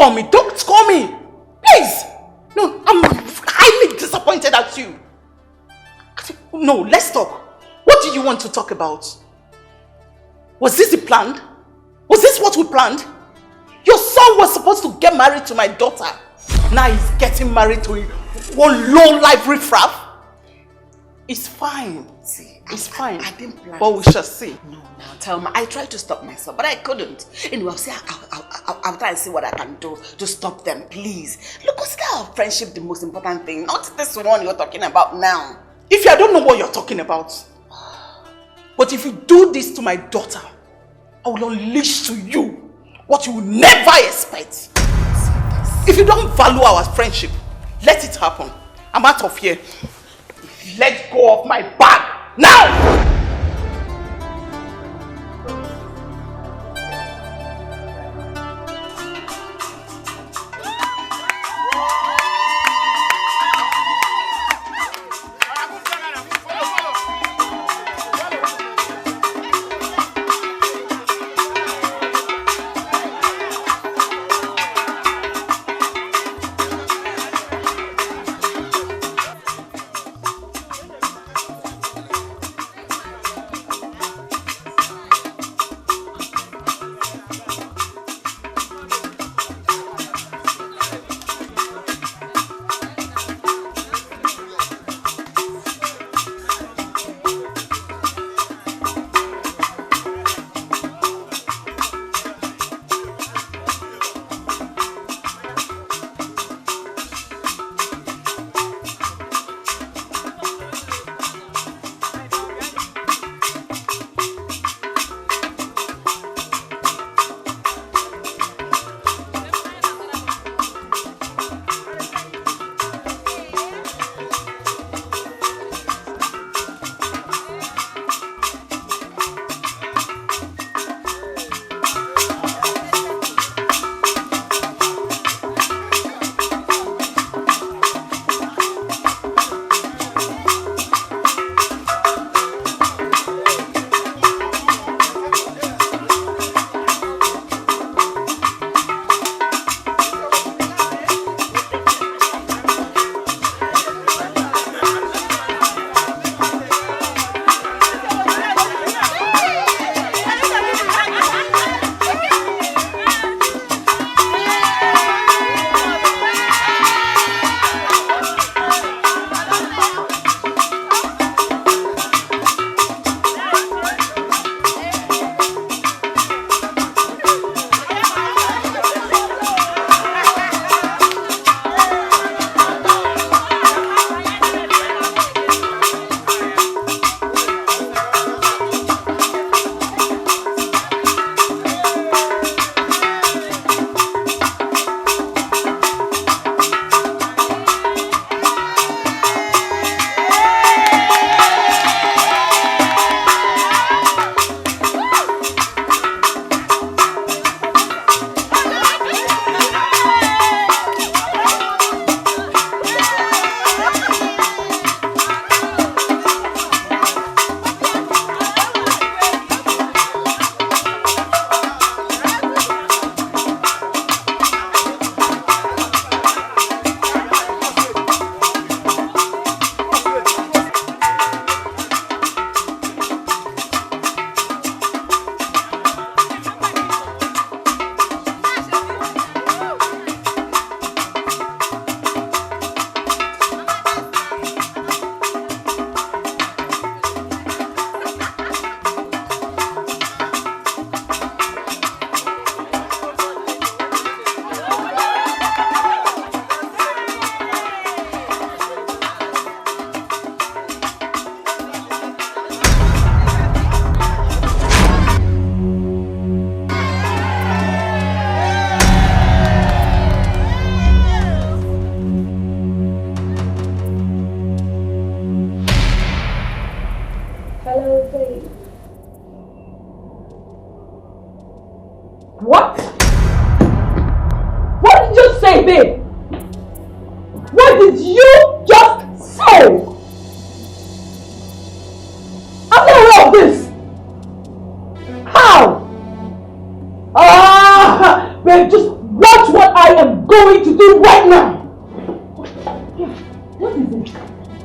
call me. Don't call me. Please. No, I'm highly disappointed at you. No, let's talk. What do you want to talk about? Was this the plan? Was this what we planned? Your son was supposed to get married to my daughter. Now he's getting married to one low-life riffraff. It's fine. See, it's fine. I didn't plan. But we shall see. No, tell me. I tried to stop myself, but I couldn't. Anyway, I'll try and see what I can do to stop them, please. Look, consider our friendship the most important thing, not this one you're talking about now. If I don't know what you're talking about, but if you do this to my daughter, I will unleash to you what you will never expect. If you don't value our friendship, let it happen. I'm out of here. Let go of my bag now! What? What did you say, babe? What did you just say? I'm not aware of this. How? Babe, just watch what I going to do right now? What is it?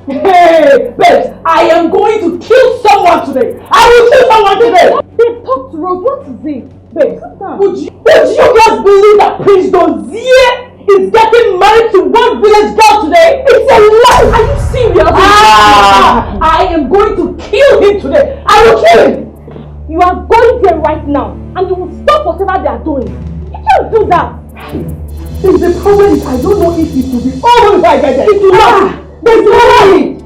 Hey, babes, I am going to kill someone today. I will kill someone today. Babe, talk to Rose. What is it? Babe, would you just believe that Prince Dozier is getting married to one village girl today? It's a lie. Are you serious? I am going to kill him today. I will kill him. You are going there right now and you will stop whatever they are doing. You can't do that. The problem is I don't know if it will be over if I get there. It will not. There's no way.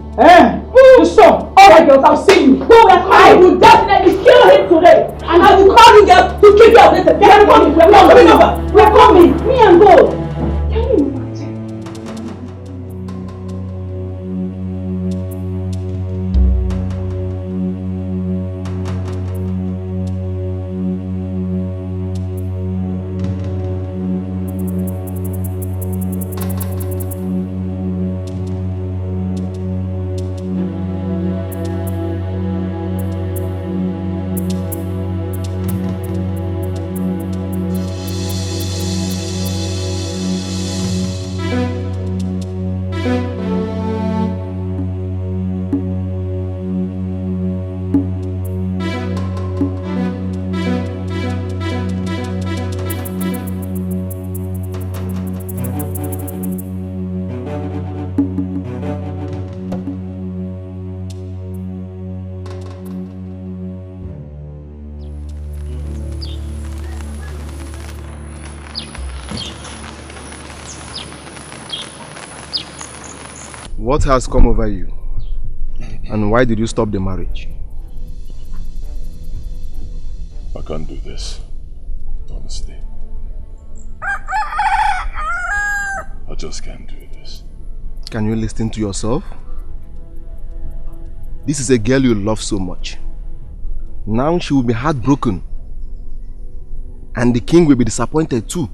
You stop. Alright girls, I'll see you. I will definitely kill him today. And I will call you girls to keep you updated. We're coming. We're coming over. We're coming. Me and gold. Can you imagine? What has come over you? And why did you stop the marriage? I can't do this, honestly. I just can't do this. Can you listen to yourself? This is a girl you love so much. Now she will be heartbroken. And the king will be disappointed too.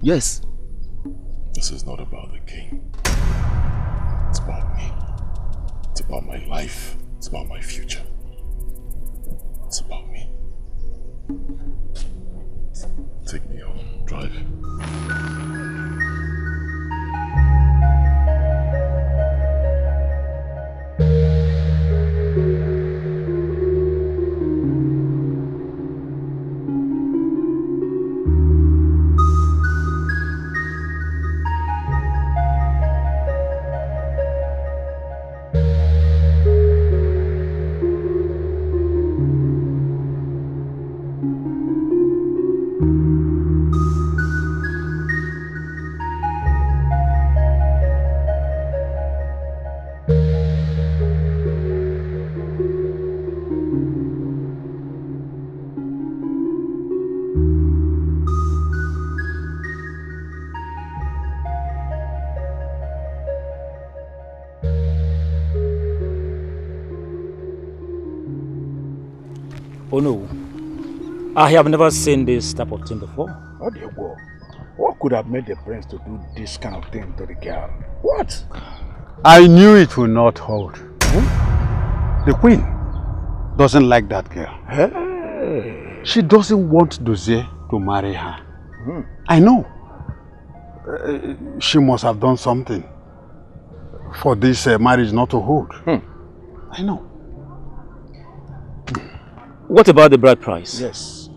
Yes. This is not about the king. It's about me. It's about my life. It's about my future. It's about me. Take me home. Drive. Oh no, I have never seen this type of thing before. Oh dear, what could have made the prince to do this kind of thing to the girl? What? I knew it would not hold. The queen doesn't like that girl. Hey. She doesn't want Dozier to marry her. I know. She must have done something for this marriage not to hold. I know. What about the bride price? Yes.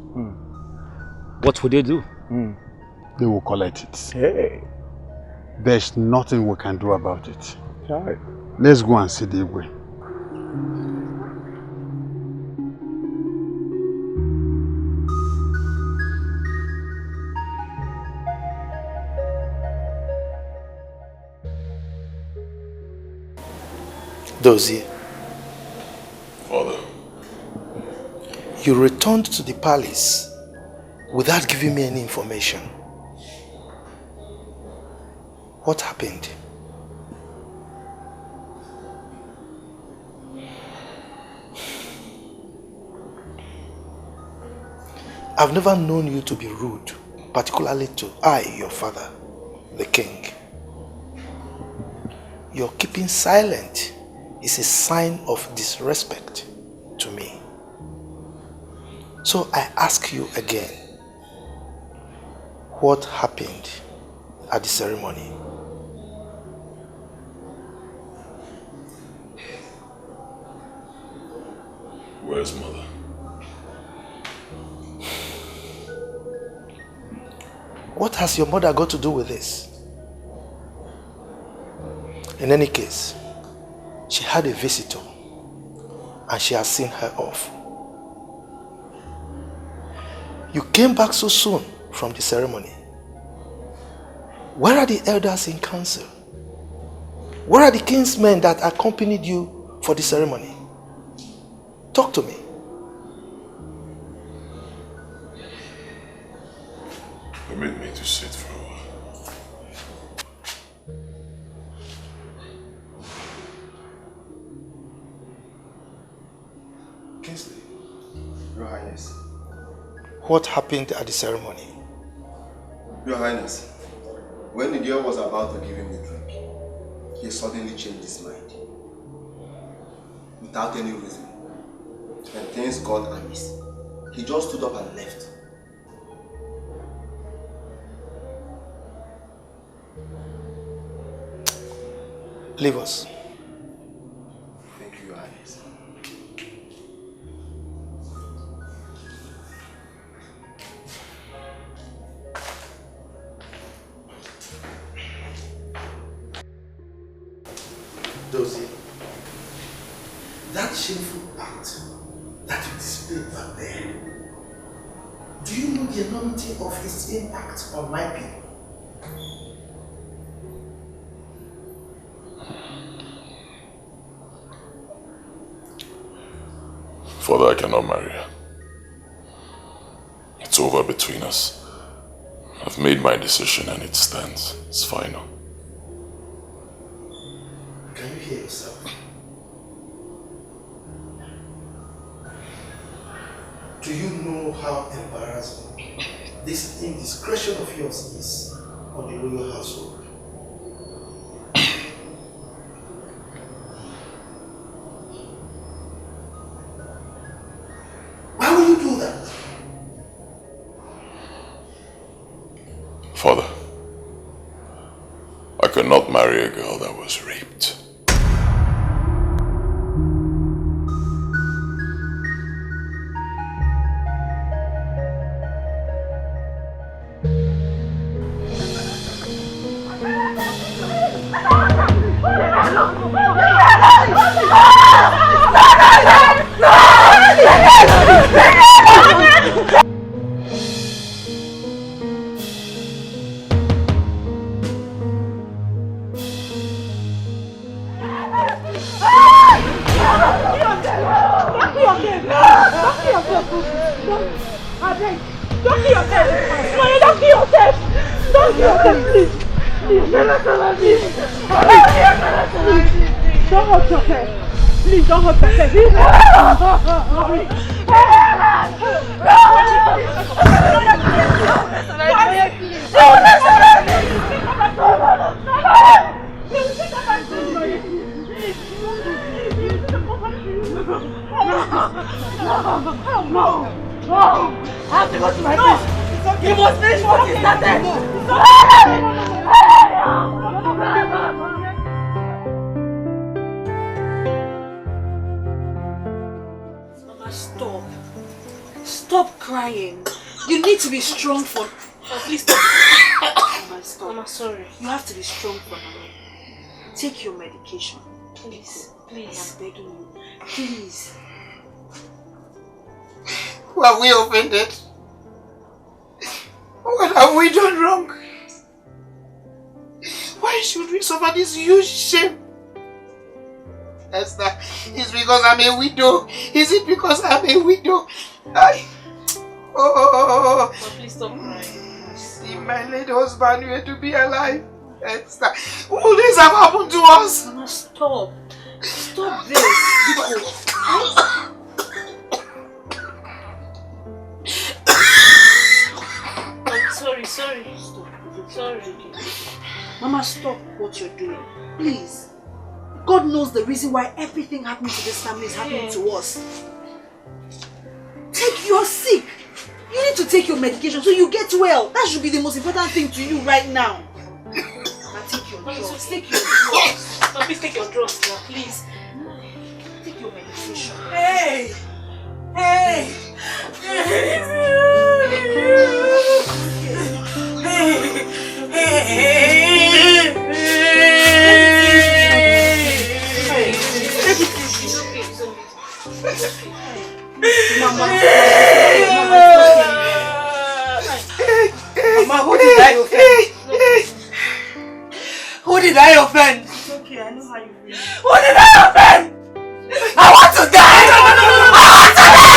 What would they do? They will collect it. Hey. There's nothing we can do about it. Right. Let's go and see the Igwe. Dozier, Father. you returned to the palace without giving me any information. What happened? I've never known you to be rude, particularly to your father, the king. Your keeping silent is a sign of disrespect to me. So I ask you again, what happened at the ceremony? Where's mother? What has your mother got to do with this? In any case, she had a visitor and she has seen her off. You came back so soon from the ceremony. Where are the elders in council? Where are the kinsmen that accompanied you for the ceremony? Talk to me. Permit me to sit for a while. Kingsley, Your Highness. What happened at the ceremony? Your Highness, when the girl was about to give him the drink, he suddenly changed his mind. Without any reason. And things got amiss. He just stood up and left. Leave us. Thank you, Your Highness. Dozie, that shameful act that you displayed back there, do you know the enormity of its impact on my people? Father, I cannot marry her. It's over between us. I've made my decision and it stands. It's final. Can you hear yourself? Do you know how embarrassing this indiscretion of yours is on the royal household? Why will you do that? Father, I could not marry a girl that was raped. Stop crying. You need to be strong for... Please stop. Mama, stop. Mama, sorry. You have to be strong for Mama. Take your medication. Please. Please. I'm begging you. Please. Who have we offended? What have we done wrong? Why should we suffer this huge shame? Esther, it's because I'm a widow. Is it because I'm a widow? Oh, please stop crying. See my late husband were to be alive. Esther, all this have happened to us. Mama, stop. Stop this. I'm sorry. Stop. Sorry. Mama, stop what you're doing. Please. God knows the reason why everything happening to this family is happening to us. You're sick. You need to take your medication so you get well. That should be the most important thing to you right now. Take your drugs. Take your drugs. Mama, please take your drugs now, please. Take your medication. Hey! Hey! Mama, who did I offend? Who did I offend? It's okay, I know how you feel. Who did I offend? I want to die! I want to die!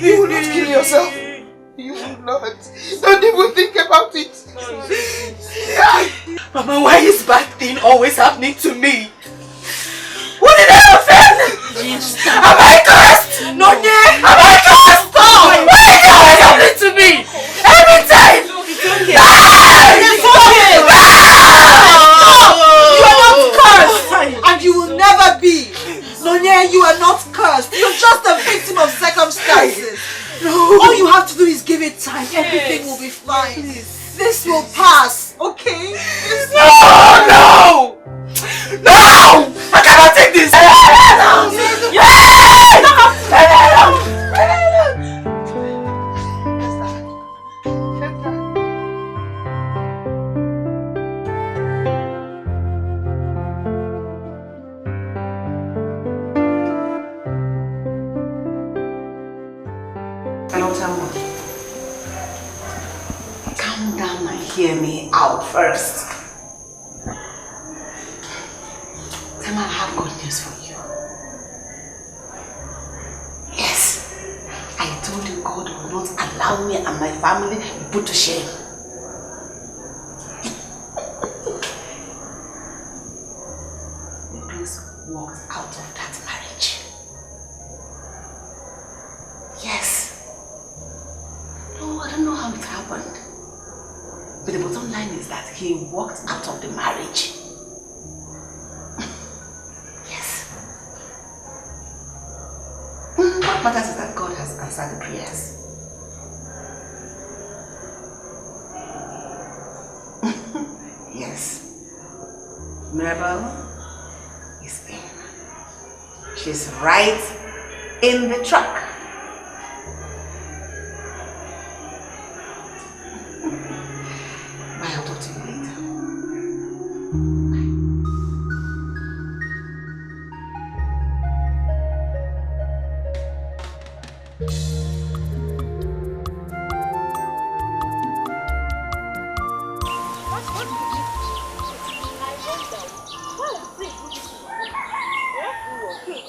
You will not kill yourself. You will not. Don't even think about it. Mama, why is bad thing always happening to me? What did I offend? Am I cursed? No, yeah. Am I cursed? Stop! Why is it always happening to me? Every time! It's okay. It's okay. You are not cursed. And you will never be. Nonya, you are not cursed. You're just a victim of circumstances. No. All you have to do is give it time. Everything will be fine. This will pass, okay? No! No! I cannot take this! Calm down and hear me out first. Tema, I have good news for you. Yes, I told you God will not allow me and my family to be put to shame. The prince walked out of that marriage. Yes. No, I don't know how it happened. But the bottom line is that he walked out of the marriage. Yes. What matters is that God has answered the prayers. Yes. Mirabel is in. She's right in the truck. Bye, I'll talk to you later.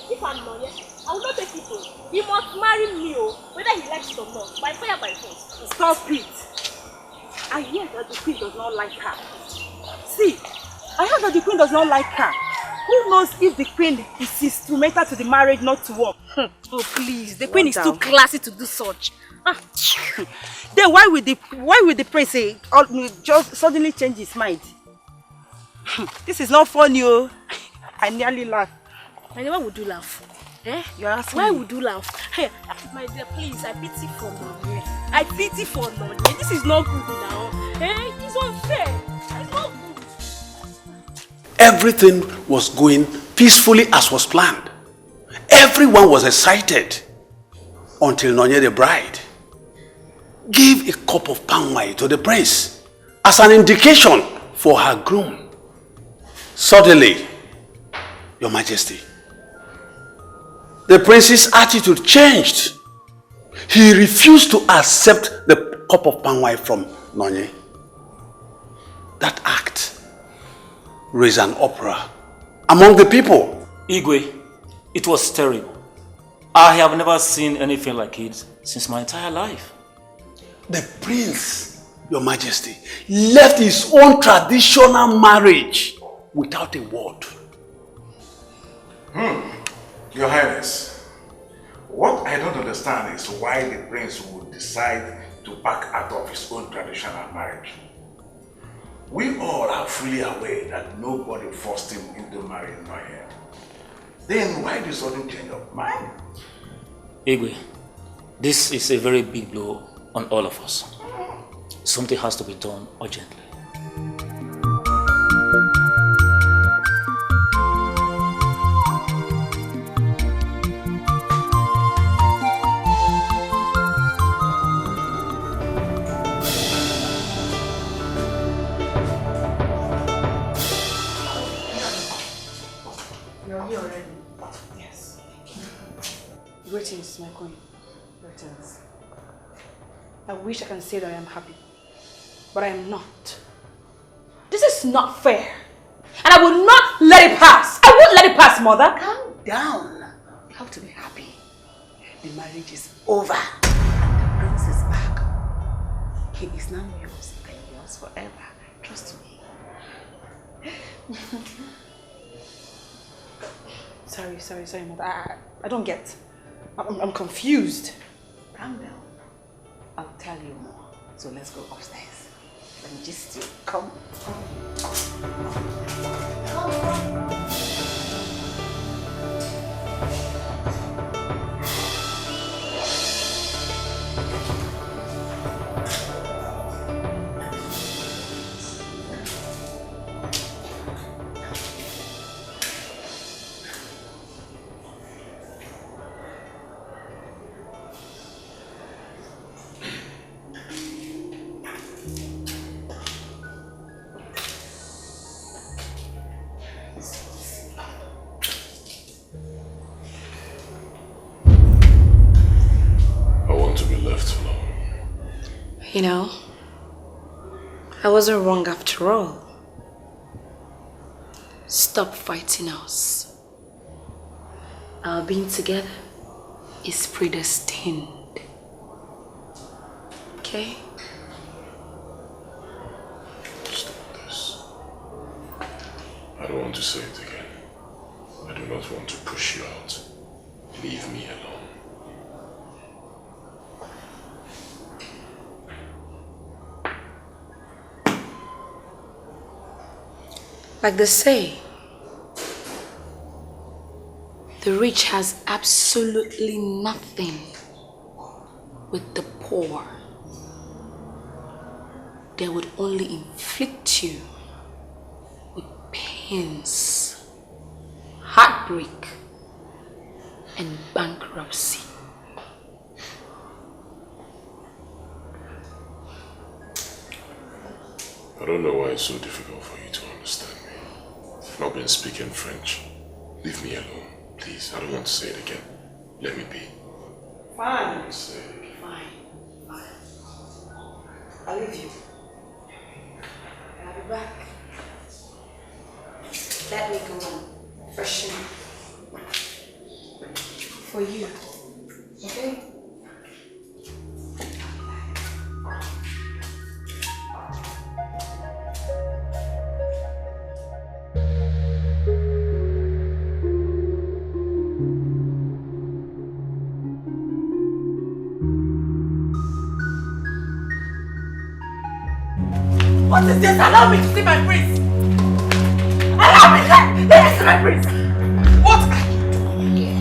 If I'm not yet, I will not take it. He must marry me, whether he likes it or not, by fire, by force. Stop it! I hear that the queen does not like her. See, I heard that the queen does not like her. Who knows if the queen is instrumental to the marriage not to work? Oh please, the queen is too classy to do such. Then why would the prince say, just suddenly change his mind? This is not funny, oh. I nearly laughed. And why would you laugh? Eh? You're asking why me. would you laugh? Hey, my dear, please, I pity for Nollywood. I pity for Nollywood. This is not good now. Eh? It's unfair. It's not good. Everything was going peacefully as was planned. Everyone was excited until Nonye the bride gave a cup of palm wine to the prince as an indication for her groom. Suddenly, Your Majesty, the prince's attitude changed. He refused to accept the cup of palm wine from Nonye. That act raised an uproar among the people. Igwe, it was terrible. I have never seen anything like it since my entire life. The prince, Your Majesty, left his own traditional marriage without a word. Your Highness, what I don't understand is why the prince would decide to back out of his own traditional marriage. We all are fully aware that nobody forced him into marrying Naija. Then why the sudden change of mind? Igwe, this is a very big blow on all of us. Something has to be done urgently. Greetings, my queen. Greetings. I wish I can say that I am happy, but I am not. This is not fair, and I will not let it pass. I won't let it pass, mother. Calm down. You have to be happy. The marriage is over, and the prince is back. He is now yours and yours forever. Trust me. Sorry, mother. I don't get. I'm confused. Calm down. I'll tell you more. So let's go upstairs. Let me just come. You know, I wasn't wrong after all. Stop fighting us. Our being together is predestined. Okay? Stop this. I don't want to say it again. I do not want to push you out. Leave me alone. Like they say, the rich has absolutely nothing with the poor. They would only inflict you with pains, heartbreak, and bankruptcy. I don't know why it's so difficult for you to understand me. I've not been speaking French. Leave me alone, please. I don't want to say it again. Let me be. Fine. Fine. I'll leave you. I'll be back. Let me go and freshen for you. Okay? What is this? Allow me to see my prince! Allow me! Let me see my prince! What are you doing here?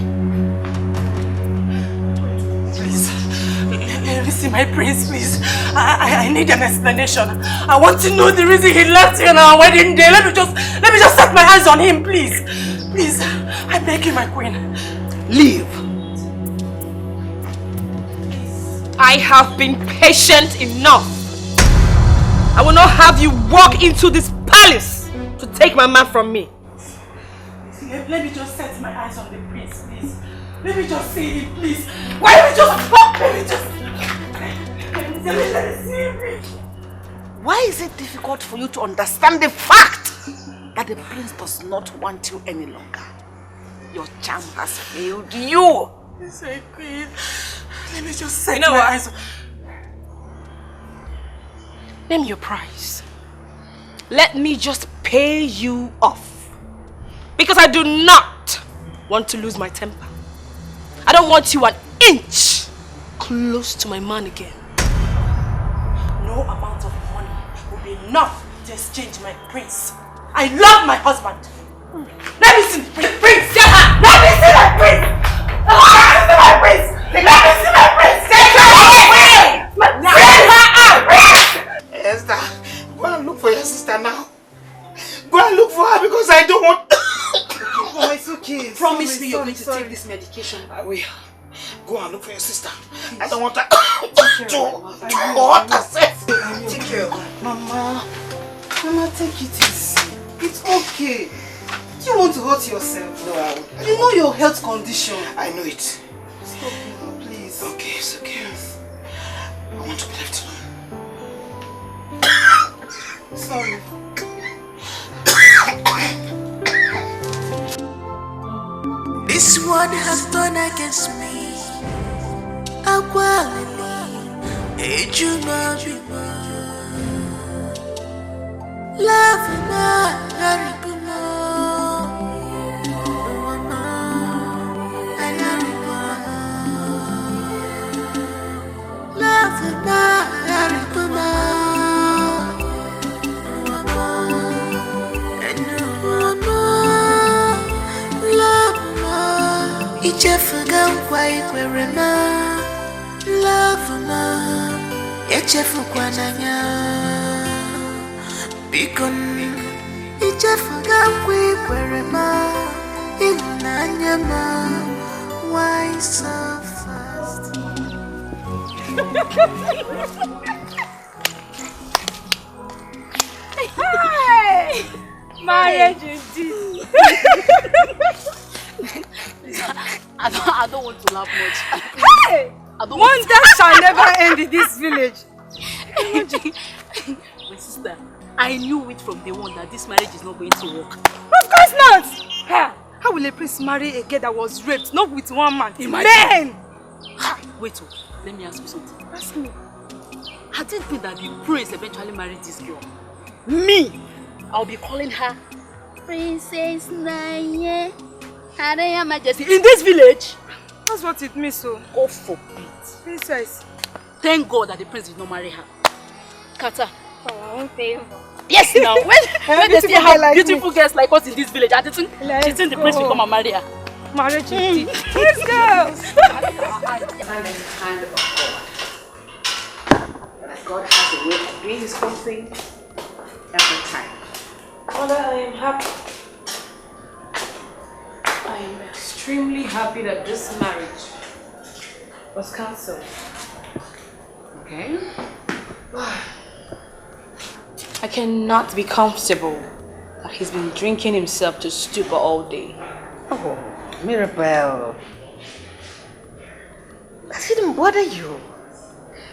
Please, let me see my prince, please. I need an explanation. I want to know the reason he left here on our wedding day. Let me just set my eyes on him, please. Please, I beg you, my queen. Leave. I have been patient enough. I will not have you walk into this palace to take my man from me. Let me just set my eyes on the prince, please. Let me just see him, please. Why don't we just talk? Let me see him, please. Why is it difficult for you to understand the fact that the prince does not want you any longer? Your charm has failed you. Yes, I queen. Let me just set my eyes on... Name your price. Let me just pay you off. Because I do not want to lose my temper. I don't want you an inch close to my man again. No amount of money will be enough to exchange my prince. I love my husband. Let me see the prince. Let me see my prince. Let me see my prince. Let me see my prince. Take her away. Bring her out. Esther, go and look for your sister now. Go and look for her because I don't want... Oh, it's okay. Promise me you're going to take this medication. I will. Go and look for your sister. I don't want her to hurt herself. Take care of her. Mama, take it easy. It's okay. Do you want to hurt yourself? No, I won't. You know your health condition. I know it. Stop, Mama, please. Okay, it's okay. Please. I want to be left alone. Sorry. This one has done against me. Love Ichefuga nkwa ikwere na love na echefukwa n'anya biko ichefuga nkwa ikwere na ịhụnanya ma why so fast. Hey! Marriage indeed. I don't want to laugh much. Hey! Wonder shall never end in this village. My sister, I knew it from day one that this marriage is not going to work. Of course not! How will a prince marry a girl that was raped, not with one man? Imagine. Men! Wait, let me ask you something. Ask me. I didn't think that the prince eventually married this girl. Me! I'll be calling her Princess Naija. Her Majesty in this village. That's what it means, so. God forbid. Princess. Thank God that the prince did not marry her. Kata. For our own favor. Yes, now. When they still have like beautiful girls like us in this village, I think the prince will come and marry her. Marriage indeed. Let's go. I'm in the hand of God. That God has a way of doing his own thing every time. Mother, I am happy. I am extremely happy that this marriage was cancelled. Okay. I cannot be comfortable that he's been drinking himself to stupor all day. Oh, Mirabel. That shouldn't bother you.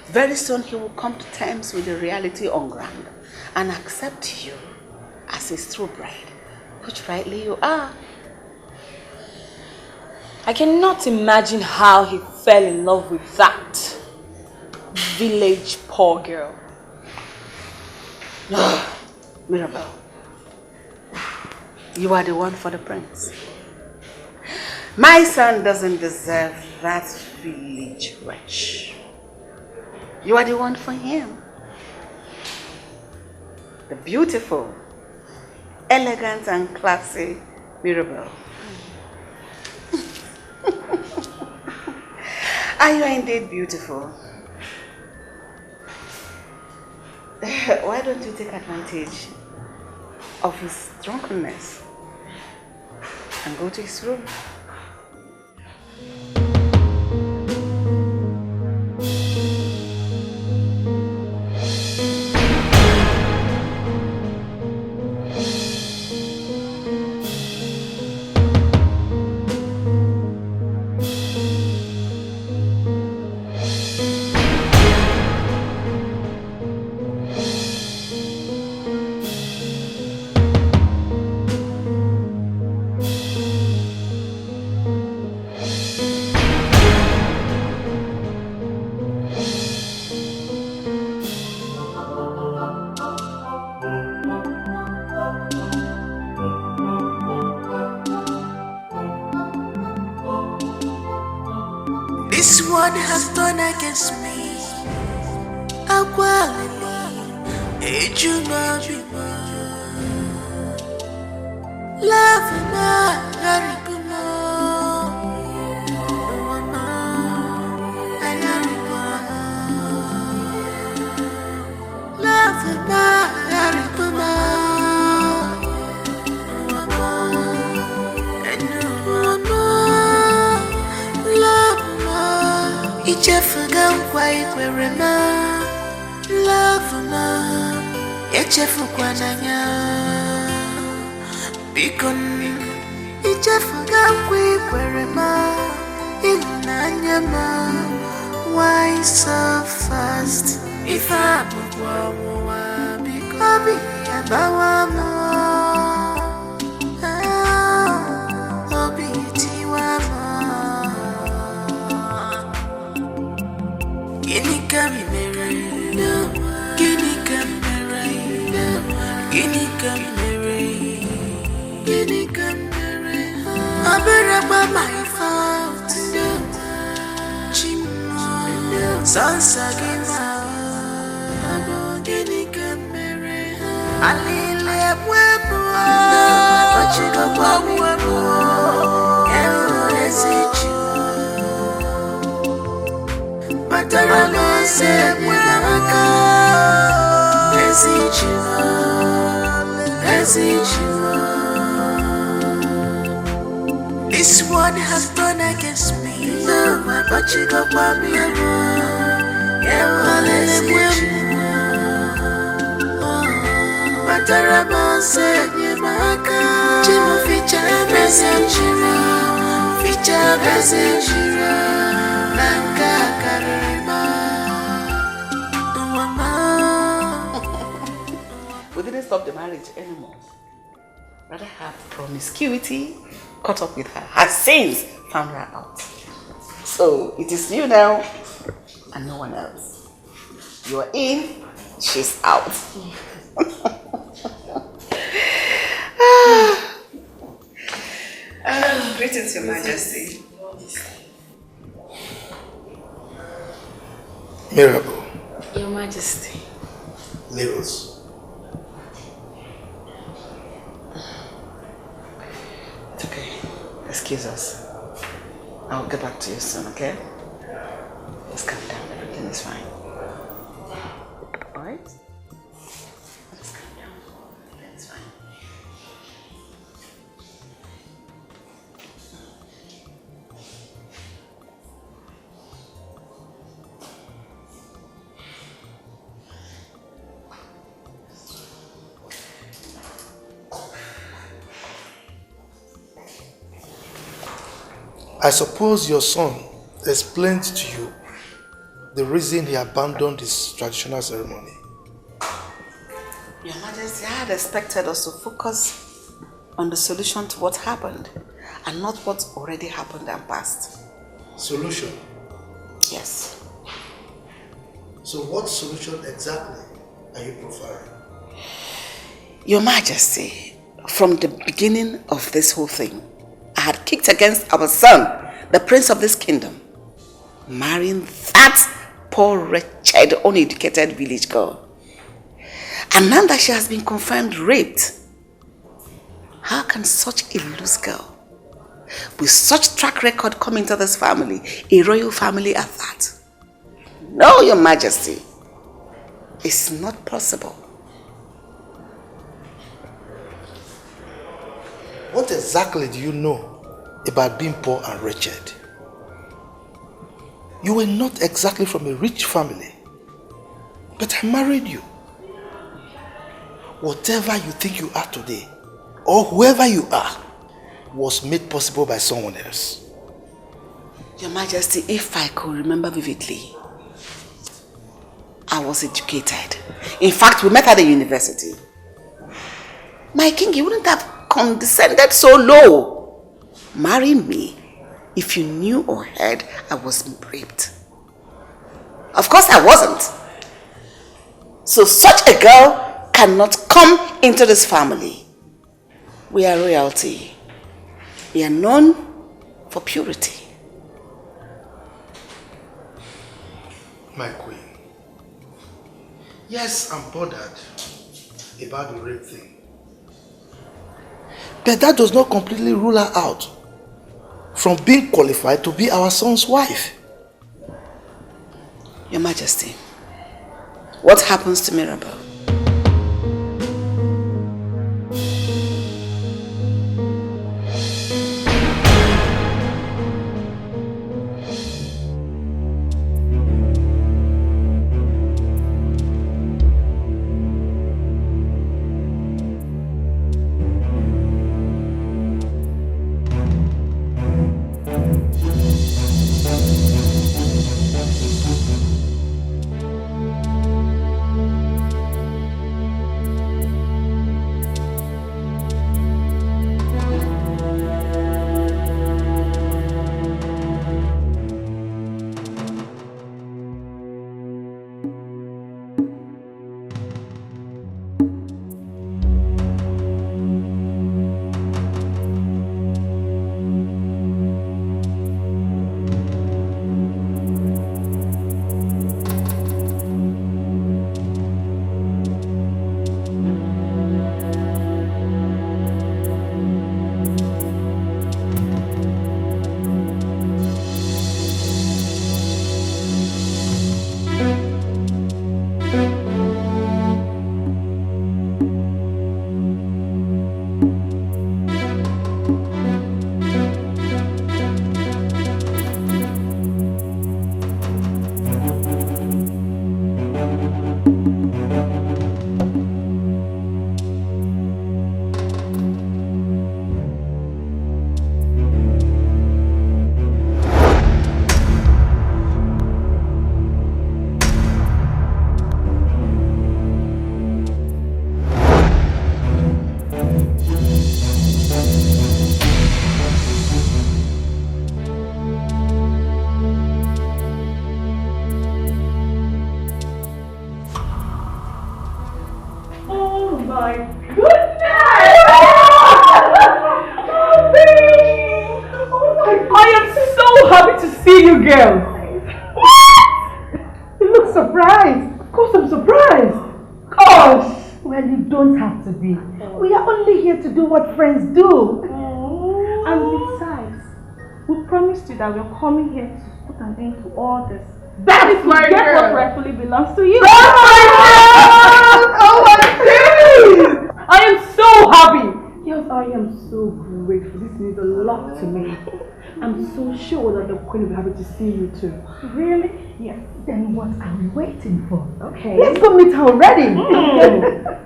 Very soon he will come to terms with the reality on ground and accept you as his true bride, which rightly you are. I cannot imagine how he fell in love with that village poor girl. Mirabel, you are the one for the prince. My son doesn't deserve that village wretch. You are the one for him. The beautiful, elegant and classy Mirabel. Are you indeed beautiful? Why don't you take advantage of his drunkenness and go to his room? This one has done against me. Agwalili, ejuna bima. Love Ichefuga nkwa ikwere na love ma echefukwa n'anya biko ichefuga nkwa ikwere ma ịhụnanya ma why so fast ife abụkwa ọnwụnwa biko obi abawa m obi tiwa m Gini ka mere Gini ka mere Gini ka mere Gini ka mere Abere by my fault Chimo Sansa gima Gini ka mere Alile webo Achigo kwa webo Elo esichu Mataralo se mwaka Esichima This one has done against me No, my bachigo babi Mataralo se mwaka Chimo ficha mesejira Ficha mesejira Nanga karima We didn't stop the marriage anymore. Rather have promiscuity caught up with her. Her sins found her out. So it is you now and no one else. You're in, she's out. Greetings, Your Majesty. Mirabel. Your Majesty. Leave us. It's okay. Excuse us. I'll get back to you soon, okay? Just calm down. Everything is fine. Alright? Just calm down. Everything's fine. I suppose your son explained to you the reason he abandoned his traditional ceremony. Your Majesty, I had expected us to focus on the solution to what happened and not what already happened and passed. Solution? Yes. So what solution exactly are you providing? Your Majesty, from the beginning of this whole thing, I had kicked against our son, the prince of this kingdom, marrying that poor, wretched, uneducated village girl. And now that she has been confirmed raped, how can such a loose girl, with such track record, come into this family, a royal family at that? No, Your Majesty, it's not possible. What exactly do you know about being poor and wretched? You were not exactly from a rich family, but I married you. Whatever you think you are today, or whoever you are, was made possible by someone else. Your Majesty, if I could remember vividly, I was educated. In fact, we met at the university. My king, you wouldn't have condescended so low. Marry me if you knew or heard I was raped. Of course I wasn't. So such a girl cannot come into this family. We are royalty. We are known for purity. My queen, yes, I'm bothered about the rape thing. But that does not completely rule her out from being qualified to be our son's wife. Your Majesty, what happens to Mirabel? Friends do. And besides, we promised you that we're coming here to put an end to all this. That is my girl. What rightfully belongs to you. That's my girl! Oh my God! I am so happy. Yes, I am so grateful. This means a lot to me. I'm so sure that the Queen will be happy to see you too. Really? Yes. Then what are we waiting for? Okay. Let's go meet her already.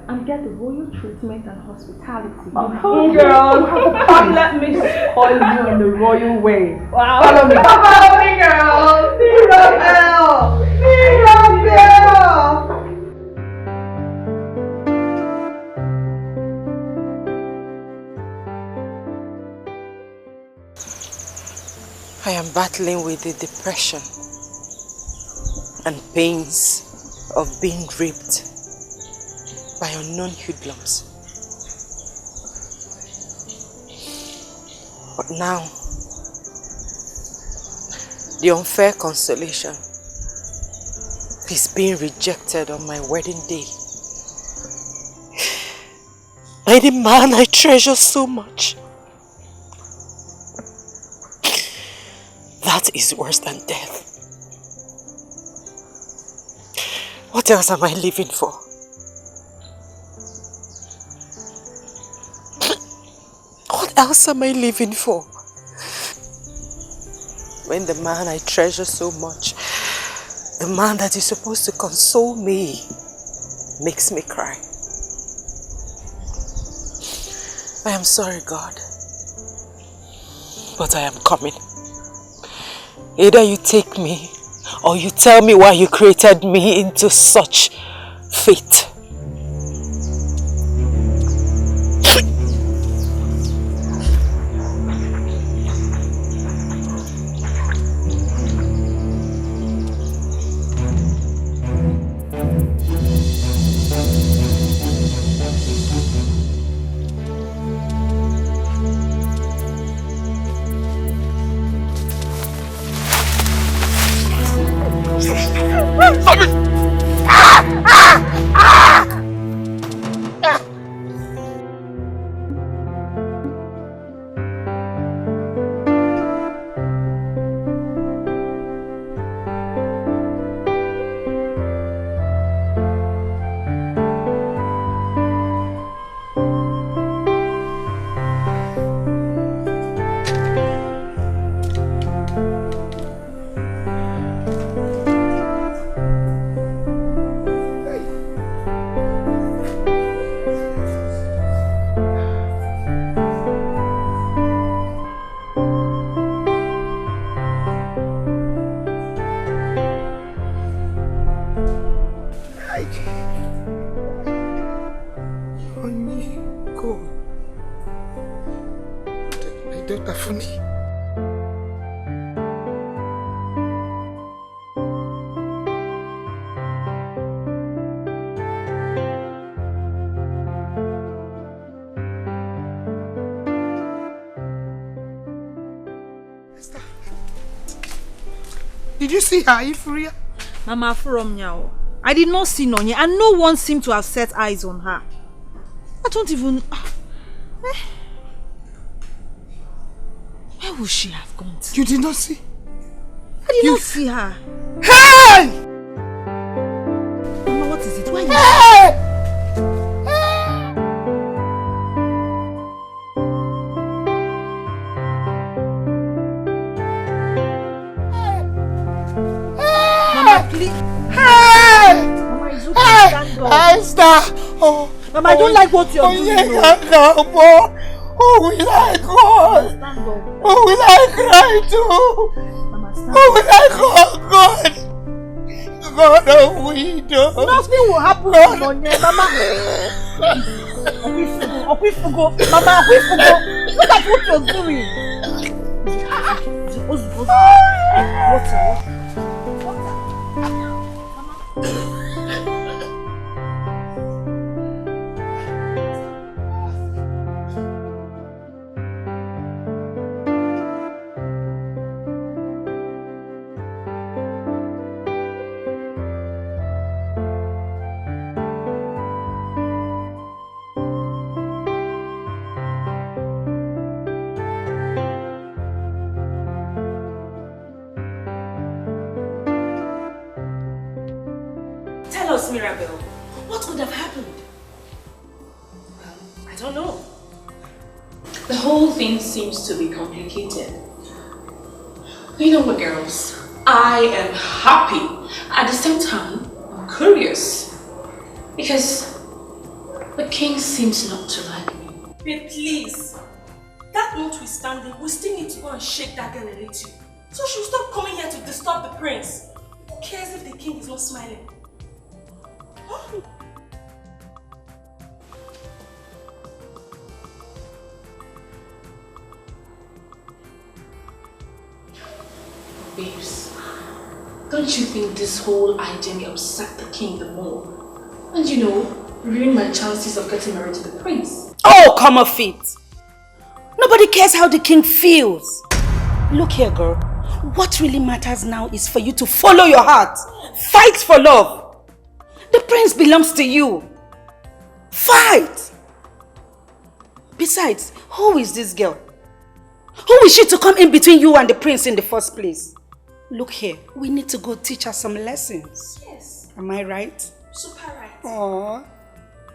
And get the royal treatment and hospitality. Oh, girl. Come, let me spoil you in the royal way. Wow. Follow me. Follow me, girl. Mirabel. Mirabel. I am battling with the depression and pains of being raped by unknown hoodlums. But now, the unfair consolation is being rejected on my wedding day by the man I treasure so much. That is worse than death. What else am I living for? What else am I living for? When the man I treasure so much, the man that is supposed to console me, makes me cry. I am sorry, God, but I am coming. Either you take me, or you tell me why you created me into such fate. Did you see her, Ifria? Mama, from now, I did not see Nonye, and no one seemed to have set eyes on her. I don't even... Where would she have gone to? You did not see? I did not see her. Hey! Mama, what is it? Why Mama, please. Hey! Mama, it's okay. Stand up. Esther! Oh, Mama, I don't like what you're doing. Oh, will I cry? Oh, will I cry too? Oh, will I call God? God of widow. Nothing will happen to Nonye, Mama. Okwifugo. Mama, Okwifugo. Look at what you're doing. Water. Tell us, Mirabel, what could have happened? I don't know. The whole thing seems to be complicated. You know what, girls? I am happy. At the same time, I'm curious. Because the king seems not to like me. Babe, please. That notwithstanding, we still need to go and shake that girl a little. So she'll stop coming here to disturb the prince. Who cares if the king is not smiling? Babes, don't you think this whole idea may upset the king the more? And you know, ruin my chances of getting married to the prince? Oh, come off it! Nobody cares how the king feels. Look here, girl. What really matters now is for you to follow your heart. Fight for love. The prince belongs to you. Fight! Besides, who is this girl? Who is she to come in between you and the prince in the first place? Look here, we need to go teach her some lessons. Yes. Am I right? Super right. Aww.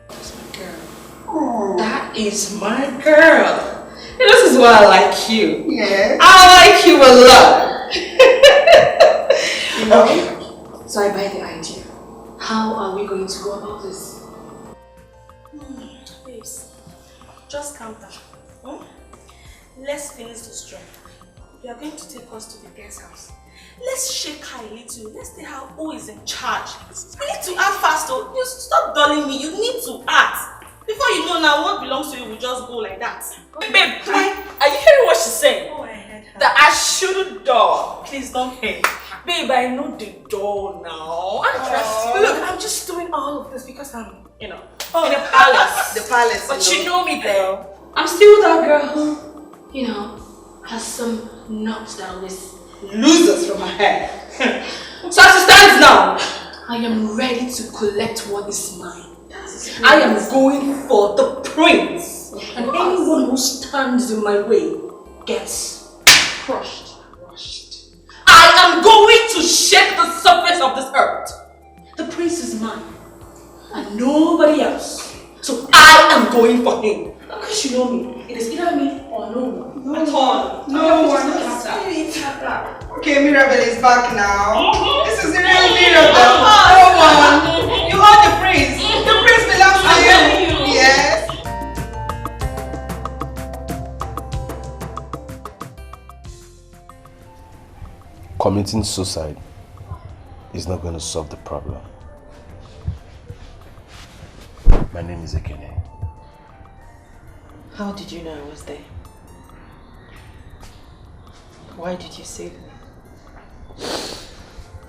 That's my girl. That is my girl. And this is why I like you. Yeah. I like you a lot. Okay. So I buy the idea. How are we going to go about this? Babes, just calm down. Let's finish this job. You are going to take us to the guest house. Let's shake her a little. Let's see how who is in charge. We need to act fast though. You stop dulling me. You need to act. Before you know now what belongs to you will just go like that. Babe, are you hearing what she's saying? Oh, I heard her. That I shouldn't door. Please don't hate. Babe, I know the door now. Look, I'm just doing all of this because I'm, in a palace. The palace. But you know me, girl. I'm still that girl who, has some knots that always loses from her hair. So as it stands now, I am ready to collect what is mine. I am going for the prince. And anyone who stands in my way gets crushed. I am going to shake the surface of this earth. The prince is mine. And nobody else. So I am going for him. Because you know me, it is either me or no one. At all. No one. Okay, Mirabel is back now. This is the real Mirabel. No one. You are the prince. The prince belongs to you. Yes. Committing suicide is not going to solve the problem. My name is Ekene. How did you know I was there? Why did you save me? You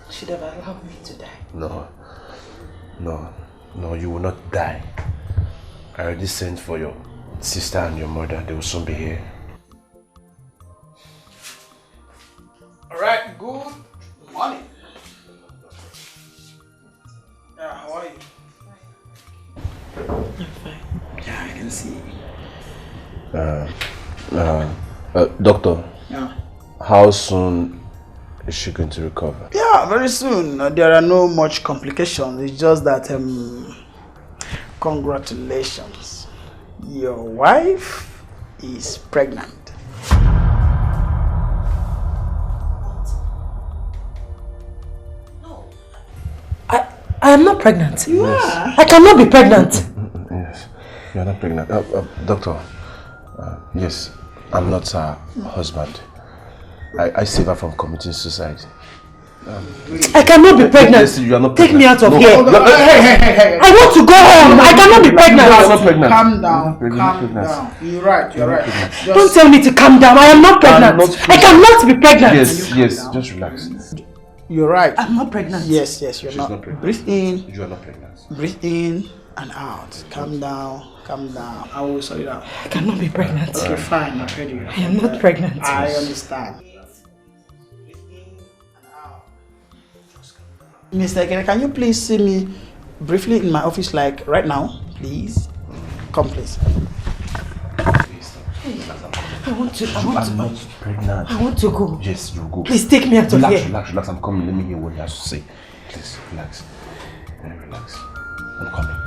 should have allowed me to die. No, you will not die. I already sent for your sister and your mother. They will soon be here. Alright, good morning. How are you? I'm fine. Yeah, I can see. Doctor. Yeah. How soon is she going to recover? Yeah, very soon. There are no much complications. It's just that, congratulations. Your wife is pregnant. I am not pregnant. You are. I cannot be pregnant. Yes, you are not pregnant. Doctor, yes, I'm not her husband. I saved her from committing suicide. I cannot be pregnant. Yes, you are not pregnant. Take me out of here. Hey. I want to go home. I cannot be pregnant. You are not pregnant. Calm down. Calm down. You're right. Don't tell me to calm down. I am not pregnant. I cannot be pregnant. Yes, just relax. You're right. I'm not pregnant. Yes, you're not. Breathe in. You are not pregnant. Breathe in and out. Calm down. I will sort it out. I cannot be pregnant. Okay, fine. I heard you. I am not pregnant. I understand. Mr. Ekene, can you please see me briefly in my office, like right now, please? Come, please. I want to. I'm not pregnant. I want to go. Yes, you go. Please take me out of here. Relax. I'm coming. Let me hear what you have to say. Please, relax. Very relax. I'm coming.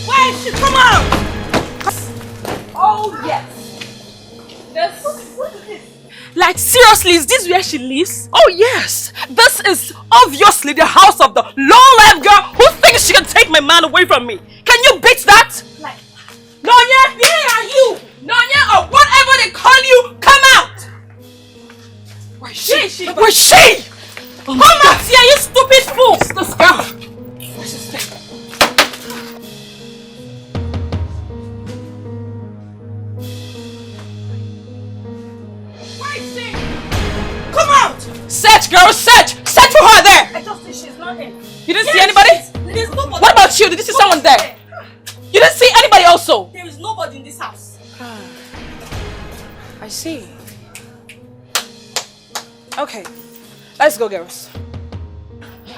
Where is she? Come out! Oh, yes. What is this? Like, seriously, is this where she lives? Oh, yes. This is obviously the house of the low-life girl who thinks she can take my man away from me. Can you beat that? Like, Nonya, where are you? Nonya, or whatever they call you, come out! Where's she? Where's she? Come out here, you stupid fool! This girl. Where's she staying? Come out! Search, girl, search! Search for her there! I just see she's not here. You didn't see anybody? There's nobody. What about you? Did you see someone there? You didn't see anybody also? There is nobody in this house. I see. Okay, let's go, girls.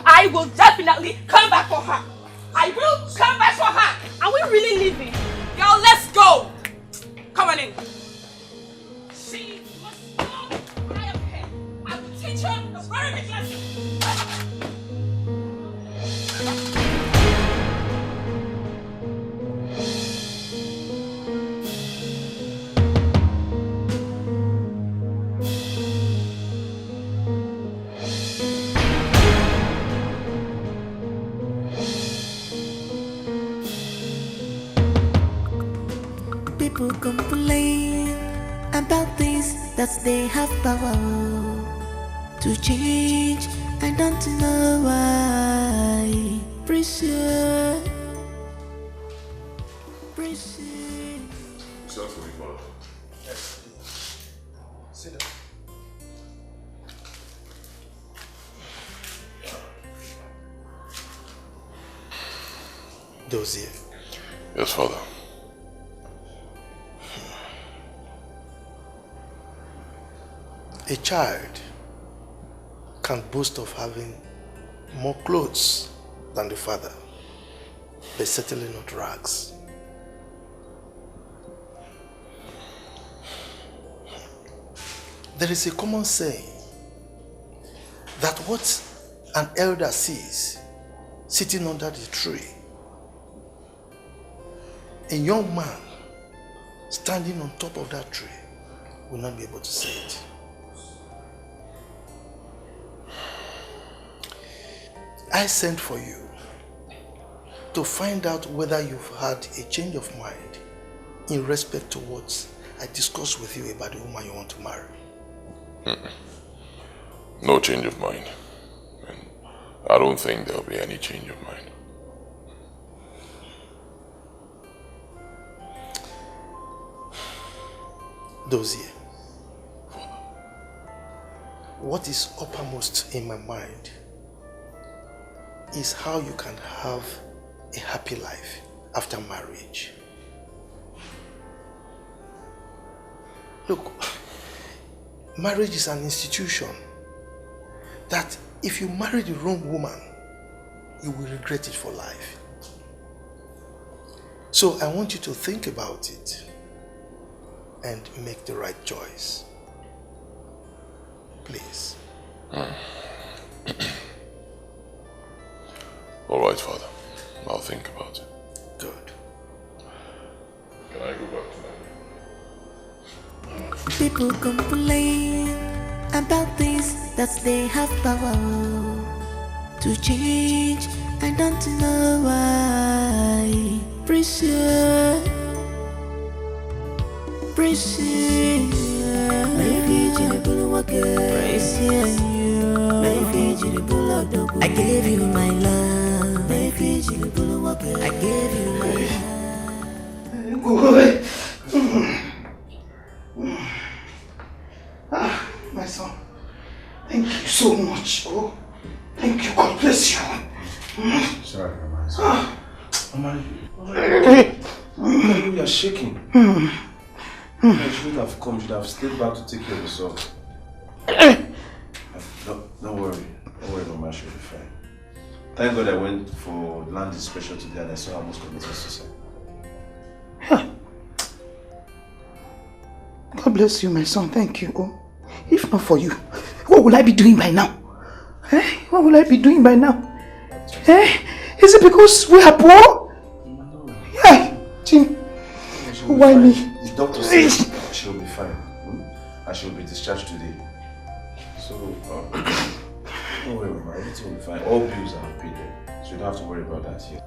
I will definitely come back for her. I will come back for her. Are we really leaving? Girl, let's go. Come on in. She must know I am here. I will teach her a very big lesson. People complain about things that they have power to change. I don't know why. Pressure. Sit down. Dozier. Yes, Father. A child can boast of having more clothes than the father, but certainly not rags. There is a common saying that what an elder sees sitting under the tree, a young man standing on top of that tree will not be able to see it. I sent for you to find out whether you've had a change of mind in respect to what I discussed with you about the woman you want to marry. No change of mind. And I don't think there'll be any change of mind. Dozier, what is uppermost in my mind is how you can have a happy life after marriage. Look, marriage is an institution that if you marry the wrong woman, you will regret it for life. So I want you to think about it and make the right choice. Please. All right, Father. I'll think about it. Good. Can I go back to Naija? People complain about things that they have power to change. I don't know why. Pressure. I gave you my love. I gave you my love. My son, thank you so much. Oh, thank you. God bless you. Sorry, Mama. You are shaking. You shouldn't have come. You should have stayed back to take care of yourself. Don't worry. Don't worry, Mama. She'll be fine. Thank God I went for land inspection today and I saw almost committed suicide. God bless you, my son. Thank you. Oh, if not for you, what will I be doing by now? What will I be doing by now? Is it because we are poor? No. Yeah, Tim. Why me? The doctor says she'll be fine. And she'll be discharged today. So, don't worry, Mama. Everything will be fine. All bills are paid. So you don't have to worry about that here.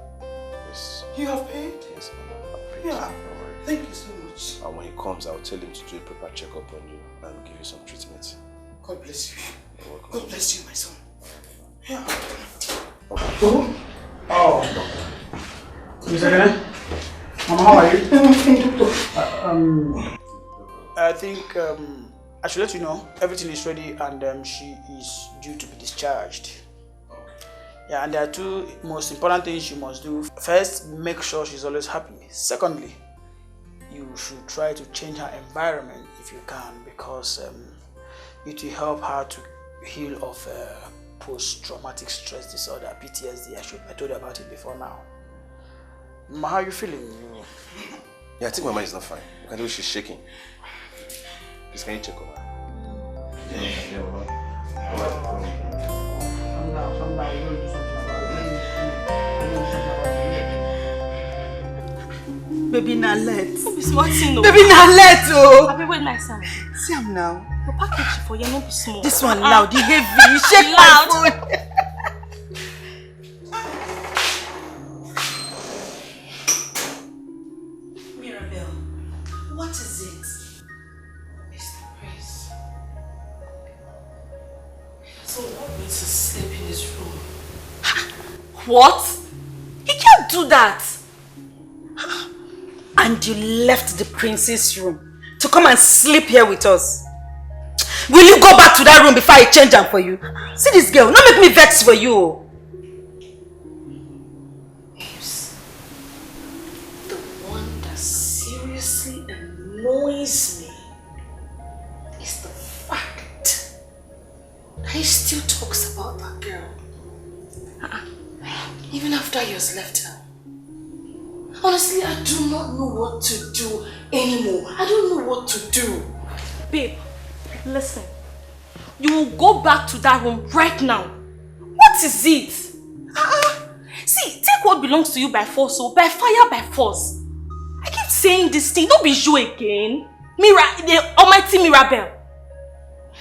Yes. You have paid? Yes, Mama. I've paid. Yeah. Don't worry. Thank you so much. And when he comes, I'll tell him to do a proper checkup on you and give you some treatment. God bless you. You're welcome. God bless you, my son. Yeah. Oh. Miss Agane? Mama, how are you? I think I should let you know everything is ready and she is due to be discharged. Yeah, and there are two most important things you must do. First, make sure she's always happy. Secondly, you should try to change her environment if you can, because it will help her to heal of post-traumatic stress disorder, PTSD. I told you about it before now. Mama, how are you feeling? Yeah, I think Mama is not fine. You can do she's shaking. Please, can you check on her? Yeah, Mama. Come now, we're going to do something about it. Baby, na let. Don't be smart, no. Baby, na let, oh. Abi, wait, my son. See him now. The package for you, no be small. This one loud, the heavy. You shake my phone. Mirabel, what is it? Mr. Prince. So what means to sleep in this room? What? He can't do that. And you left the prince's room to come and sleep here with us. Will you go back to that room before I change them for you? See this girl, don't make me vex for you. The one that seriously annoys me is the fact that he still talks about that girl. Even after he has left her. Honestly, I do not know what to do anymore. I don't know what to do. Babe, listen. You will go back to that room right now. What is it? See, take what belongs to you by force, or by fire, by force. I keep saying this thing. Don't be you again. The almighty Mirabel.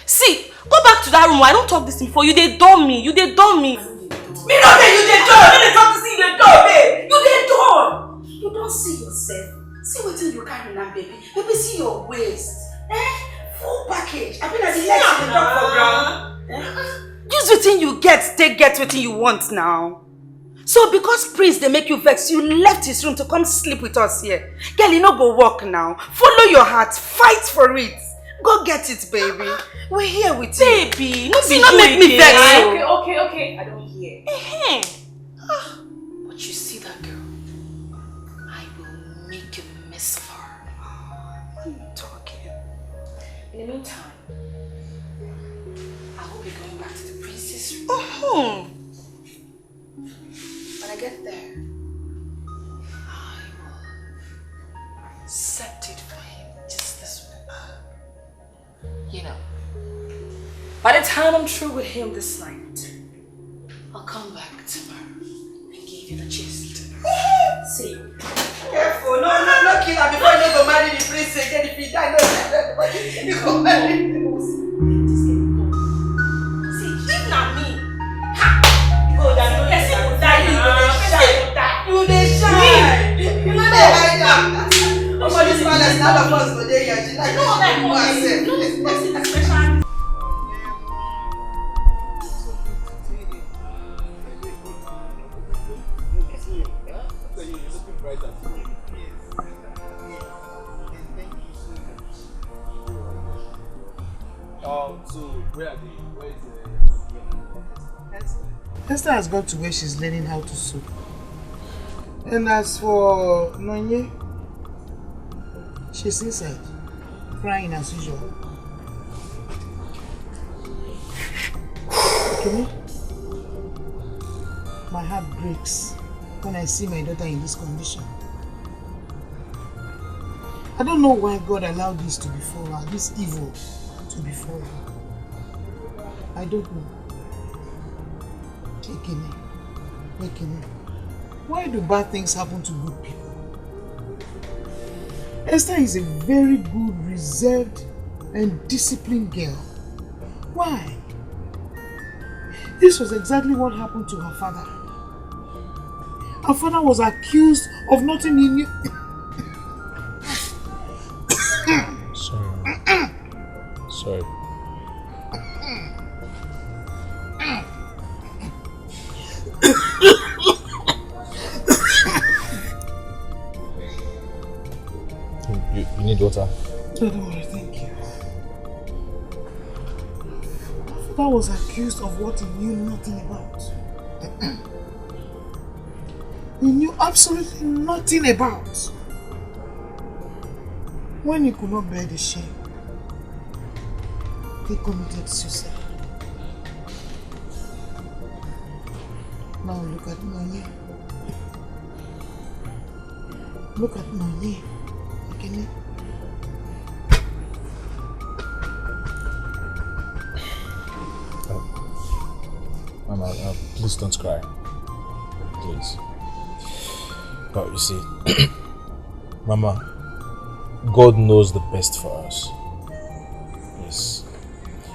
See, go back to that room. I don't talk this thing for you. They dumb me. You they dumb me. Mirabel, you they dumb. You they talk to see you they dumb, babe. You they dumb. You don't see yourself. See what you carry now, baby. Baby, see your waist. Full package. I mean, as the legs in the top for ground. Use the thing you get what you want now. So because Prince they make you vex, you left his room to come sleep with us here. Girl, you no go walk now. Follow your heart. Fight for it. Go get it, baby. We're here with you. Baby, no make me vex. Okay. I don't hear. But you see that girl, I will make a mess of her. What are you talking? In the meantime, I will be going back to the princess room. Oh. When I get there, I will set it for him just this way. You know, by the time I'm through with him this night, I'll come back tomorrow and give you the gist. See? Careful, no kill her before you go marry the prince again. If you die, no, you go marry him. See, if not me, go down, person will die, you dey shine. You know they hide am. All this palace, none of us go there yet. You know herself. No, especially. So where are they? Where is Esther? Esther has gone to where she's learning how to sew. And as for Nonye, she's inside, crying as usual. Okay? My heart breaks when I see my daughter in this condition. I don't know why God allowed this to befall her, this evil to befall her. I don't know. Ekene. Why do bad things happen to good people? Esther is a very good, reserved and disciplined girl. Why? This was exactly what happened to her father. Her father was accused of nothing he knew. Sorry. You need water? No, don't worry, thank you. Her father was accused of what he knew nothing about. He knew absolutely nothing about. When he could not bear the shame, he committed suicide. Now look at Nonye. Look at Nonye. Okay? Mama, please don't cry. Please. But you see, Mama, God knows the best for us. Yes.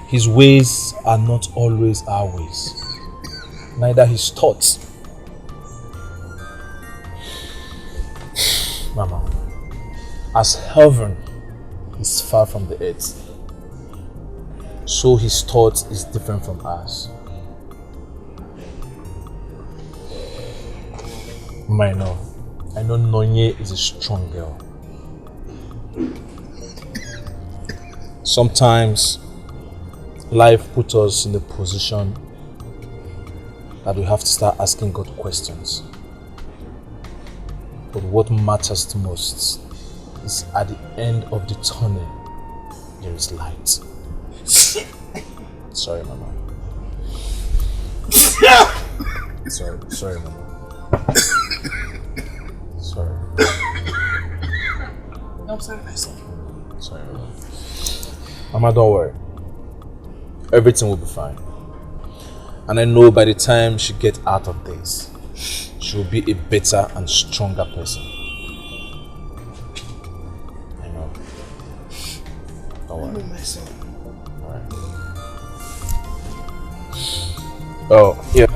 His ways are not always our ways. Neither his thoughts. Mama, as heaven is far from the earth, so his thought is different from ours. Mama, I know Nonye is a strong girl. Sometimes life puts us in a position that we have to start asking God questions. But what matters the most is at the end of the tunnel, there is light. Sorry, Mama. Sorry, Mama. Sorry. I'm sorry, my son. Sorry, Mama. Mama, don't worry. Everything will be fine. And I know by the time she gets out of this, she will be a better and stronger person. I know. Don't worry. I know, my son. Alright. Oh, yeah.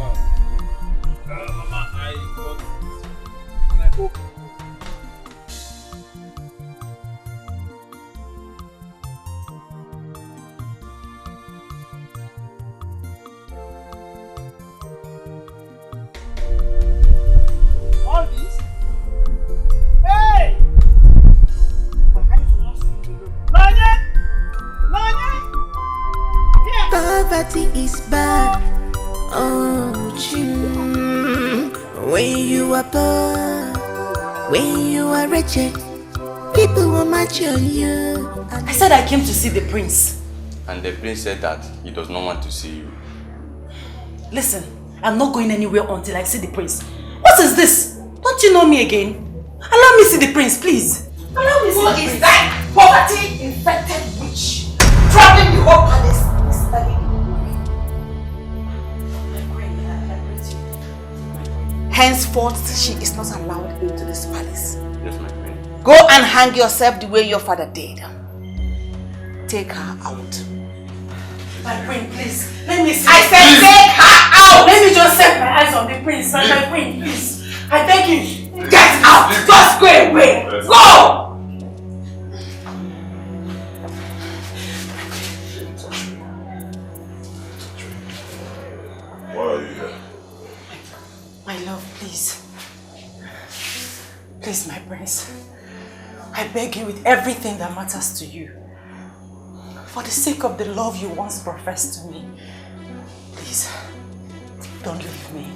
Mama, I got this. And I hope. All this? Hey! My eyes will not see you. Nonye! Here! Poverty is bad. Oh, when you you are poor, when you are wretched, people will match on you. I said I came to see the prince. And the prince said that he does not want to see you. Listen, I'm not going anywhere until I see the prince. What is this? Don't you know me again? Allow me see the prince, please. Allow me see the prince. Who is that poverty-infected witch traveling the whole palace? Henceforth, she is not allowed into this palace. Yes, my friend. Go and hang yourself the way your father did. Take her out. My queen, please. Let me see. I said take her out! Let me just set my eyes on the prince. My queen, please. I beg you. Get out! Just go away! Go! Why are you here? My love, please. Please, my prince. I beg you with everything that matters to you. For the sake of the love you once professed to me, please, don't leave me.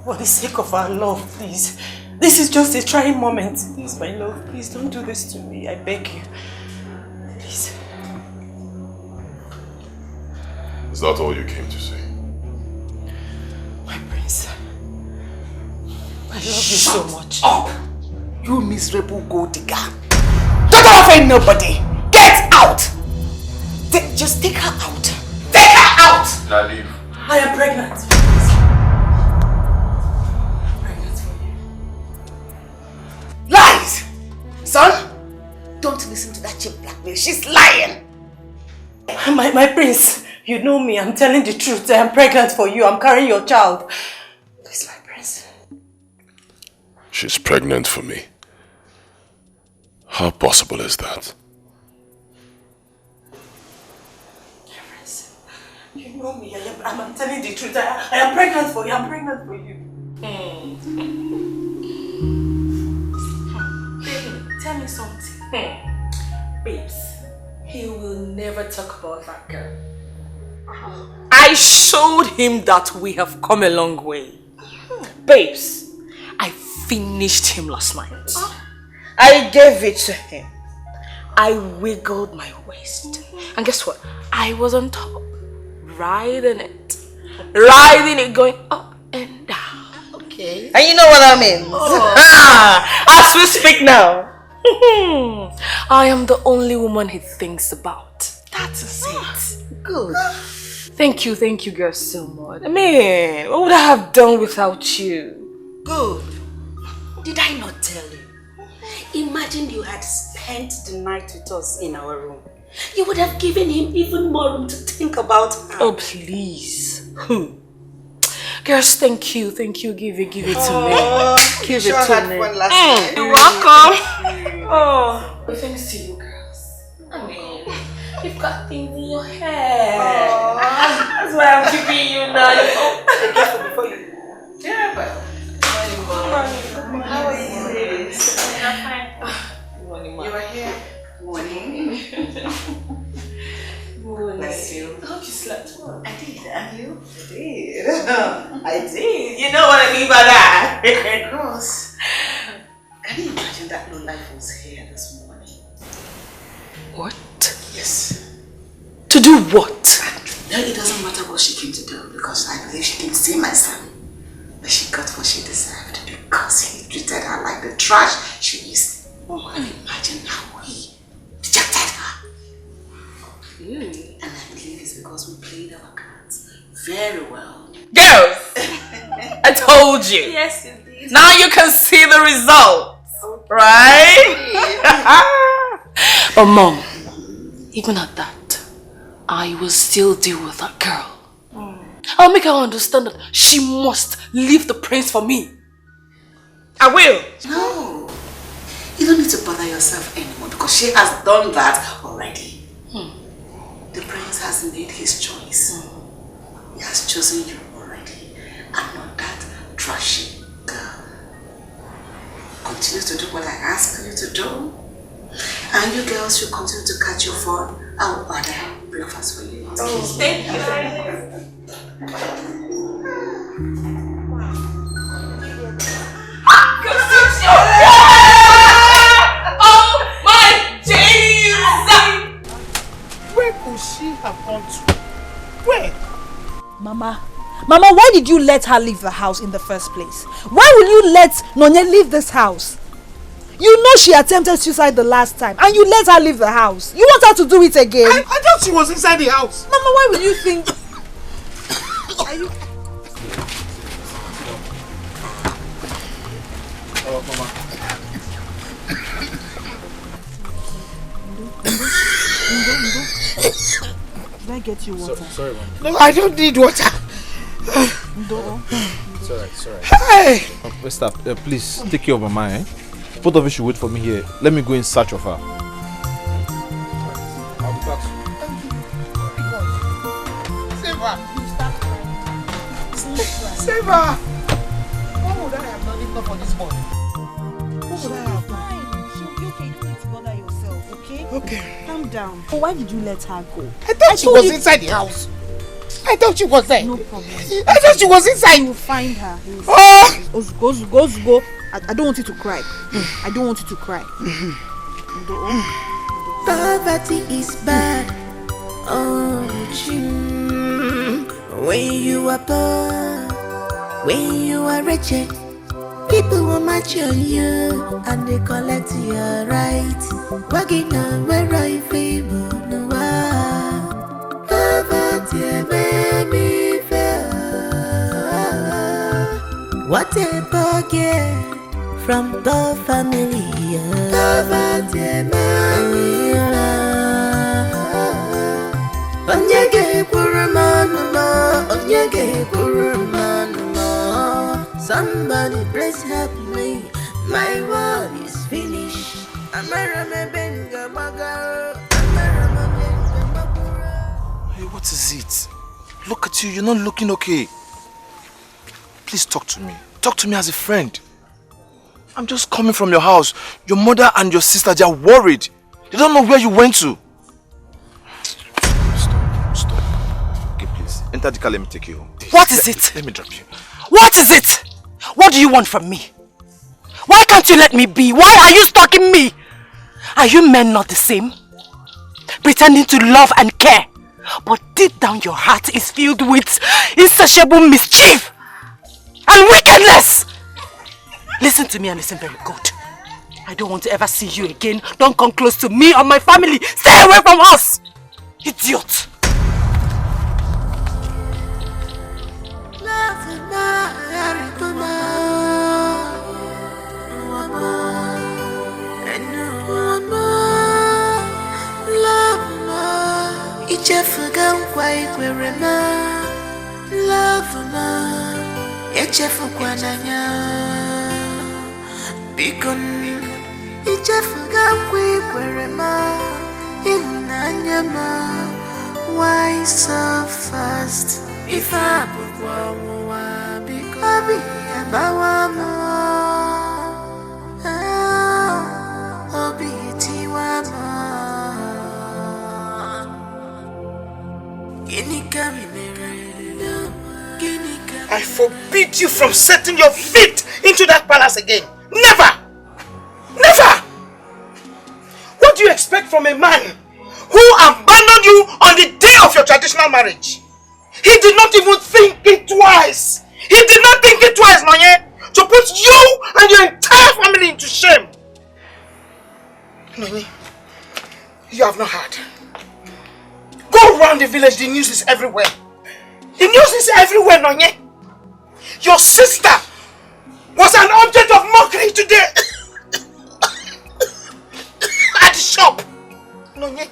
For the sake of our love, please. This is just a trying moment. Please, my love, please don't do this to me. I beg you. Please. Is that all you came to say? My prince. I love you so much. Up! You miserable gold digger. Don't offend nobody. Get out! Just take her out. Take her out! Now leave. I am pregnant. Lies! Son, don't listen to that cheap blackmail. She's lying. My prince, you know me. I'm telling the truth. I am pregnant for you. I'm carrying your child. Please, my prince. She's pregnant for me. How possible is that? You know me. I'm telling the truth. I am pregnant for you. I'm pregnant for you. Baby, tell me something. Babes, he will never talk about that girl. I showed him that we have come a long way. Babes, I finished him last night. I gave it to him. I wiggled my waist. And guess what? I was on top, riding it, going up and down. Okay. And you know what that means? As we speak now, I am the only woman he thinks about. That is it. Good. Thank you girls so much. I mean, what would I have done without you? Good. Did I not tell you? Imagine you had spent the night with us in our room. You would have given him even more room to think about her. Oh, please. Girls, thank you. Give it to me. Give it to me. Fun last night. You're welcome. Oh, thanks to you girls. I mean, you've got things in your hair. That's why I'm keeping you now. Before you. Yeah, but. How are you? I'm fine. You are here. Morning. Bless you. I hope you slept well. I did. And you? I did. I did. You know what I mean by that. Of course. Can you imagine that no life was here this morning? What? Yes. To do what? No, it doesn't matter what she came to do because I believe she can see my son. But she got what she deserved because he treated her like the trash she is. Oh, and imagine how he rejected her. And I believe it's because we played our cards very well. Girls! I told you. Yes, you did. Now you can see the results. Okay. Right? But Mom, even at that, I will still deal with that girl. I'll make her understand that she must leave the prince for me. I will. No. You don't need to bother yourself anymore because she has done that already. The prince has made his choice. He has chosen you already and not that trashy girl. Continue to do what I ask you to do. And you girls should continue to catch your phone. I'll order breakfast for you. Oh, thank you. Mama, why did you let her leave the house in the first place? Why will you let Nonye leave this house? You know she attempted suicide the last time and you let her leave the house. You want her to do it again? I thought she was inside the house. Mama, why will you think... Are you... Oh, Mama. Can I get you water? Sorry, Mama. No, I don't need water. It's alright, it's alright. Hey! Esther, please take care of Mama, eh? Both of you should wait for me here. Let me go in search of her. I'll be back. Save her. Save her. What would I have done if not for this boy? What would I have done? She'll be okay. You don't need to bother yourself, okay? Okay. Calm down. But why did you let her go? I thought she was inside the house. I thought she was there. No problem. I thought she was inside. You will find her. Oh! Go. I don't want you to cry. I don't want you to cry. Poverty is bad. Oh, when you are poor, when you are wretched, people will match on you and they collect your rights. Wagging on where I favor no one. Poverty made me fail. What a forget from the family. Poverty made me fail. Onyege kurumanuma, onyege kurumanuma. Somebody please help me. My world is finished. Hey, what is it? Look at you, you're not looking okay. Please talk to me. Talk to me as a friend. I'm just coming from your house. Your mother and your sister, they are worried. They don't know where you went to. Stop. Okay, please. Enter the car, let me take you home. What is it? Let me drop you. What is it? What do you want from me? Why can't you let me be? Why are you stalking me? Are you men not the same? Pretending to love and care, but deep down your heart is filled with insatiable mischief and wickedness. Listen to me and listen very good. I don't want to ever see you again. Don't come close to me or my family. Stay away from us! Idiot! Ichefuga nkwa ikwere ma love ma echefukwa n'anya bikon ichefuga nkwa ikwere ma ịhụnanya ma why so fast if I bukwa nwa biko abi abawa mo obi tiwa mo. I forbid you from setting your feet into that palace again. Never! Never! What do you expect from a man who abandoned you on the day of your traditional marriage? He did not even think it twice. He did not think it twice, Nonye, to put you and your entire family into shame. Nonye, you have not heard. Go around the village, the news is everywhere. The news is everywhere, Nonye. Your sister was an object of mockery today at the shop. Nonye,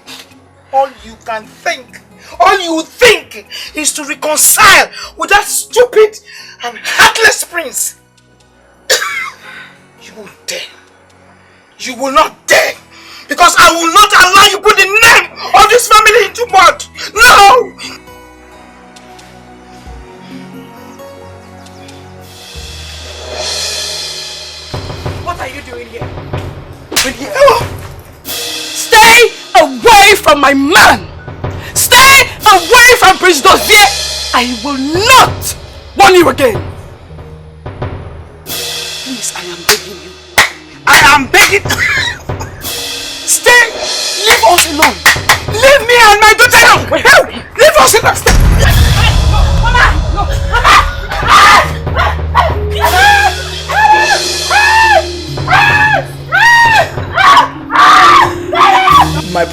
all you can think, all you think is to reconcile with that stupid and heartless prince. You won't dare. You will not dare. Because I will not allow you put the name of this family into mud. No! What are you doing here? Stay away from my man! Stay away from Prince Dozier! I will not warn you again! Please, I am begging you. I am begging. Stay! Leave us alone! Leave me and my daughter alone! Leave us alone! Mama!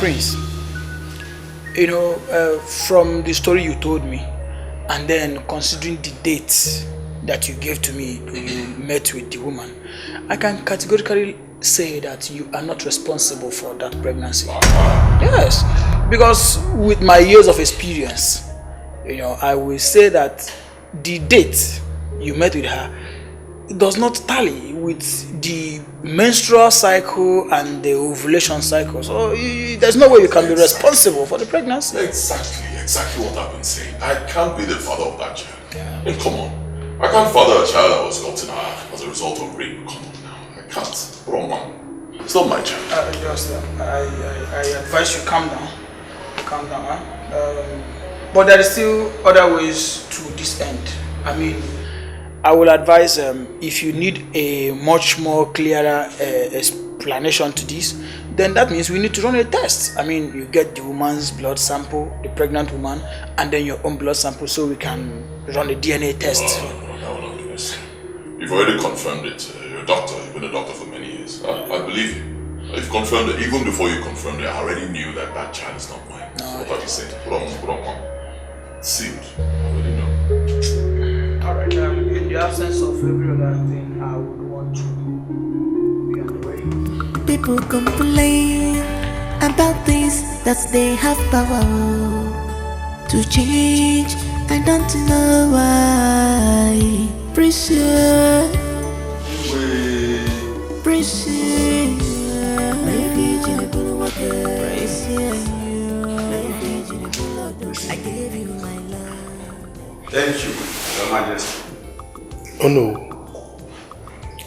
Prince, you know, from the story you told me, and then considering the date that you gave to me when you met with the woman, I can categorically say that you are not responsible for that pregnancy. Yes, because with my years of experience, you know, I will say that the date you met with her does not tally with the menstrual cycle and the ovulation cycle. So there's no way you can be responsible for the pregnancy. Exactly what I've been saying. I can't be the father of that child. I mean, come on. I can't father a child that was gotten as a result of rape. Come on now. I can't. Wrong man. It's not my child. I advise you calm down. Calm down, huh? But there is still other ways to this end. I mean, I will advise if you need a much more clearer explanation to this, then that means we need to run a test. I mean, you get the woman's blood sample, the pregnant woman, and then your own blood sample, so we can run a DNA test. No, you've already confirmed it. You're a doctor. You've been a doctor for many years. I believe you. You've confirmed it. Even before you confirmed it, I already knew that that child is not mine. So what have you said? Put on. Sealed. I already know. Alright, in the absence of every other thing, I would want to be on the way. People complain about things that they have power to change. I don't know why. Pressure. I gave you my love. Thank you, Your Majesty. Oh no,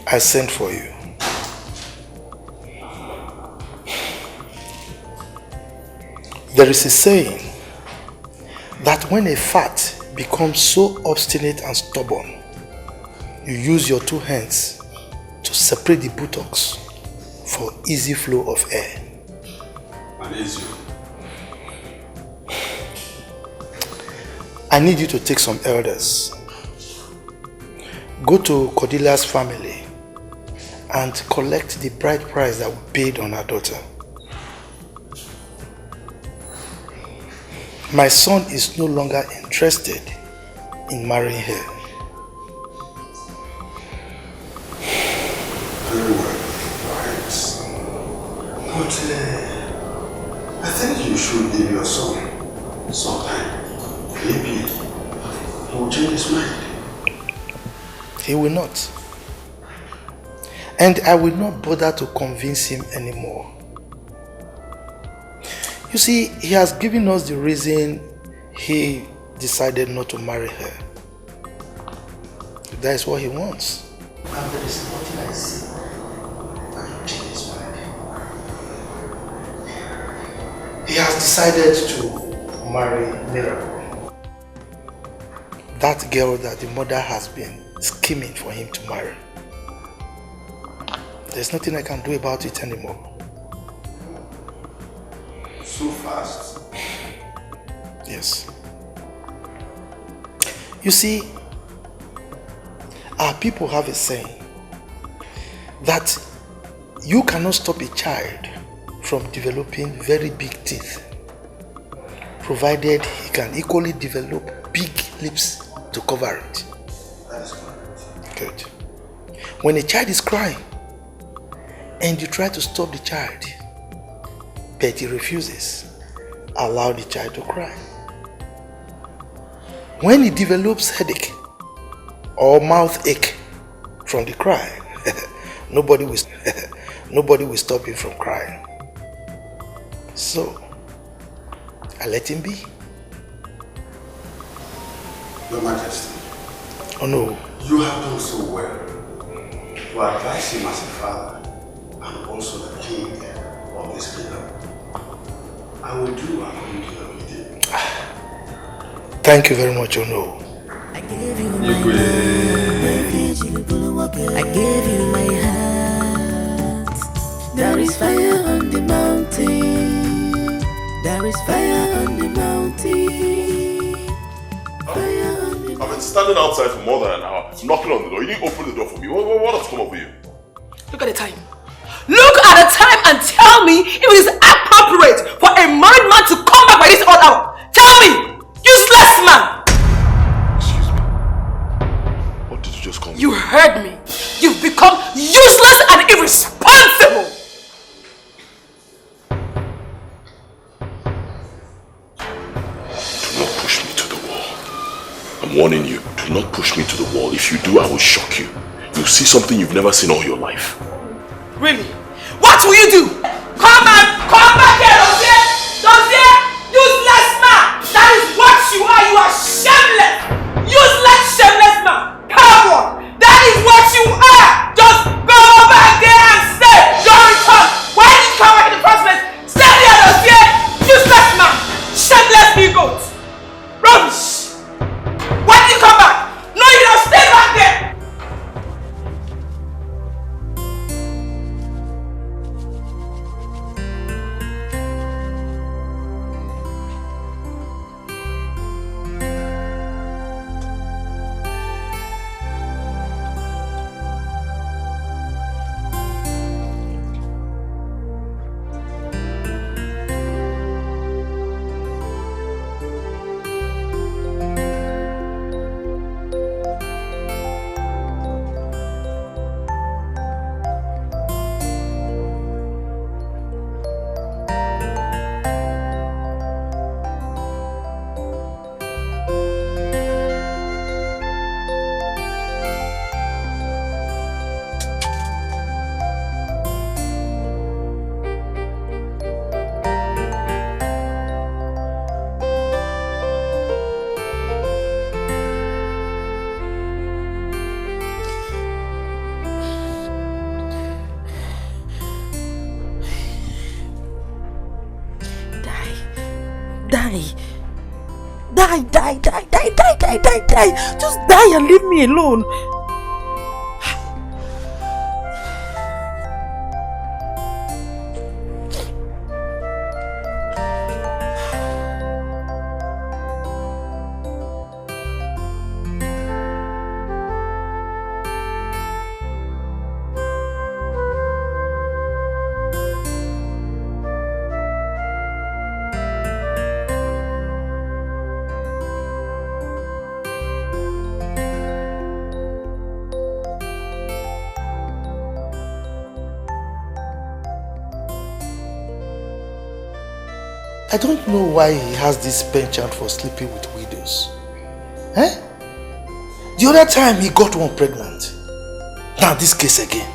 I sent for you. There is a saying that when a fat becomes so obstinate and stubborn, you use your two hands to separate the buttocks for easy flow of air. And easy. I need you to take some elders. Go to Cordelia's family and collect the bride price that we paid on our daughter. My son is no longer interested in marrying her. Very well, right. But I think you should give your son some time. Maybe he will change his mind. He will not. And I will not bother to convince him anymore. You see, he has given us the reason he decided not to marry her. That is what he wants. And there is nothing I see that will change his mind. He has decided to marry Mirabel. That girl that the mother has been scheming for him to marry. There's nothing I can do about it anymore. So fast? Yes. You see, our people have a saying that you cannot stop a child from developing very big teeth, provided he can equally develop big lips to cover it. That is correct. Good. When a child is crying and you try to stop the child, but he refuses, allow the child to cry. When he develops headache or mouth ache from the cry, nobody will stop him from crying. So, I let him be. Your Majesty. Oh no. You have done so well to advise him as a father and also the king of this kingdom. I will do according to your bidding. Thank you very much, Ono. I gave you my love. I gave you my heart. There is fire on the mountain. There is fire on the mountain. Fire on the I've been standing outside for more than an hour, knocking on the door. You didn't open the door for me. What has come up with you? Look at the time. Look at the time and tell me if it is appropriate for become useless and irresponsible. Do not push me to the wall. I'm warning you, do not push me to the wall. If you do, I will shock you. You'll see something you've never seen all your life. Really? What will you do? Come back here, Dozier! Useless man! That is what you are! You are shameless! Useless, shameless man! Come on! That is what you are! Just go back there and stay! Don't return! Why did you come back in the first place? Stay there, Dozier! Useless man! Shameless bigot! Rubbish! Why did you come back? No, you don't stay back there! Die. Just die and leave me alone. I don't know why he has this penchant for sleeping with widows. Eh? The other time he got one pregnant. Now this case again.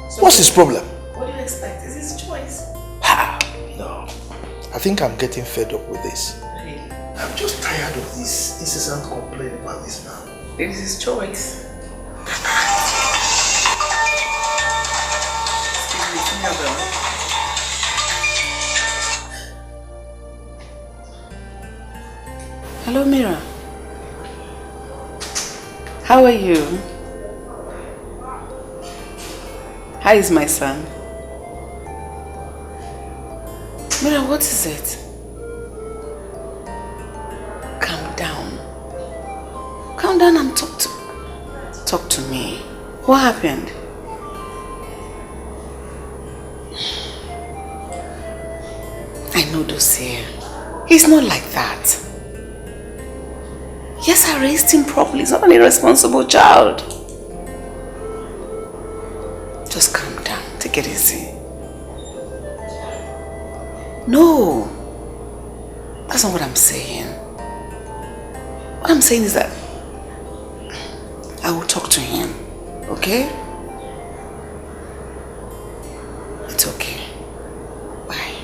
So what's his problem? What do you expect? Is his choice? No. I think I'm getting fed up with this. Really? I'm just tired of this incessant complaint about this man. It is his choice. Hello, Mira. How are you? How is my son? Mira, what is it? Calm down. Calm down and talk to me. What happened? I know Dossier. He's not like that. Yes, I raised him properly. He's not an irresponsible child. Just calm down. Take it easy. No. That's not what I'm saying. What I'm saying is that I will talk to him. Okay? It's okay. Bye.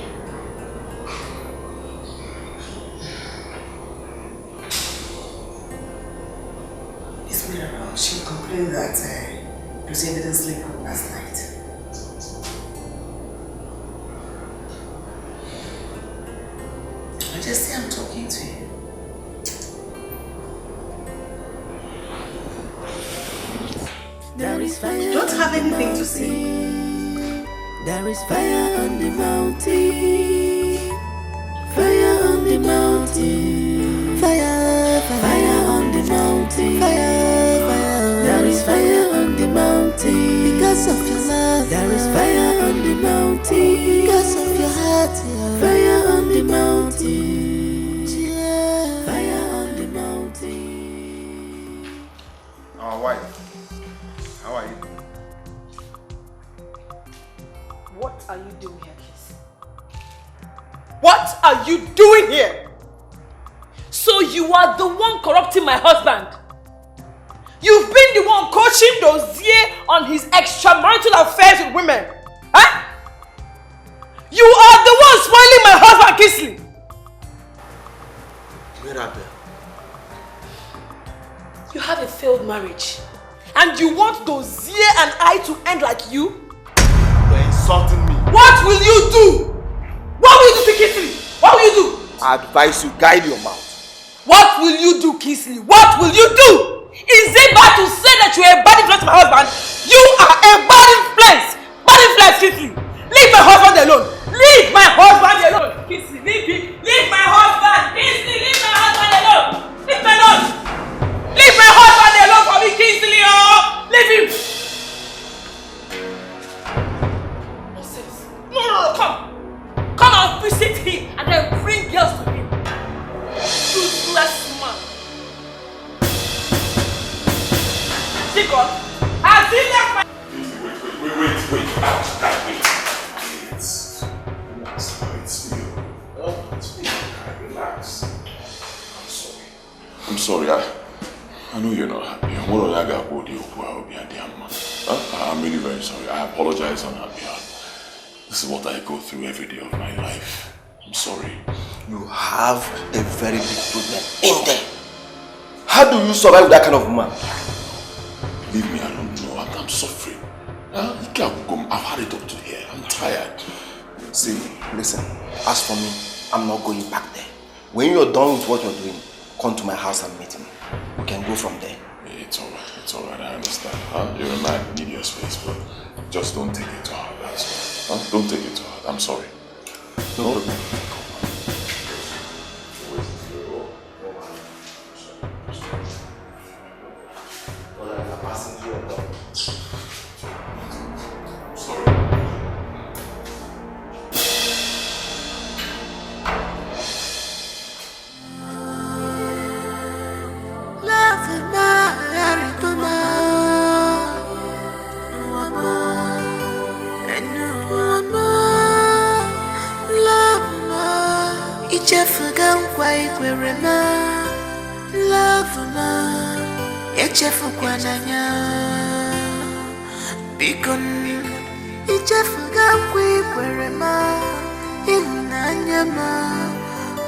It's Mirabel. She complained that Lucia didn't sleep good last night. I just say I'm talking to you. You don't have anything to say. There is fire on the mountain. Fire on the mountain. Fire, fire on the mountain. Fire, fire. There is fire on the mountain. Because of your love. There is fire on the mountain. Because of your heart. Fire on the mountain. Yeah. Fire on the mountain. Our wife. How are you? are you doing here, Kiss? What are you doing here? So you are the one corrupting my husband? You've been the one coaching Dozier on his extramarital affairs with women. Huh? You are the one spoiling my husband, Kisley. Mirabel. You have a failed marriage. And you want Dozier and I to end like you? You're insulting me. What will you do? What will you do to Kisley? What will you do? I advise you, guide your mouth. What will you do, Kisley? What will you do? Is it bad to say that you are a bad influence to my husband? You are a bad influence! Bad influence, Kisley! Leave my husband alone! Leave my husband alone! Kisley, leave me! Leave my husband! Kisley, leave my husband alone! Leave me alone! Leave my husband alone for me, Kisley! Oh! Leave him! Nonsense! No, come! Come and visit him and then bring girls to him! Useless man! Jacob, has he left my... Wait. It's me. Relax. I'm sorry. I know you're not happy. I'm really very sorry. I apologize on her behalf. This is what I go through every day of my life. I'm sorry. You have a very big problem in there. How do you survive with that kind of man? Leave me alone. No, I'm suffering. I've had it up to here. I'm tired. See, listen. As for me, I'm not going back there. When you're done with what you're doing, come to my house and meet me. We can go from there. It's alright. I understand. You're a man, you need your space, but just don't take it to heart. That's all. Don't take it to heart. I'm sorry. No problem.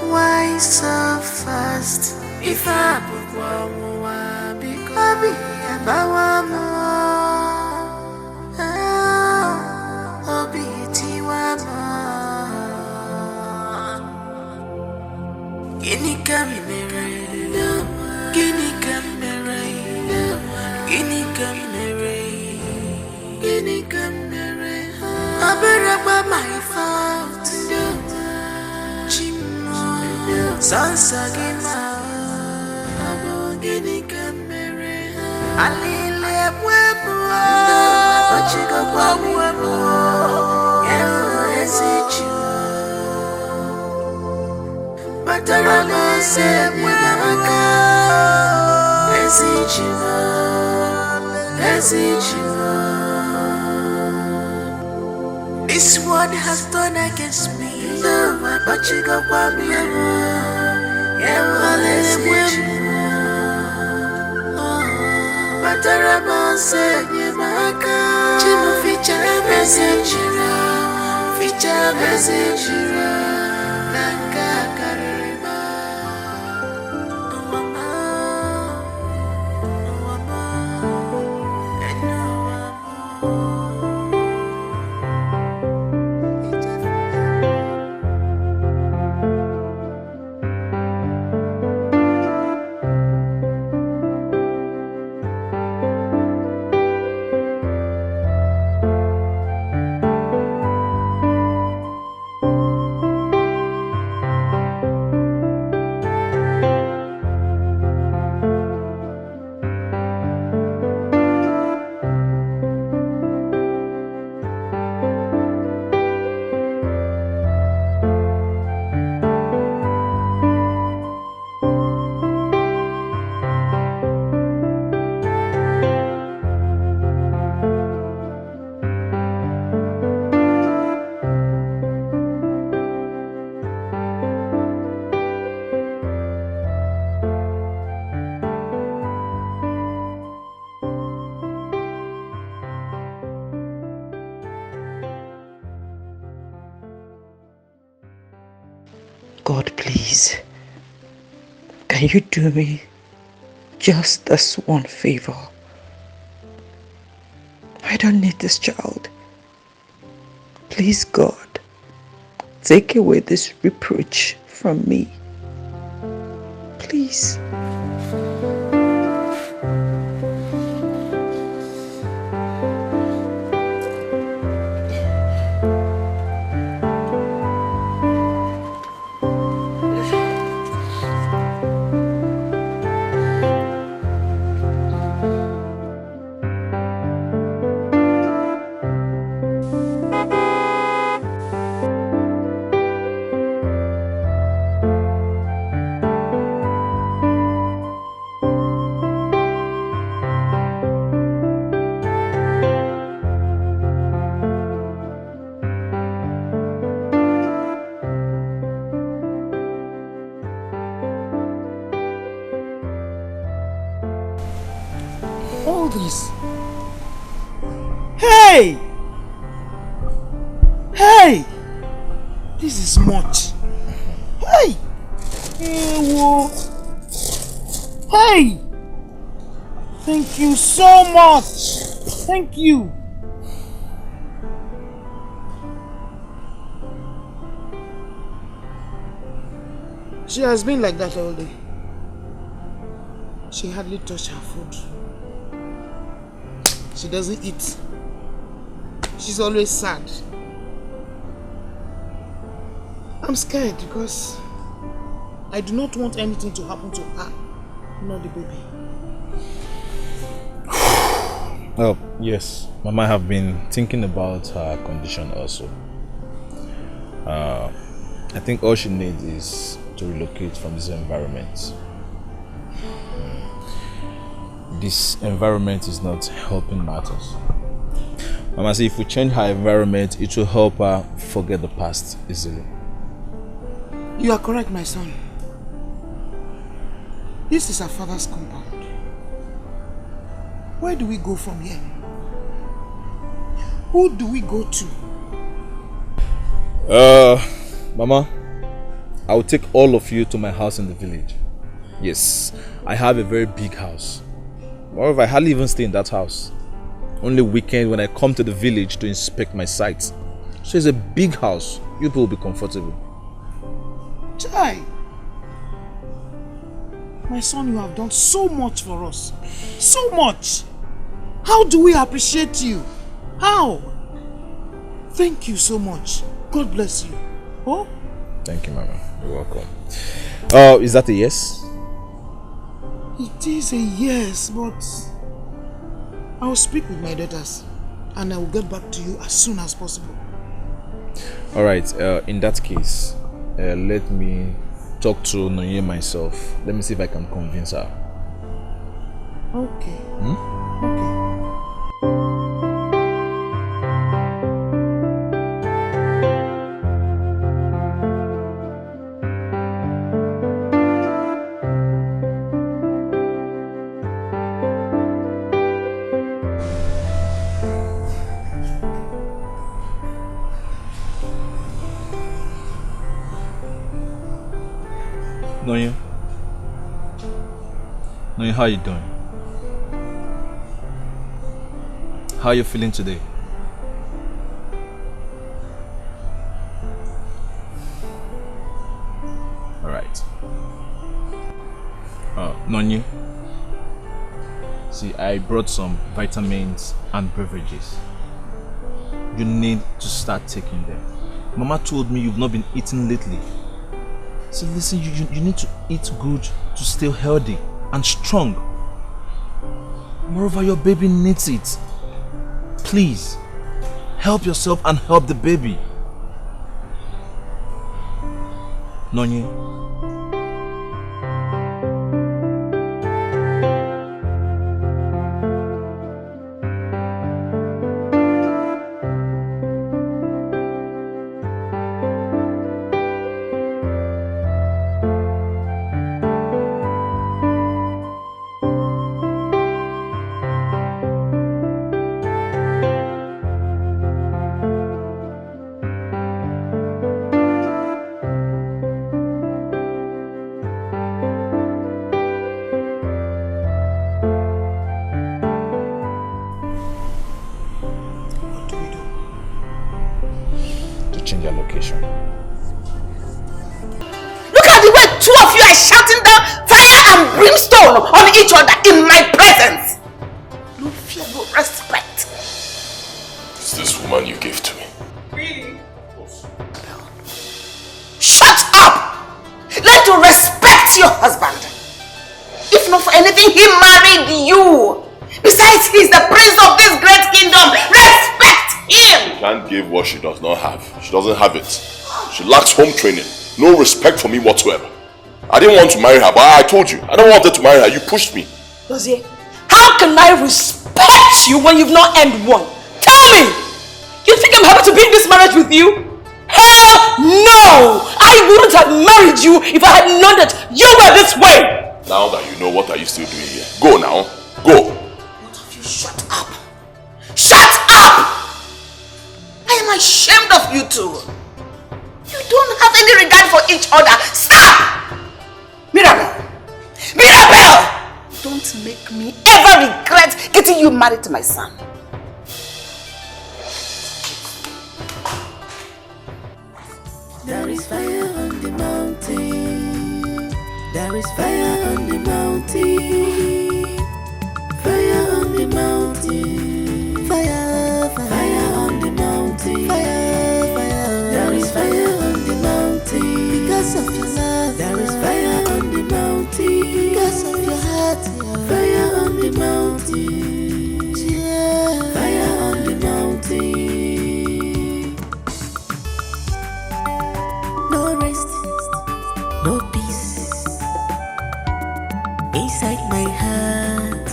Why so fast? If I put one because I be about one more, I'll be one more. Guinea camera, guinea camera, guinea camera, guinea camera. I better about my fault. Sansa gima, guinea camera. Alile webo, achiga webo. Esichu, batarama se wemaka. Esichu. This one has done against me. But you got one but I said, Jim feature message, God, please, can you do me just this one favor? I don't need this child. Please, God, take away this reproach from me. Please. All this. Hey! Hey! This is much. Hey! Hey, whoa. Hey! Thank you so much. Thank you. She has been like that all day. She hardly touched her food. She doesn't eat. She's always sad. I'm scared because I do not want anything to happen to her, nor the baby. Oh, yes. Mama have been thinking about her condition also. I think all she needs is to relocate from this environment. This environment is not helping matters. Mama said if we change her environment, it will help her forget the past easily. You are correct, my son. This is her father's compound. Where do we go from here? Who do we go to? Mama, I will take all of you to my house in the village. Yes, I have a very big house. Moreover, I hardly even stay in that house. Only weekend when I come to the village to inspect my sites. So it's a big house. You people will be comfortable. Chai! My son, you have done so much for us. So much! How do we appreciate you? How? Thank you so much. God bless you. Oh? Thank you, Mama. You're welcome. Is that a yes? It is a yes, but I will speak with my daughters and I will get back to you as soon as possible. Alright, in that case, let me talk to Noye myself. Let me see if I can convince her. Okay. Okay. Noye, how are you doing? How are you feeling today? Alright. Nonye, see, I brought some vitamins and beverages. You need to start taking them. Mama told me you've not been eating lately. So listen, you need to eat good to stay healthy and strong. Moreover, your baby needs it. Please, help yourself and help the baby. Nonye. their location. Look at the way two of you are shouting down fire and brimstone on each other in my presence. No fear, no respect. It's this woman you gave to me. Really? Shut up! Learn to respect your husband. If not for anything, he married you. Besides, he's the prince of this great kingdom. Respect him! She can't give what she does not have. She doesn't have it. She lacks home training. No respect for me whatsoever. I didn't want to marry her, but I told you. I don't want to marry her. You pushed me. Dozie, how can I respect you when you've not earned one? Tell me! You think I'm happy to be in this marriage with you? Hell no! I wouldn't have married you if I had known that you were this way! Now that you know, what are you still doing here? Go now. Go. Shut up! Shut up! I am ashamed of you two. You don't have any regard for each other. Stop! Mirabel! Mirabel! Don't make me ever regret getting you married to my son. There is fire on the mountain. There is fire on the mountain. Fire on the mountain. Fire, fire, fire on the mountain. Fire, fire. There is fire on the mountain. Because of your love. There is fire on the mountain. Because of your heart. Fire on the mountain. Yeah. Fire on the mountain. No rest, no peace inside my heart.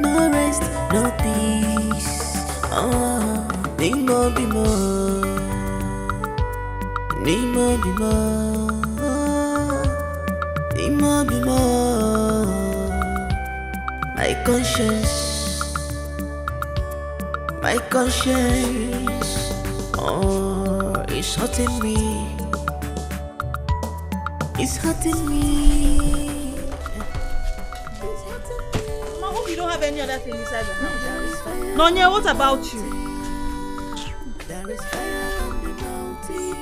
No rest, no peace. Oh, need more, be more. Need more, be more. Need more, be more. My conscience, oh, it's hurting me. It's hurting me. I hope you don't have any other thing inside the house. Nonya, what about you? There is fire on the mountain.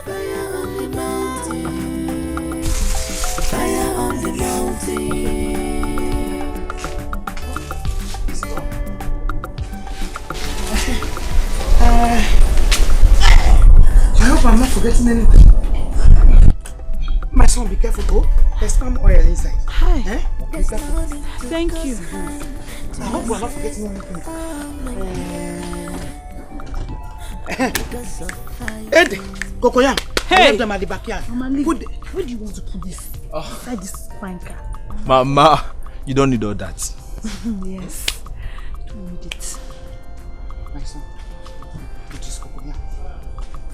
Fire on the mountain. Fire on the mountain. I hope I'm not forgetting anything. My son, be careful, oh. There's palm oil inside. Hi. Eh? Be careful. Thank you. I hope we're not forgetting anything. Ed, Cocoyam. Hey. I left them at the backyard. Mama, where do you want to put this? Inside this fine car. Mama, you don't need all that. Yes. Don't need it. My son, it is Cocoyam.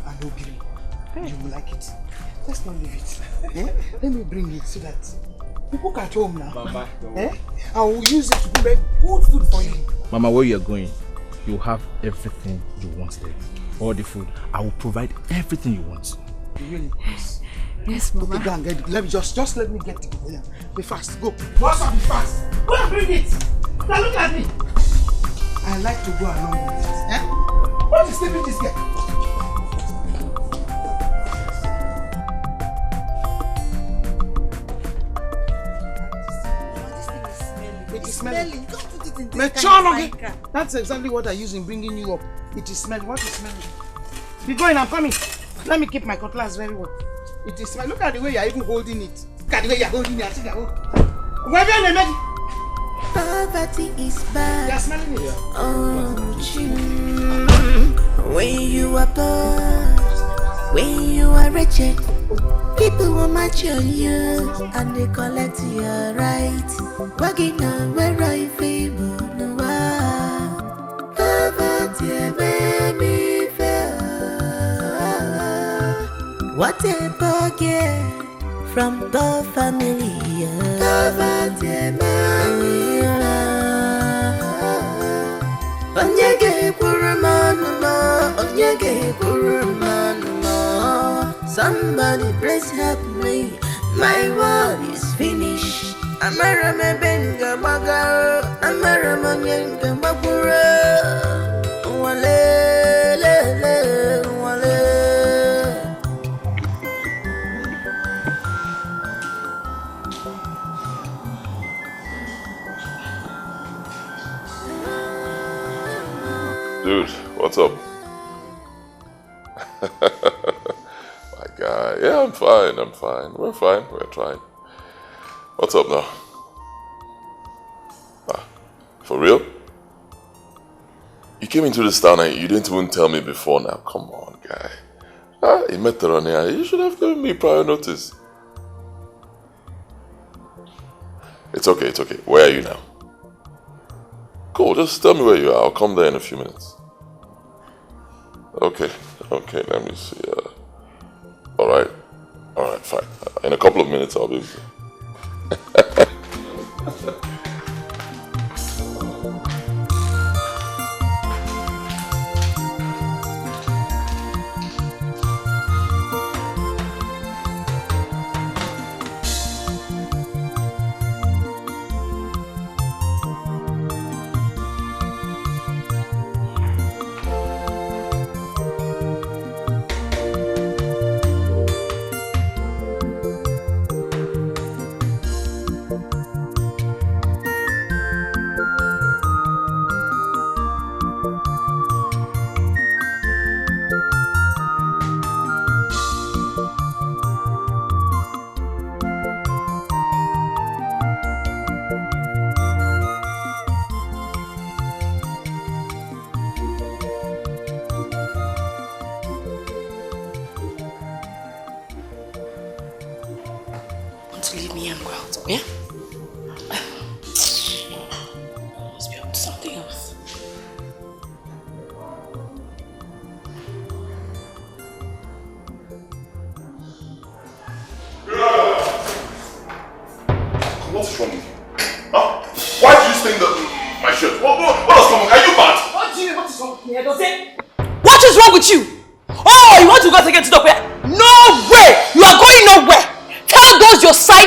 And Obiri. You will like it. Let's not leave it. Eh? Let me bring it so that you cook at home now. Mama, eh? I will use it to make good food for you. Mama, where you're going, you have everything you want there. All the food. I will provide everything you want. Really? Yes. Yes, Mama. Okay, go and get it. Let me just let me get it. Be fast. Go. What's up? Be fast. Go and bring it. Now look at me. I like to go along with it. Eh? What is sleeping this girl? It is smelling. Don't put it in this kind of fine car. That's exactly what I use in bringing you up. It is smelling. What is smelling? Be going, I'm coming. Let me keep my cutlass very well. It is smelling. Look at the way you're even holding it. Look at the way you're holding it. I think I hold. Wherever you're ready. Poverty is bad. You're smelling it. Oh, when you are poor, when you are wretched, people will match on you and they collect your right. Working on where I favor no one. Poverty made me fail. What a forget from the family. Poverty made me somebody please help me. My world is finished. I'm a Benga Baga. I'm a Benga Bagura. Dude, what's up? My guy. Yeah, I'm fine. We're fine. We're trying. What's up now? For real? You came into this town and you didn't even tell me before now. Come on, guy. You met her on here. You should have given me prior notice. It's okay. Where are you now? Cool, just tell me where you are. I'll come there in a few minutes. Okay, let me see. Alright, fine. In a couple of minutes I'll be with you.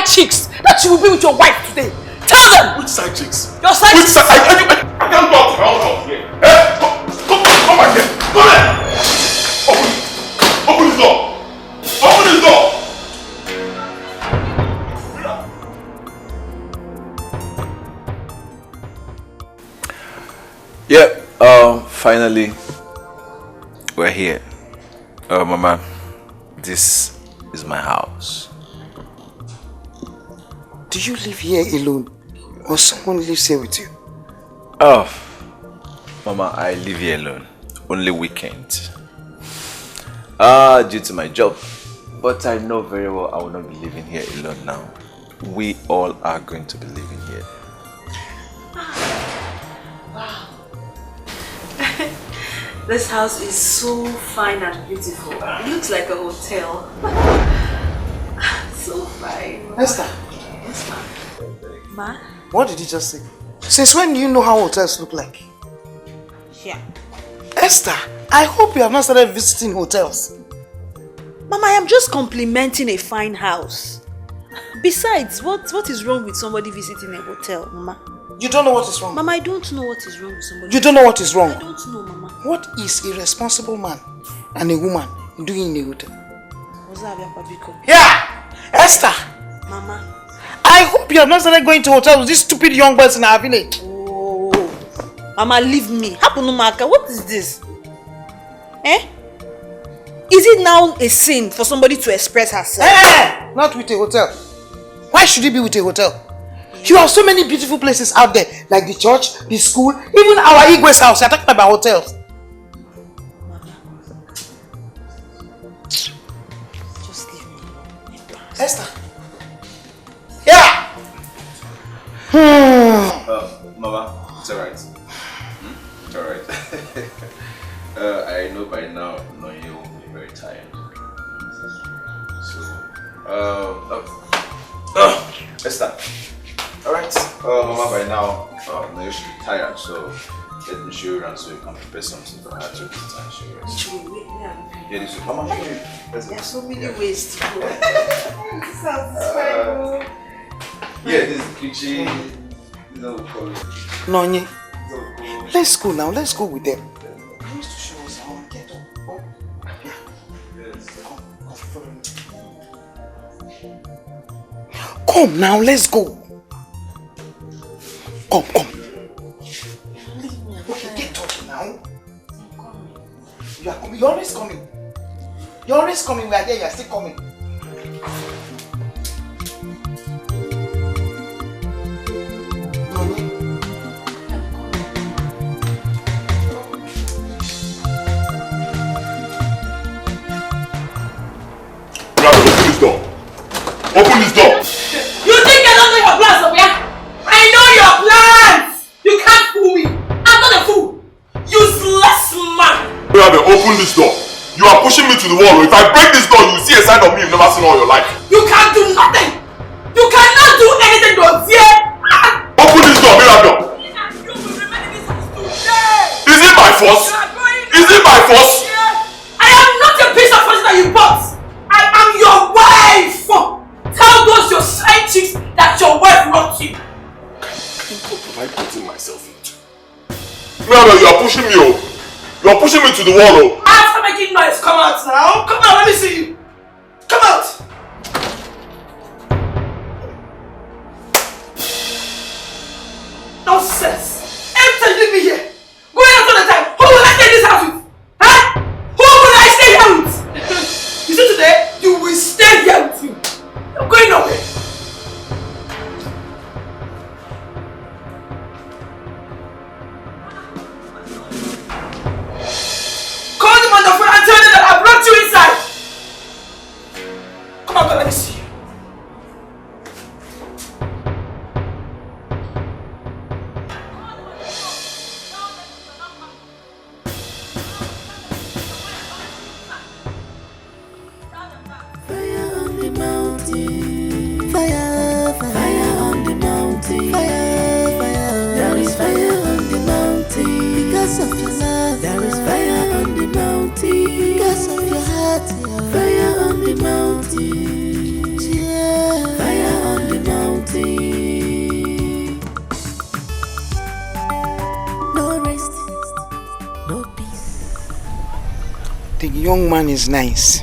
Chicks that you will be with your wife today. Tell them! Which side chicks? Your side chicks! I can't talk. Here. Come back here. Come here. Open this door. Open this door. Yeah, finally, we're here. Mama, this is my house. Do you live here alone? Or someone lives here with you? Oh, Mama, I live here alone. Only weekends. Due to my job. But I know very well I will not be living here alone now. We all are going to be living here. Wow. This house is so fine and beautiful. It looks like a hotel. So fine. Esther. Yes, ma'am. Ma? What did you just say? Since when do you know how hotels look like? Yeah. Esther, I hope you have not started visiting hotels. Mama, I am just complimenting a fine house. Besides, what is wrong with somebody visiting a hotel, Mama? You don't know what is wrong? Mama, I don't know what is wrong with somebody. You don't know what is wrong? I don't know, Mama. What is a responsible man and a woman doing in a hotel? Yeah! Esther! Mama. I hope you have not started going to hotels with these stupid young boys in our village. Oh, Mama, leave me. Hapunumaka, what is this? Eh? Is it now a sin for somebody to express herself? Not with a hotel. Why should it be with a hotel? You have so many beautiful places out there, like the church, the school, even our Igwe's house. You're talking about hotels. Just leave me. Esther. Yeah! Mama, it's alright. It's alright. I know by now Noye will be very tired. So, Esther. Alright, Mama, by now Noye should be tired, so let me show you around so you can prepare something for her to eat and show you rest. Yeah, this is Mama, show you. There are so many ways to go. This sounds terrible. Yeah, this is the kitchen. Nonye, let's go now. Let's go with them. He wants to show us how to get up. Oh. Yeah. Yes. Come, follow me. Come now, let's go. Come. Okay, get up now. You are coming. You're always coming. You're always coming. We are here. You are still coming. Open this door. Open this door. You think I don't know your plans, Sophia? I know your plans. You can't fool me. I'm not a fool. Useless man. Mirabel, open this door. You are pushing me to the wall. If I break this door, you will see a side of me you've never seen all your life. You can't do nothing. You cannot do anything, dear. Open this door, Mirabel. Is it by force? Is it by force? I am not a piece of furniture that you bought. I am your wife. Tell those your side chicks that your wife wants you. What am I putting myself into? Mirabel, you are pushing me. You are pushing me to the wall. After making noise, come out now. Come on, let me see you. Come out. Nonsense. Empty, leave me here. Go out all the time. Who will I stay in this house with? Huh? Who will I stay here with? You see today, you will stay here with me. You're going nowhere. Call them on the phone and tell them that I brought you inside. Come on, let me see you. Fire on the mountain. Fire, fire on the mountain. Fire, fire. There is fire on the mountain. Because of your love. There is fire on the mountain. Because of your heart. Fire on the mountain. Yeah. Fire on the mountain. No rest. No peace. The young man is nice.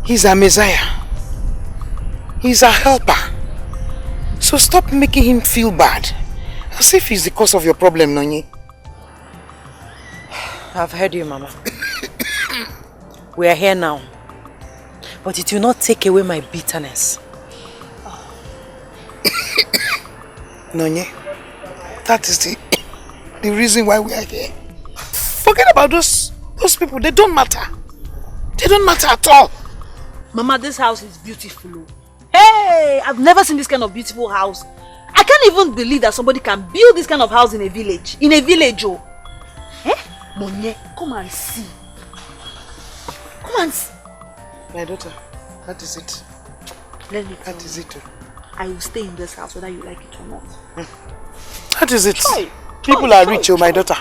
He's a messiah. He's a helper. So stop making him feel bad. As if he's the cause of your problem, Nonye. I've heard you, Mama. We are here now. But it will not take away my bitterness. Nonye, that is the reason why we are here. Forget about those people. They don't matter. They don't matter at all. Mama, this house is beautiful. Hey, I've never seen this kind of beautiful house. I can't even believe that somebody can build this kind of house in a village. In a village, oh. Eh? Monye, come and see. Come and see. My daughter, that is it. Let me That is it. I will stay in this house whether you like it or not. That is it. People are rich, oh my daughter.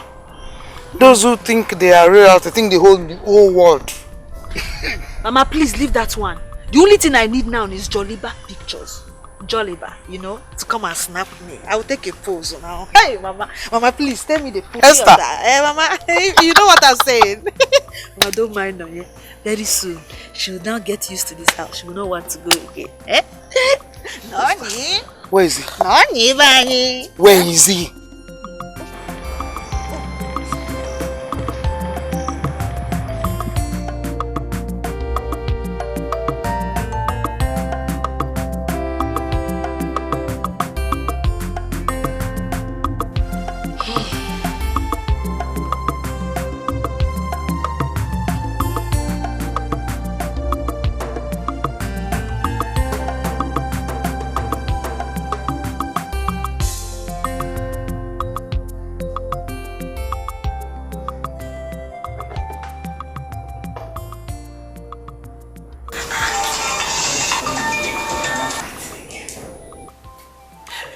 Those who think they are real, they think the whole world. Mama, please leave that one. The only thing I need now is Jolliba pictures. Jolliba, you know, to come and snap me. I will take a pose now. Hey, Mama. Mama, please tell me the picture Esther. of that. Hey, Mama, you know what I'm saying. Mama, don't mind her, yeah? Very soon, she will now get used to this house. She will not want to go again. Eh? Nani? Where is he? Nani, Bani? Where is he?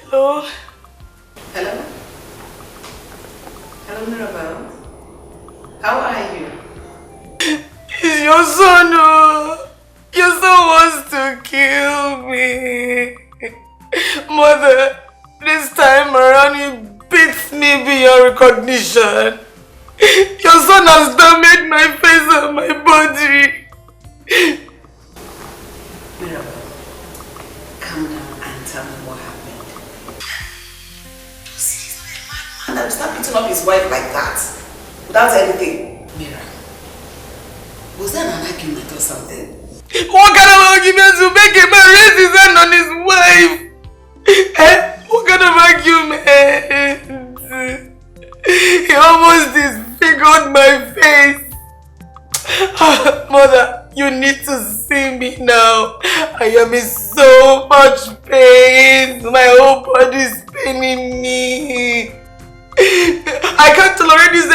Hello? Hello? Hello, Mirabel. How are you? It's your son, oh. Your son wants to kill me. Mother, this time around he beats me beyond recognition. Your son has damaged my face and my body. Mirabel, calm down and tell me what happened. See, he's not a madman that will start beating up his wife like that. without anything. Mira, was there an argument or something? What kind of argument to make a man raise his hand on his wife? What kind of argument? He almost disfigured my face. Mother, you need to see me now. I am in so much pain. My whole body is paining me. I can't tolerate this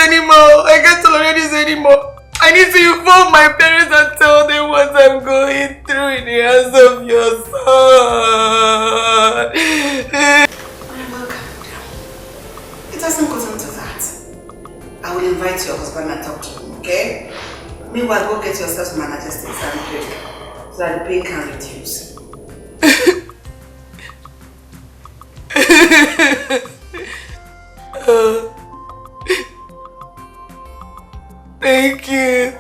anymore. I need to inform my parents and tell them what I'm going through in the hands of your son. Well, calm down. It doesn't go down to that. I will invite your husband and talk to him, okay? Meanwhile, go get yourself some analgesics and drink so that the pain can reduce. Thank you.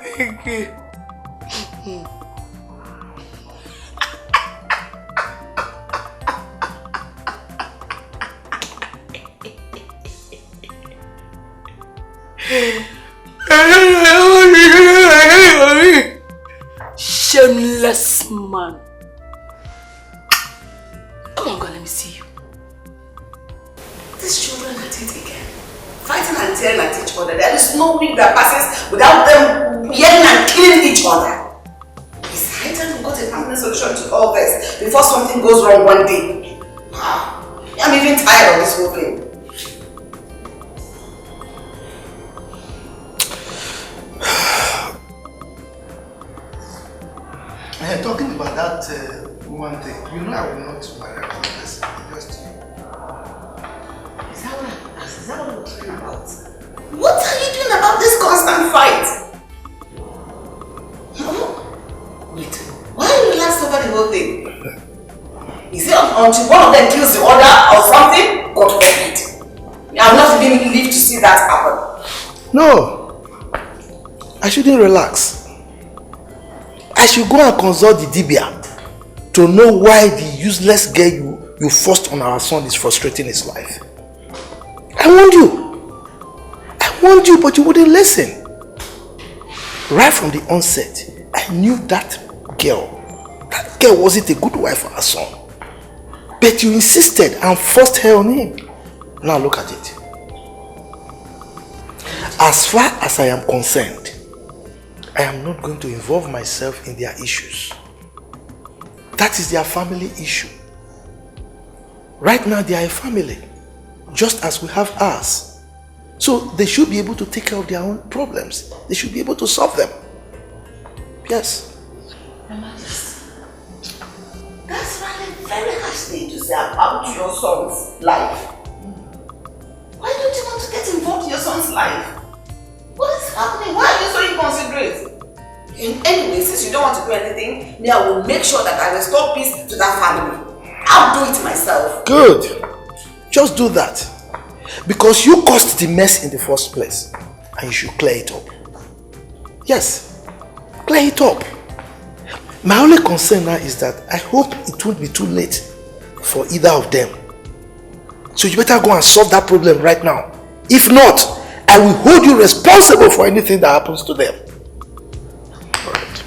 Shameless man. Come on, God, let me see you. These children are it again. Fighting and tearing at each other. There is no week that passes without them yelling and killing each other. It's high time we got a permanent solution to all this before something goes wrong one day. I'm even tired of this whole thing. Talking about that one thing, you know I will not marry about this. Just you. Is that what we're talking about? What are you doing about this constant fight? Wait, why are you relaxed over the whole thing? Is it until one of them kills the other or something? God forbid. I'm not even live to see that happen. No, I shouldn't relax. I should go and consult the Dibia to know why the useless girl you forced on our son is frustrating his life. I warned you, but you wouldn't listen. Right from the onset, I knew that girl wasn't a good wife for our son. But you insisted and forced her on him. Now look at it. As far as I am concerned, I am not going to involve myself in their issues. That is their family issue. Right now they are a family, just as we have ours. So they should be able to take care of their own problems. They should be able to solve them. Yes. That's really very harsh thing to say about your son's life. Why don't you want to get involved in your son's life? What is happening? Why are you so inconsiderate? Anyway, since you don't want to do anything, I will make sure that I restore peace to that family. I'll do it myself. Good. Just do that. Because you caused the mess in the first place. And you should clear it up. Yes. Clear it up. My only concern now is that I hope it won't be too late for either of them. So you better go and solve that problem right now. If not, I will hold you responsible for anything that happens to them. Alright.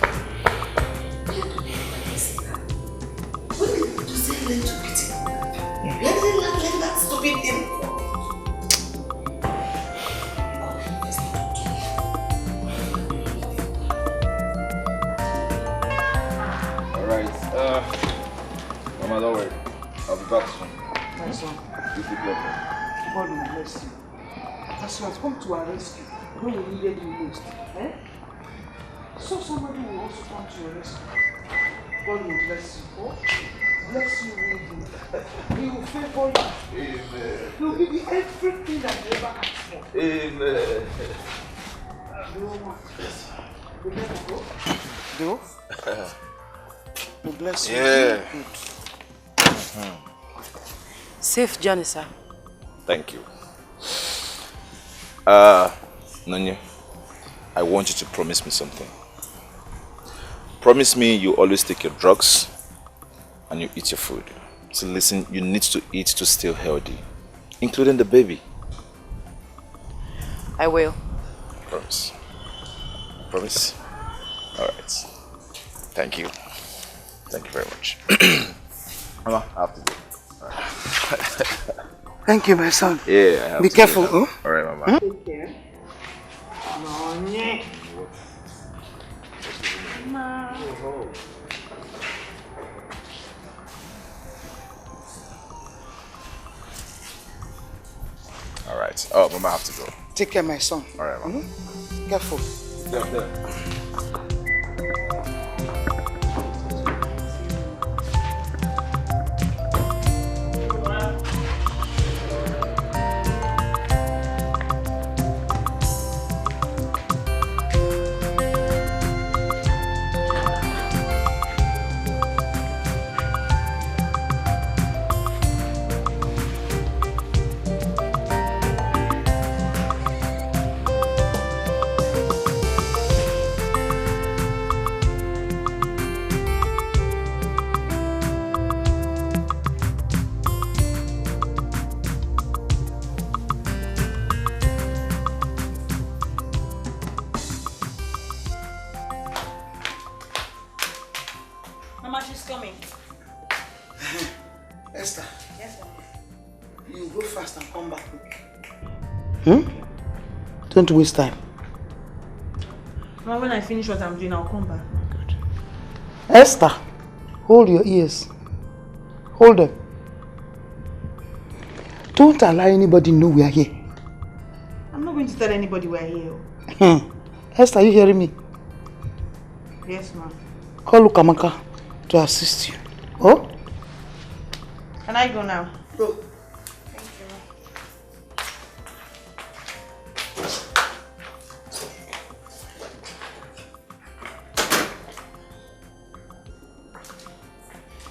What did you say learn to pity? Where did you learn that stupid thing? Alright, Mama, don't worry. I'll be back soon. My son, You keep looking. God will bless you. As you have come to our rescue, when we needed you most, so somebody will also come to your rescue. God will bless you. Oh? Bless you, really. He will favor you. Amen. He will give you everything that you ever asked for. Amen. You never go? Do? God bless you. Yeah. Good. Safe journey, sir. Thank you. Nanya, I want you to promise me something. Promise me you always take your drugs and you eat your food. So listen, you need to eat to stay healthy, including the baby. I will. Promise. Promise? Alright. Thank you. Thank you very much. Mama, I have to go. Thank you, my son. Yeah, I have Be to careful. go. Huh? Alright, Mama. Take care. Alright. Oh, Mama, I have to go. Take care, my son. Alright, Mama. Careful. Mama, she's coming. Esther. Yes, Mama. You go fast and come back quick. Don't waste time. Mama, when I finish what I'm doing, I'll come back. Esther, hold your ears. Hold them. Don't allow anybody know we are here. I'm not going to tell anybody we're here. Esther, are you hearing me? Yes, ma'am. Call Lukamaka to assist you. Oh? Can I go now? Go. Thank you,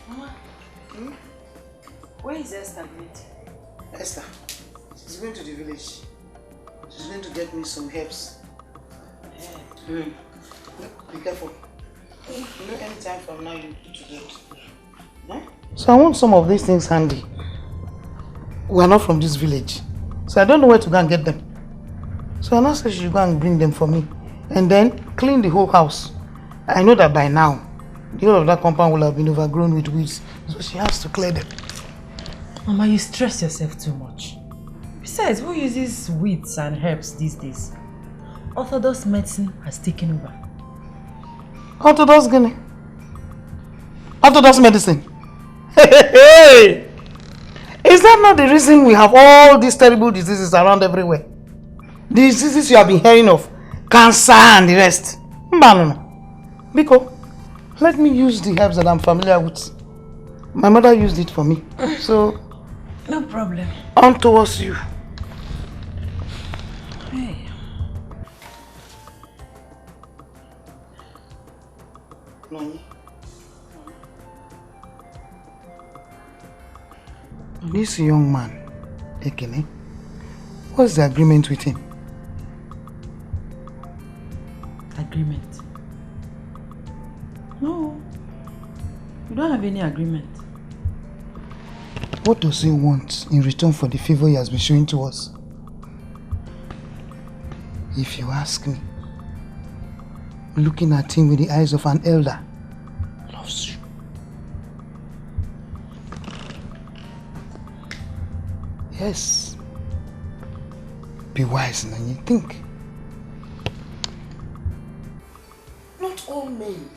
Mama. Mama? Where is Esther going? Esther, she's going to the village. She's going to get me some herbs. Be careful. You know, anytime from now you need to get. Huh? So I want some of these things handy. We are not from this village, so I don't know where to go and get them. So I now say she should go and bring them for me, and then clean the whole house. I know that by now, the whole of that compound will have been overgrown with weeds, so she has to clear them. Mama, you stress yourself too much. Besides, who uses weeds and herbs these days? Orthodox medicine has taken over. Orthodox Guinea. Orthodox medicine. Hey! Is that not the reason we have all these terrible diseases around everywhere? The diseases you have been hearing of, cancer and the rest. No. Biko, let me use the herbs that I'm familiar with. My mother used it for me. So, no problem. On towards you. Hey. Nani? This young man, Ekene, what's the agreement with him? Agreement? No. We don't have any agreement. What does he want in return for the favor he has been showing to us? If you ask me, looking at him with the eyes of an elder, loves you. Yes. Be wise and you think. Not all men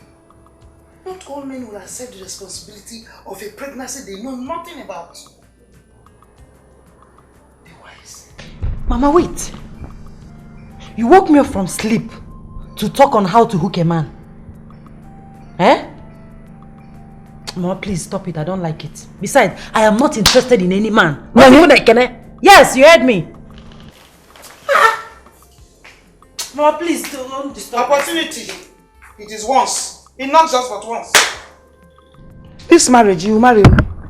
will accept the responsibility of a pregnancy they know nothing about. Be wise. Mama, wait. You woke me up from sleep to talk on how to hook a man. Eh? Mama, please stop it. I don't like it. Besides, I am not interested in any man. Not even Ekene. Yes, you heard me. Mama, please don't disturb. Opportunity. It is once. It's not just but once. This marriage, you will marry.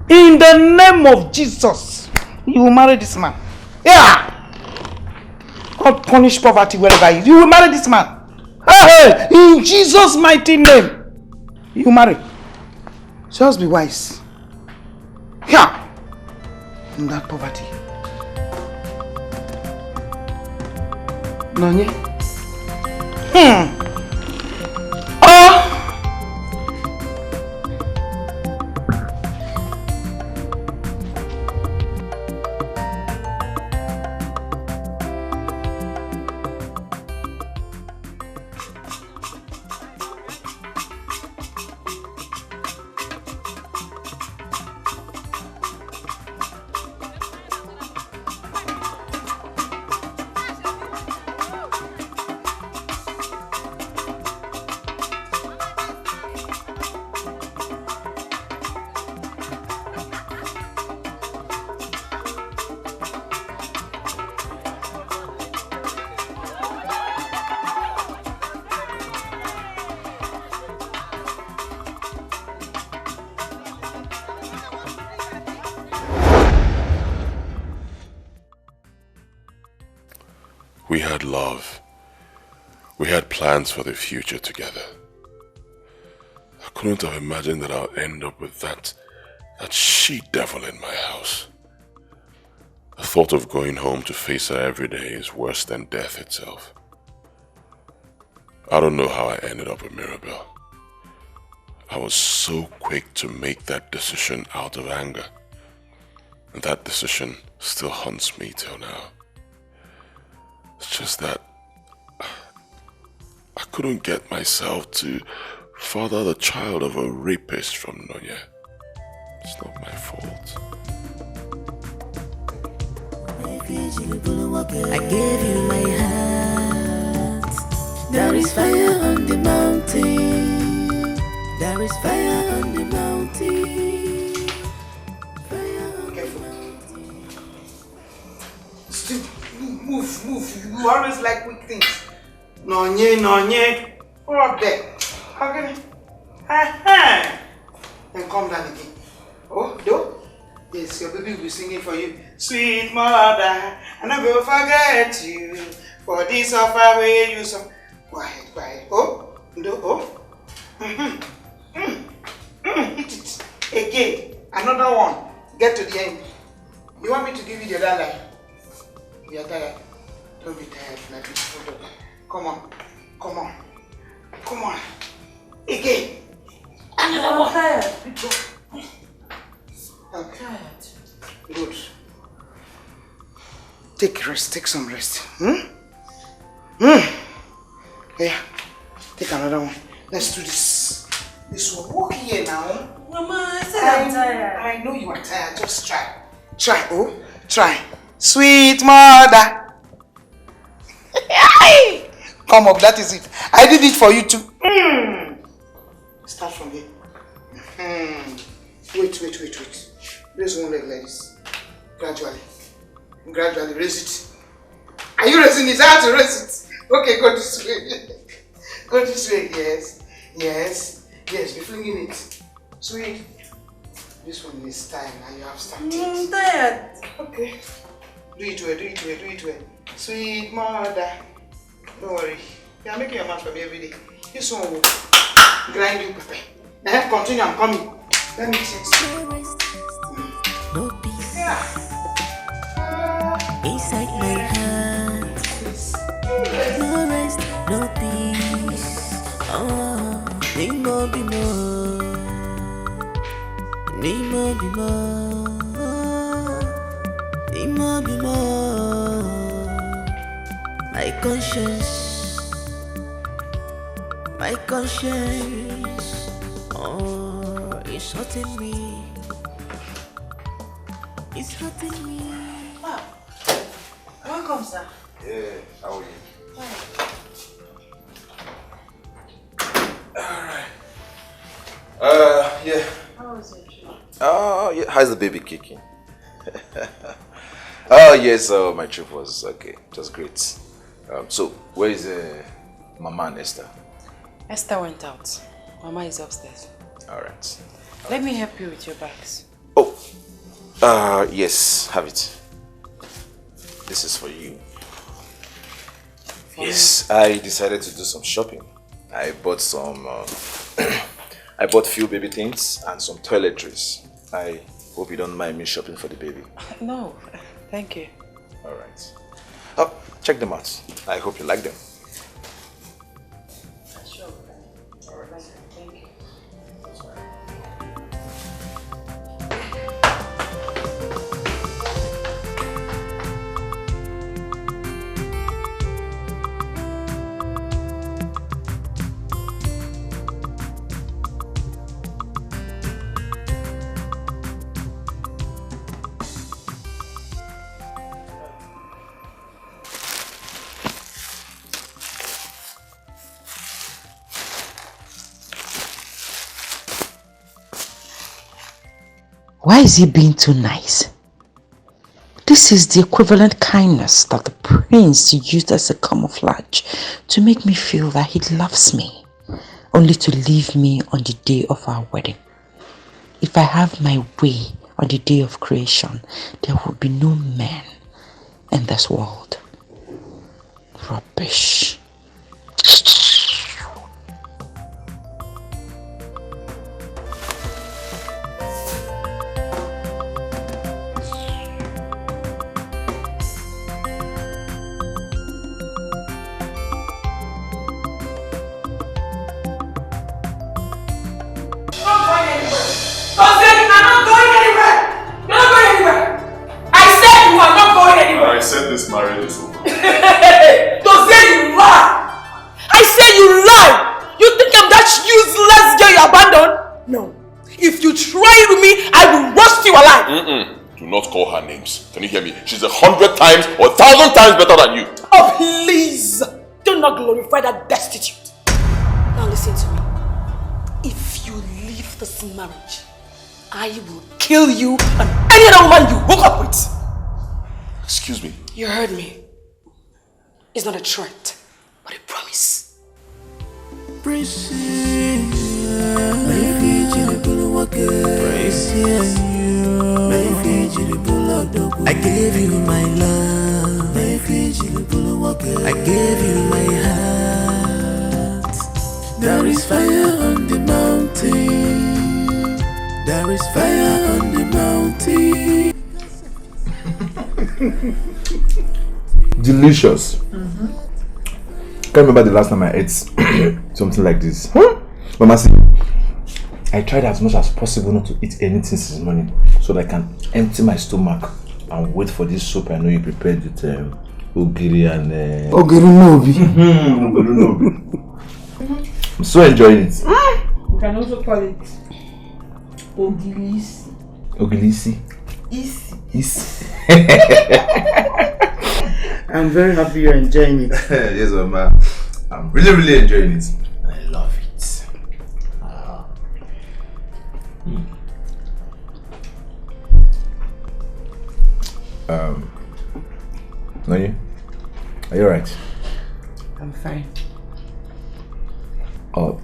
In the name of Jesus, you will marry this man. Yeah. God punish poverty wherever he is. You will marry this man. Hey, in Jesus' mighty name, you marry. Just be wise. Yeah. In that poverty. Nanye, We had love. We had plans for the future together. I couldn't have imagined that I'll end up with that she-devil in my house. The thought of going home to face her every day is worse than death itself. I don't know how I ended up with Mirabel. I was so quick to make that decision out of anger. And that decision still haunts me till now. It's just that I couldn't get myself to father the child of a rapist from Naija. It's not my fault. I gave you my heart. There is fire on the mountain. There is fire on the mountain. Fire on the mountain. Still, move. You always like quick things. Nonye. Go up there. Okay. Then come down again. Oh, do? Yes, your baby will be singing for you. Sweet mother, I never will forget you. For this offer way you so. Quiet. Oh, do. Oh. Hit it. Again. Another one. Get to the end. You want me to give you the other line? You are tired. Don't be tired like this. Come on. Again. Another one. Tired. Okay. Good. Take some rest. Yeah. Take another one. Let's do this. This one. Walk here now. Mama, I said I'm tired. I know you are tired. Just try. Try. Sweet mother. Come up, that is it. I did it for you too. Start from here. Wait. Raise one leg like this. Gradually raise it. Are you raising it? I have to raise it. Okay, go this way. Go this way. Yes. Be flinging it. Sweet. This one is time and you have started. I'm tired. Okay. Do it well. Sweet mother. Don't worry. You are making your mouth for me every day. This one will grind you, Papa. Continue, I'm coming. Let me check. No peace. Inside my heart. No rest, no peace. Need more. My conscience, it's hurting me. Wow. Welcome, sir. Yeah, how are you? Alright. Yeah. How was your trip? Oh, yeah. How's the baby kicking? Oh, yes. My trip was okay. It was great. So, where is Mama and Esther? Esther went out. Mama is upstairs. Alright. Let me help you with your bags. Oh. Yes. Have it. This is for you. Yes. I decided to do some shopping. I bought some... I bought few baby things and some toiletries. I hope you don't mind me shopping for the baby. No, thank you. Alright. Oh, check them out. I hope you like them. Why is he being too nice? This is the equivalent kindness that the prince used as a camouflage to make me feel that he loves me, only to leave me on the day of our wedding. If I have my way on the day of creation, there will be no man in this world. Rubbish. I said this marriage is over. You lie! I say you lie! You think I'm that useless girl you abandoned? No. If you try with me, I will roast you alive. Do not call her names. Can you hear me? She's 100 times or 1,000 times better than you. Oh, please! Do not glorify that destitute. Now listen to me. If you leave this marriage, I will kill you and any other woman you hook up with. Excuse me. You heard me. It's not a threat, but a promise. I gave you my love. I gave you my heart. There is fire on the mountain. There is fire on the mountain. Delicious. Can't remember the last time I ate something like this. Mama, see, I tried as much as possible not to eat anything since morning so that I can empty my stomach and wait for this soup I know you prepared with ogiri and ogiri nobi. Ogiri nobi. I'm so enjoying it. You can also call it ogilisi. Ogilisi. Isi. I'm very happy you're enjoying it. Yes, Mama. I'm really enjoying it. I love it. Nani? Are you alright? I'm fine. Oh,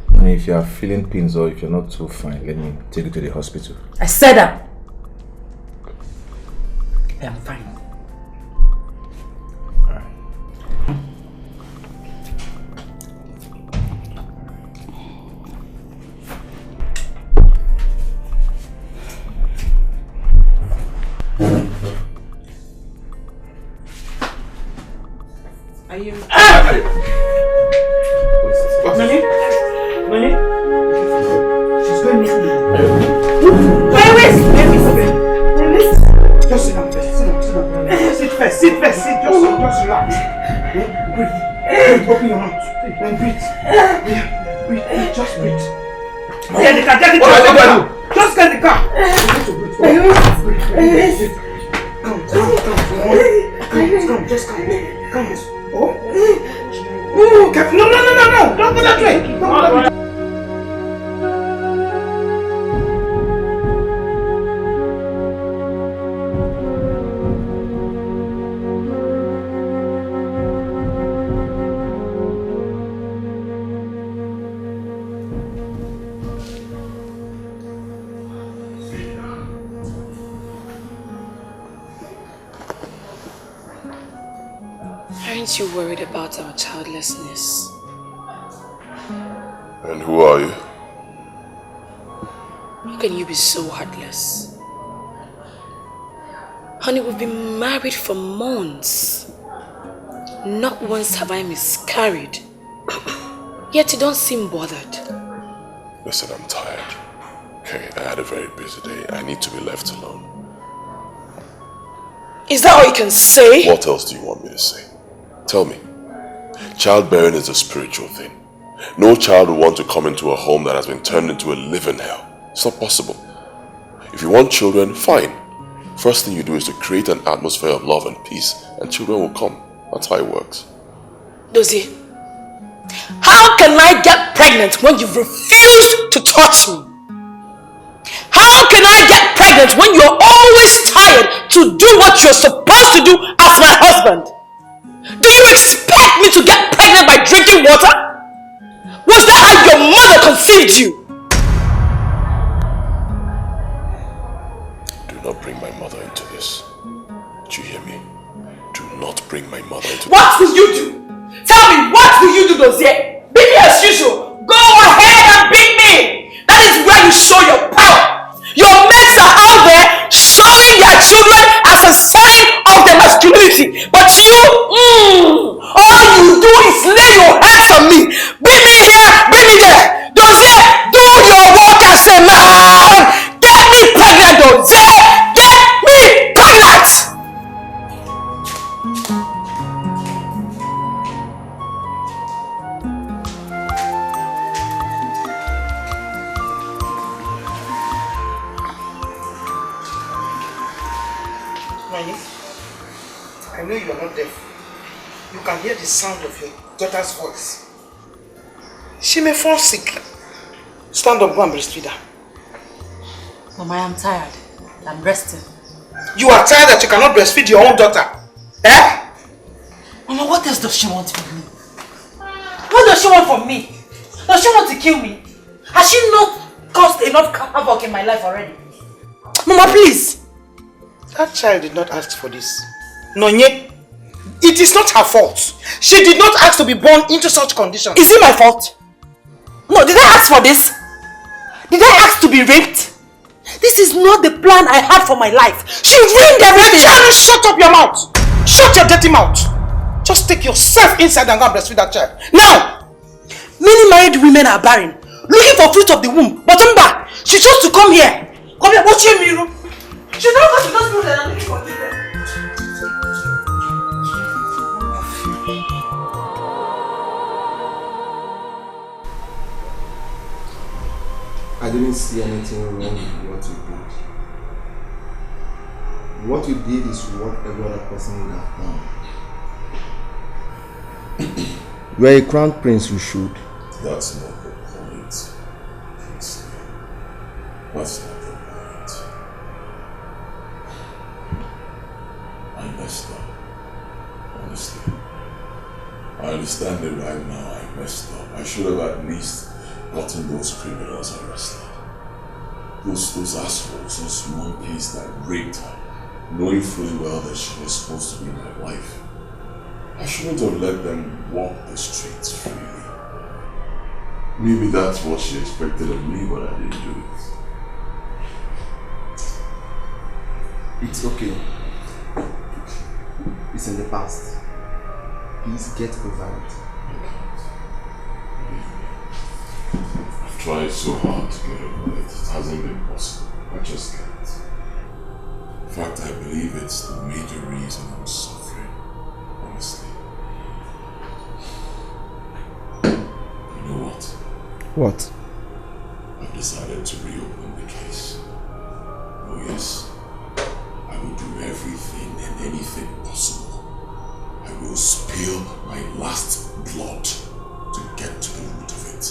Nani, if you are feeling pains or if you're not too fine, let me take you to the hospital. I said that. I am fine. Are you? Nani? She's going missing. Just sit down first. Sit first. Just relax. Breathe. Open your mouth. Then breathe. Breathe. Just breathe. Get the car. Just get the car. Come. Just come. Oh. No. Don't go that way. Aren't you worried about our childlessness? And who are you? How can you be so heartless? Honey, we've been married for months. Not once have I miscarried. Yet you don't seem bothered. Listen, I'm tired. Okay, I had a very busy day. I need to be left alone. Is that all you can say? What else do you want me to say? Tell me. Childbearing is a spiritual thing. No child will want to come into a home that has been turned into a living hell. It's not possible. If you want children, fine. First thing you do is to create an atmosphere of love and peace, and children will come. That's how it works. Dozie, how can I get pregnant when you've refused to touch me? How can I get pregnant when you're always tired to do what you're supposed to do as my husband? Do you expect me to get pregnant by drinking water? Was that how your mother conceived you? Do not bring my mother into this. Do you hear me? Do not bring my mother into this. What will you do? Tell me, what will you do, Dozier? Beat me as usual. Go ahead and beat me. That is where you show your power. Your mates are out there showing their children as a sign of their masculinity. But you, all you do is lay your hands on me. Beat me here, beat me there. Dozier, do your work as a man. Get me pregnant, Dozier. Get me pregnant. I know you are not deaf. You can hear the sound of your daughter's voice. She may fall sick. Stand up, go and breastfeed her. Mama, I am tired. I'm resting. You are tired that you cannot breastfeed your own daughter? Eh? Mama, what else does she want from me? What does she want from me? Does she want to kill me? Has she not caused enough havoc in my life already? Mama, please. That child did not ask for this. Nonye, it is not her fault. She did not ask to be born into such conditions. Is it my fault? No, did I ask for this? Did I ask to be raped? This is not the plan I had for my life. She ruined everything. Child, shut up your mouth. Shut your dirty mouth. Just take yourself inside and go and breastfeed that child. Now! Many married women are barren, looking for fruit of the womb. But Mba, she chose to come here. Come here, watch me. She never got to those people that are looking for children. I didn't see anything wrong with what you did. What you did is what every other person would have done. You are a crown prince, you should. That's not the point. That's not the point. I messed up. Honestly. I understand it right now. I messed up. I should have at least gotten those criminals arrested. Those assholes, those monkeys that raped her, knowing fully well that she was supposed to be my wife. I shouldn't have let them walk the streets freely. Maybe that's what she expected of me, but I didn't do it. It's okay. It's in the past. Please get over it. I've tried so hard to get over it. It hasn't been possible. I just can't. In fact, I believe it's the major reason I'm suffering. Honestly. You know what? What? I've decided to reopen the case. Oh yes. I will do everything and anything possible. I will spill my last blood to get to the root of it.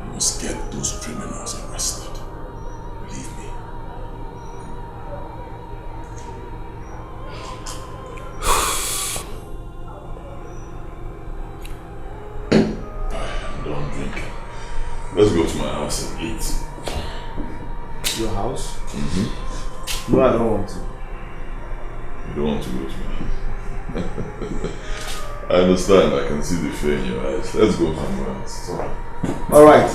I must get those criminals arrested. Believe me. I'm done drinking. Let's go to my house and eat. Your house? Mm-hmm. No, I don't want to. You don't want to go to my house? I understand. I can see the fear in your eyes. Let's go somewhere else. It's alright. Alright.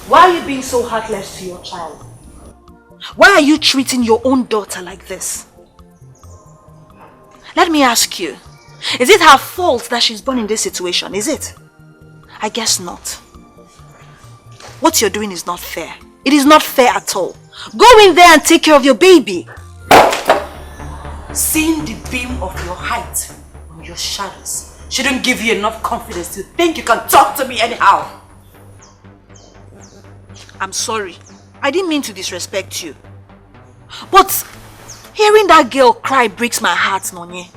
Why are you being so heartless to your child? Why are you treating your own daughter like this? Let me ask you, is it her fault that she's born in this situation? Is it? I guess not. What you're doing is not fair. It is not fair at all. Go in there and take care of your baby. Seeing the beam of your height on your shadows shouldn't give you enough confidence to think you can talk to me anyhow. I'm sorry. I didn't mean to disrespect you. But hearing that girl cry breaks my heart, Nonye.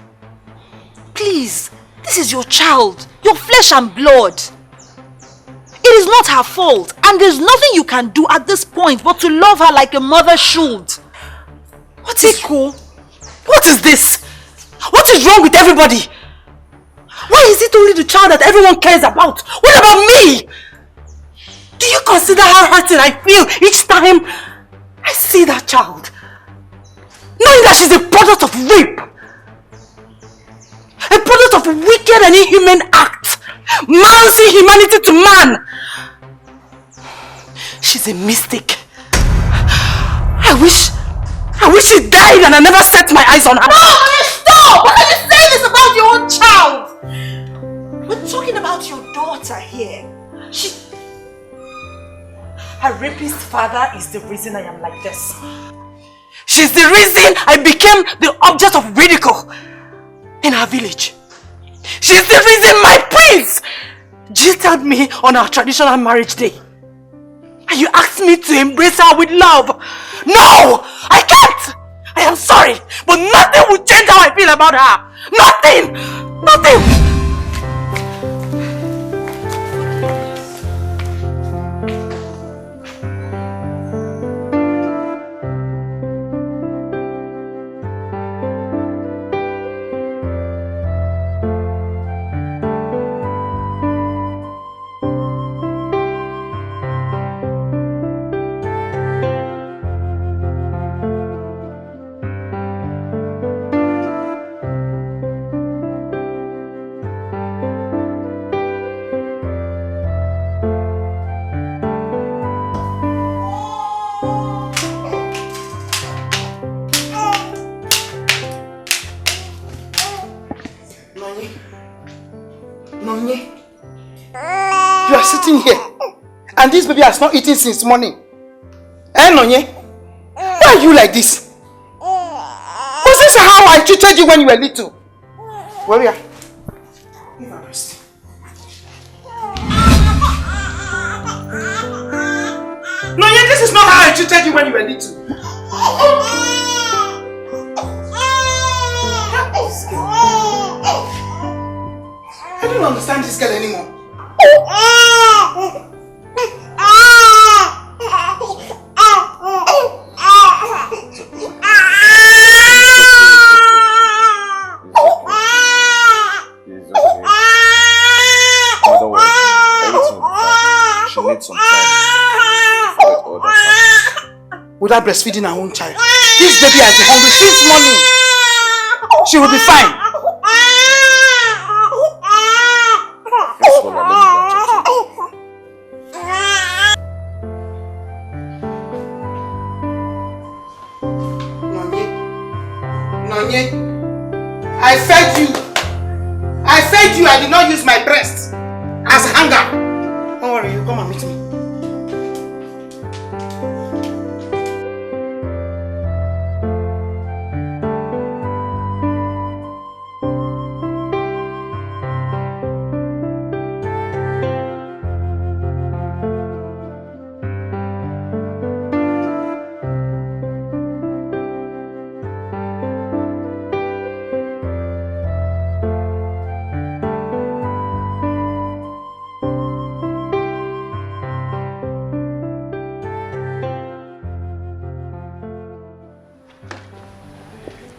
Please, this is your child, your flesh and blood. It is not her fault, and there's nothing you can do at this point but to love her like a mother should. What is cool? What is this? What is wrong with everybody? Why is it only the child that everyone cares about? What about me? Do you consider how hurting I feel each time I see that child? Knowing that she's a product of rape. A product of a wicked and inhuman act. Man's inhumanity to man. She's a mistake. I wish she died and I never set my eyes on her. No, stop! What are you saying this about your own child? We're talking about your daughter here. Her rapist father is the reason I am like this. She's the reason I became the object of ridicule in her village. She's the reason my prince jilted me on our traditional marriage day. And you asked me to embrace her with love. No! I can't! I am sorry, but nothing will change how I feel about her. Nothing! Nothing! You are sitting here and this baby has not eaten since morning. Eh, Nonye? Why are you like this? Was this how I treated you when you were little? Warrior, give her breast. Nonye, this is not how I treated you when you were little. I don't understand this girl anymore. Without breastfeeding her own child, this baby has been hungry since morning. She will be fine. Nonye, I fed you. I did not use my breast as a hanger. Don't worry, you come and meet me.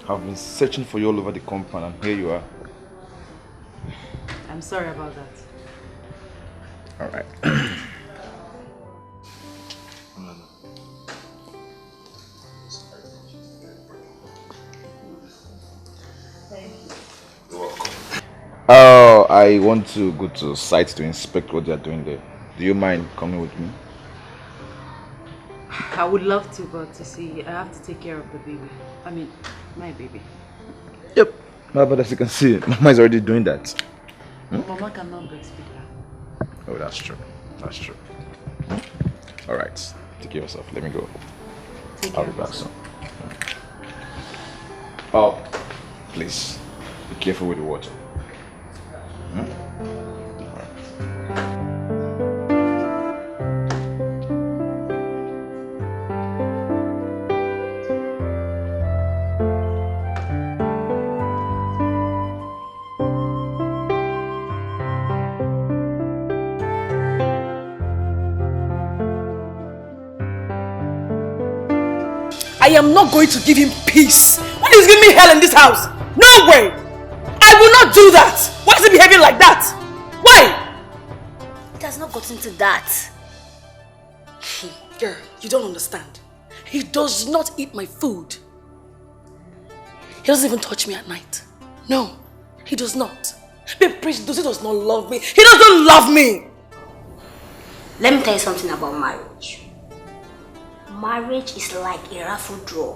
I've been searching for you all over the compound and here you are. I'm sorry about that. Alright. Oh, I want to go to site to inspect what they are doing there. Do you mind coming with me? I would love to, but you see, I have to take care of the baby. I mean, my baby. Yep. But as you can see, Mama is already doing that. Mama cannot breastfeed her. Oh, that's true. That's true. Alright. Take care of yourself. Let me go. I'll be back soon. Oh, please, be careful with the water. I am not going to give him peace. When he's giving me hell in this house? No way! I will not do that! Why is he behaving like that? Why? It has not gotten to that. Girl, you don't understand. He does not eat my food. He doesn't even touch me at night. No, he does not. Babe, please, he does not love me. He doesn't love me! Let me tell you something about marriage. Marriage is like a raffle draw.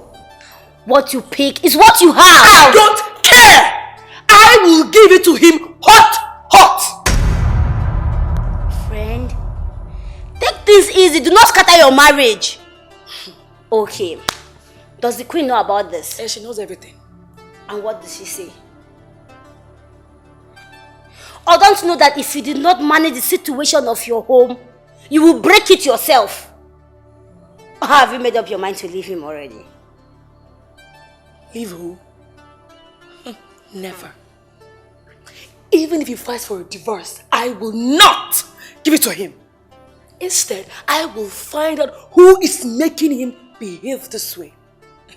What you pick is what you have. I don't care! I will give it to him hot! Friend, take things easy. Do not scatter your marriage. Okay. Does the queen know about this? Yeah, she knows everything. And what does she say? Or don't you know that if you did not manage the situation of your home, you will break it yourself? Or have you made up your mind to leave him already? Leave who? Never. Even if he fights for a divorce, I will not give it to him. Instead, I will find out who is making him behave this way.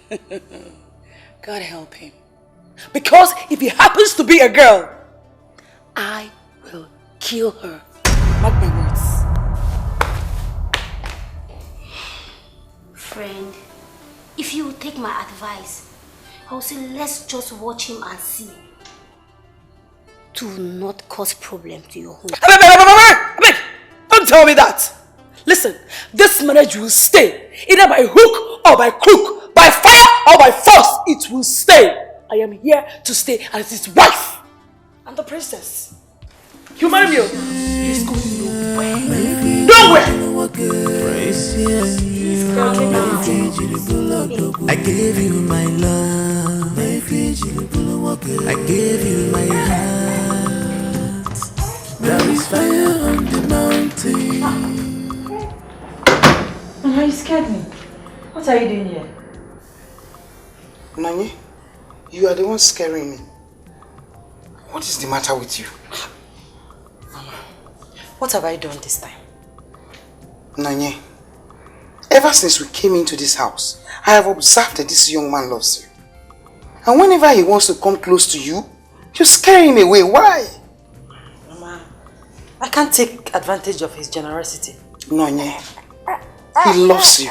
God help him. Because if he happens to be a girl, I will kill her. Mark my words. Friend, if you would take my advice, I would say let's just watch him and see. Do not cause problem to your home. Don't tell me that. Listen, this marriage will stay. Either by hook or by crook, by fire or by force, it will stay. I am here to stay as his wife. I'm the princess. You marry me. He's going nowhere. I gave you my love. I gave you my heart. There is fire on the mountain. Mama, you scared me. What are you doing here? Nani, you are the one scaring me. What is the matter with you? Mama, what have I done this time? Nanye, ever since we came into this house, I have observed that this young man loves you. And whenever he wants to come close to you, you scare him away. Why? Mama, I can't take advantage of his generosity. Nanye, he loves you.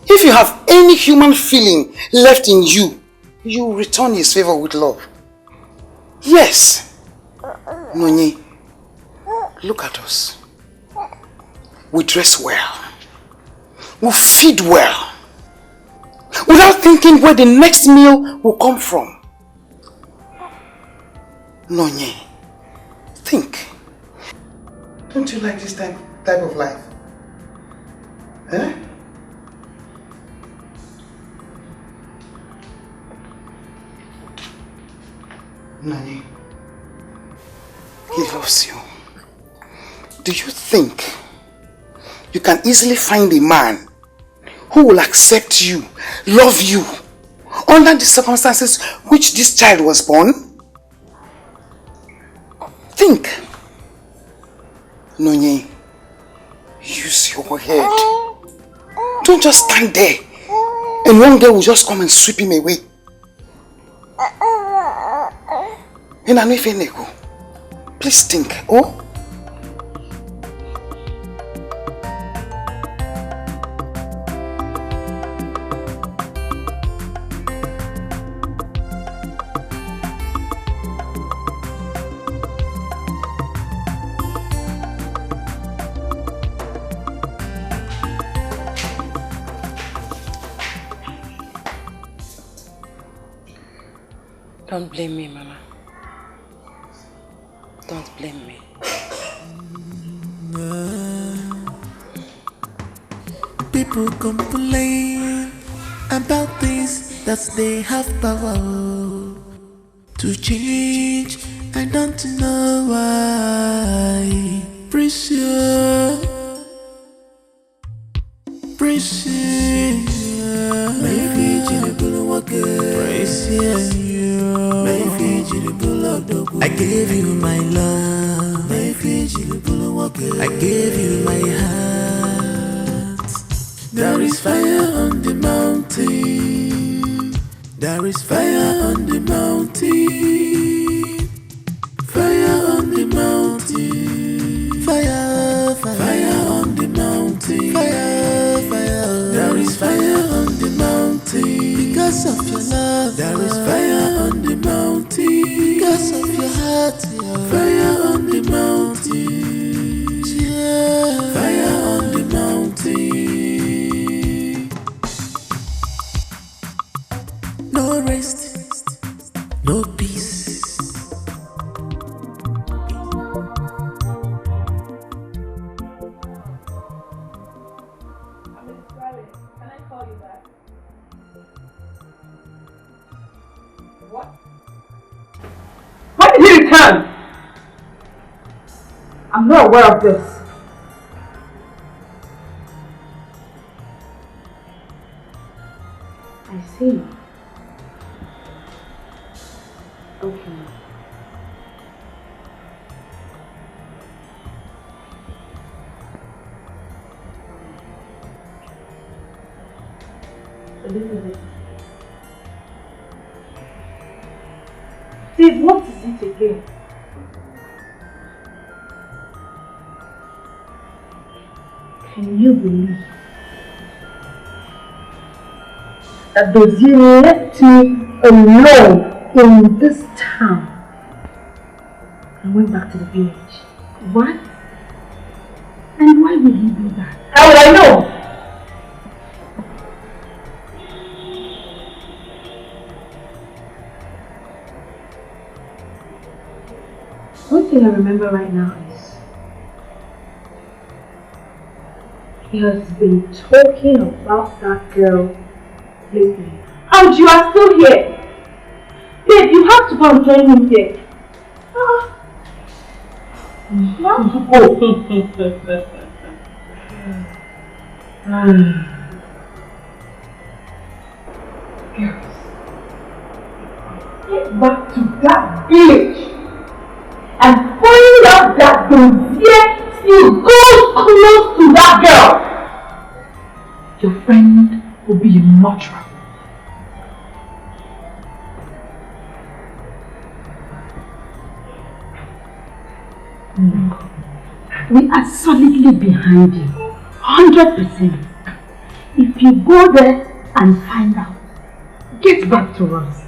If you have any human feeling left in you, you return his favor with love. Yes. Nanye, look at us. We dress well. We feed well. Without thinking where the next meal will come from. Nonye, think. Don't you like this type of life? Eh? Nonye, he loves you. Do you think you can easily find a man who will accept you, love you, under the circumstances which this child was born? Think. Nonye, use your head. Don't just stand there and one day will just come and sweep him away. Please think, oh? Don't blame me, Mama. Don't blame me. People complain about things that they have power to change. I don't know why. Precious, precious, maybe precious, I gave you my love, I gave you my heart. There is fire on the mountain, there is fire on the mountain, fire on the mountain, fire, fire, fire on the mountain, fire, fire. There is fire on the mountain because of your love. There is fire on the mountain because of your heart. Yeah. Fire on the mountain, yeah. Fire on the mountain. No rest, no peace. What? When did he return? I'm not aware of this. I see. Okay. Elizabeth. Steve, what is it again? Can you believe that Dozie left me alone in this town and went back to the village? What? And why would he do that? How would I know? One thing I remember right now is he has been talking about that girl lately. And you are still here. Babe, you have to go and join him here. Girls, get back to that village and find out that Dozie still goes close to that girl. Your friend will be a murderer. We are solidly behind you, 100%. If you go there and find out, get back to us.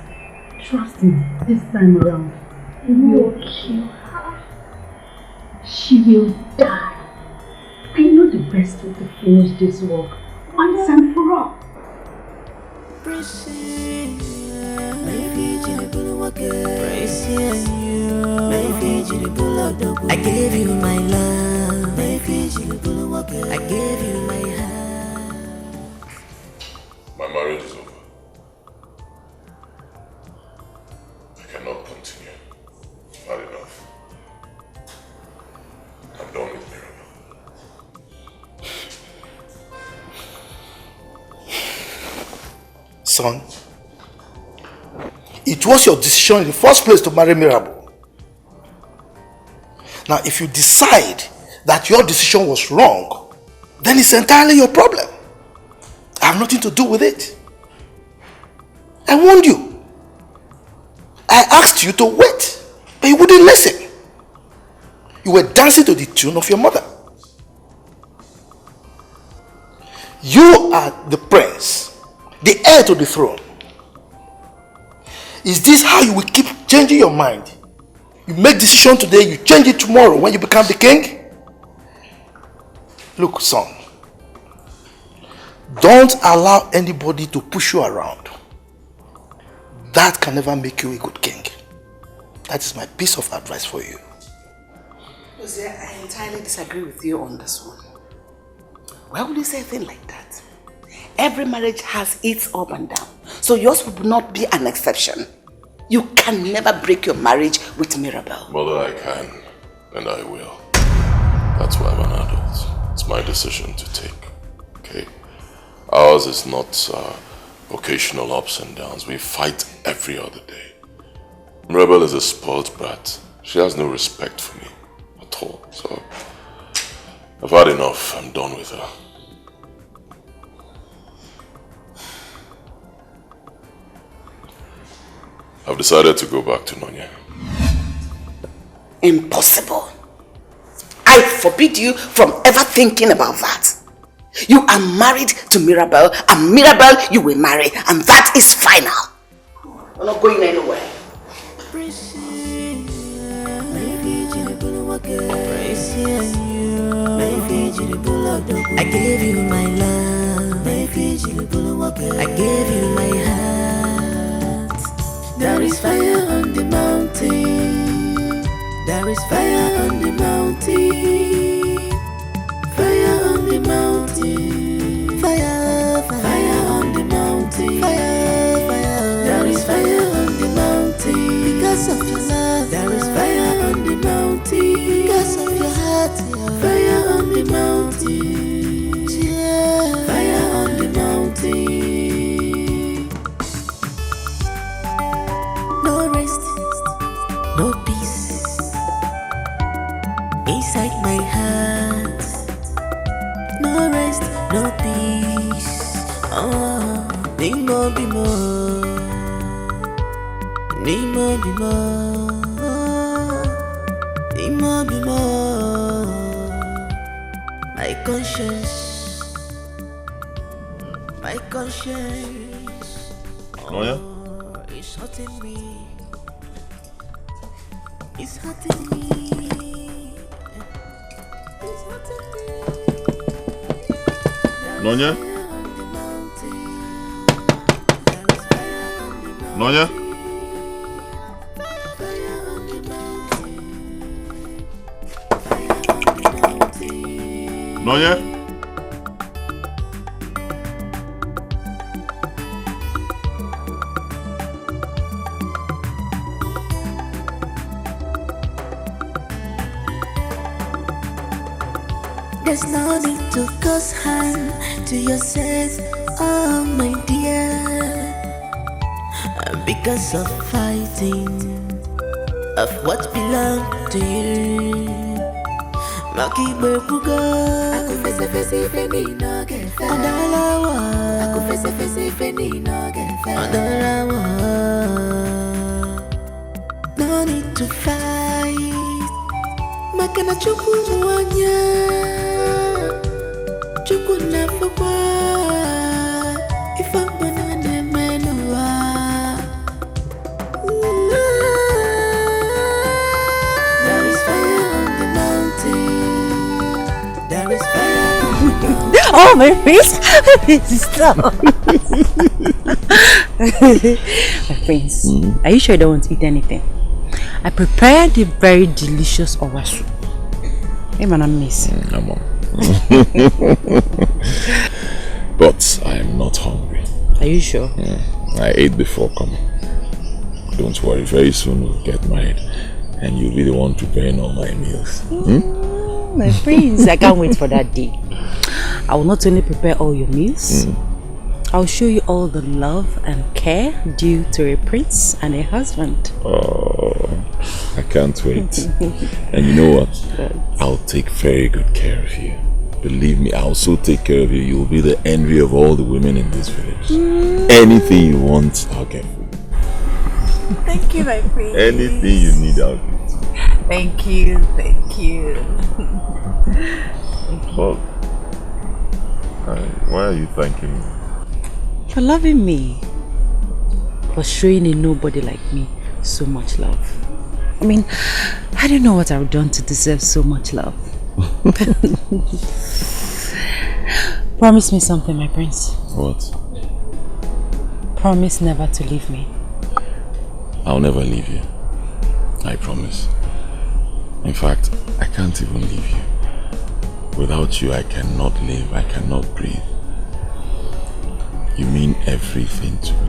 Trust me, this time around, we will kill her. She will die. I know the best way to finish this work once and for all. I gave you my love, I gave you my heart. My marriage is over. I cannot continue. Not enough. I'm done with Mirabel. Son, it was your decision in the first place to marry Mirabel. Now, if you decide that your decision was wrong, then it's entirely your problem. I have nothing to do with it. I warned you. I asked you to wait, but you wouldn't listen. You were dancing to the tune of your mother. You are the prince, the heir to the throne. Is this how you will keep changing your mind? You make decision today, you change it tomorrow when you become the king? Look, son, don't allow anybody to push you around. That can never make you a good king. That is my piece of advice for you. Jose, I entirely disagree with you on this one. Why would you say a thing like that? every marriage has its up and down. So yours will not be an exception. You can never break your marriage with Mirabel. Mother, I can, and I will. That's why I'm an adult. It's my decision to take, okay? Ours is not occasional ups and downs. We fight every other day. Mirabel is a spoiled brat. She has no respect for me at all. So, I've had enough. I'm done with her. I've decided to go back to Nonya. Impossible. I forbid you from ever thinking about that. You are married to Mirabel, and Mirabel you will marry, and that is final. We're not going anywhere. I gave you my love, I gave you my heart. There is fire on the mountain. There is fire on the mountain. Fire on the mountain. Fire, fire on the mountain. Fire, fire. There is fire on the mountain. Because of your love. There is fire on the mountain. Because of your heart. Fire on the mountain. Yeah. Fire on the mountain. No rest, no peace inside my heart. No rest, no peace. Oh, need more, be more. Need more, be more. Need more, be more. My conscience. Nonya? It's hurting me. It's hurting me. It's hurting me. Nonya? Nonya? Nonya? There's no need to cause harm to yourself, oh my dear. Because of fighting of what belonged to you. Maki Bebuga, aku face if any no get fair. Aku face if any no get fair. No need to fight. Makana chukuwanya. Chukunafwa. If I'm banana menua. There is fire on the mountain. There is fire. Oh, my face! Stop! My friends, are you sure you don't want to eat anything? I prepared a very delicious owasu. Hey man, I'm missing. I'm on. But I am not hungry. Are you sure? I ate before coming. Don't worry, very soon we'll get married and you'll be the one preparing all my meals. My friends, I can't wait for that day. I will not only prepare all your meals, I'll show you all the love and care due to a prince and a husband. Oh, I can't wait. And you know what? I'll take very good care of you. Believe me, I'll so take care of you. You'll be the envy of all the women in this village. Anything you want, I'll get for you. Thank you, my prince. Anything you need, I'll get. Thank you, thank you. Well, why are you thanking me? For loving me. For showing a nobody like me so much love. I mean, I don't know what I've done to deserve so much love. Promise me something, my prince. What? Promise never to leave me. I'll never leave you. I promise. In fact, I can't even leave you. Without you, I cannot live. I cannot breathe. You mean everything to me.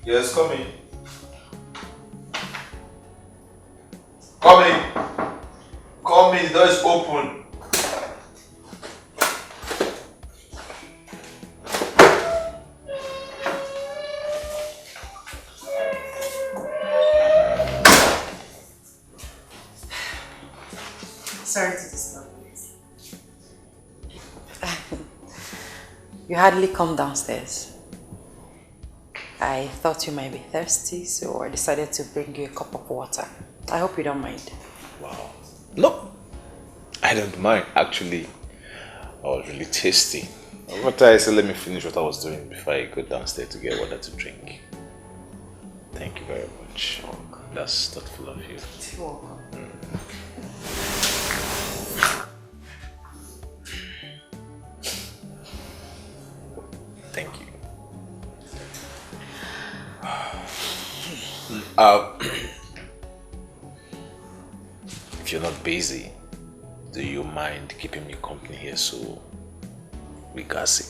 Yes, come in. Come in. Come in, the door is open. Sorry to disturb you. You hardly come downstairs. I thought you might be thirsty, so I decided to bring you a cup of water. I hope you don't mind. Wow. No, I don't mind. Actually, I was really tasty. But I said, let me finish what I was doing before I go downstairs to get water to drink. Thank you very much. That's thoughtful of you. You're welcome. Thank you. If you're not busy, do you mind keeping me company here so we gossip?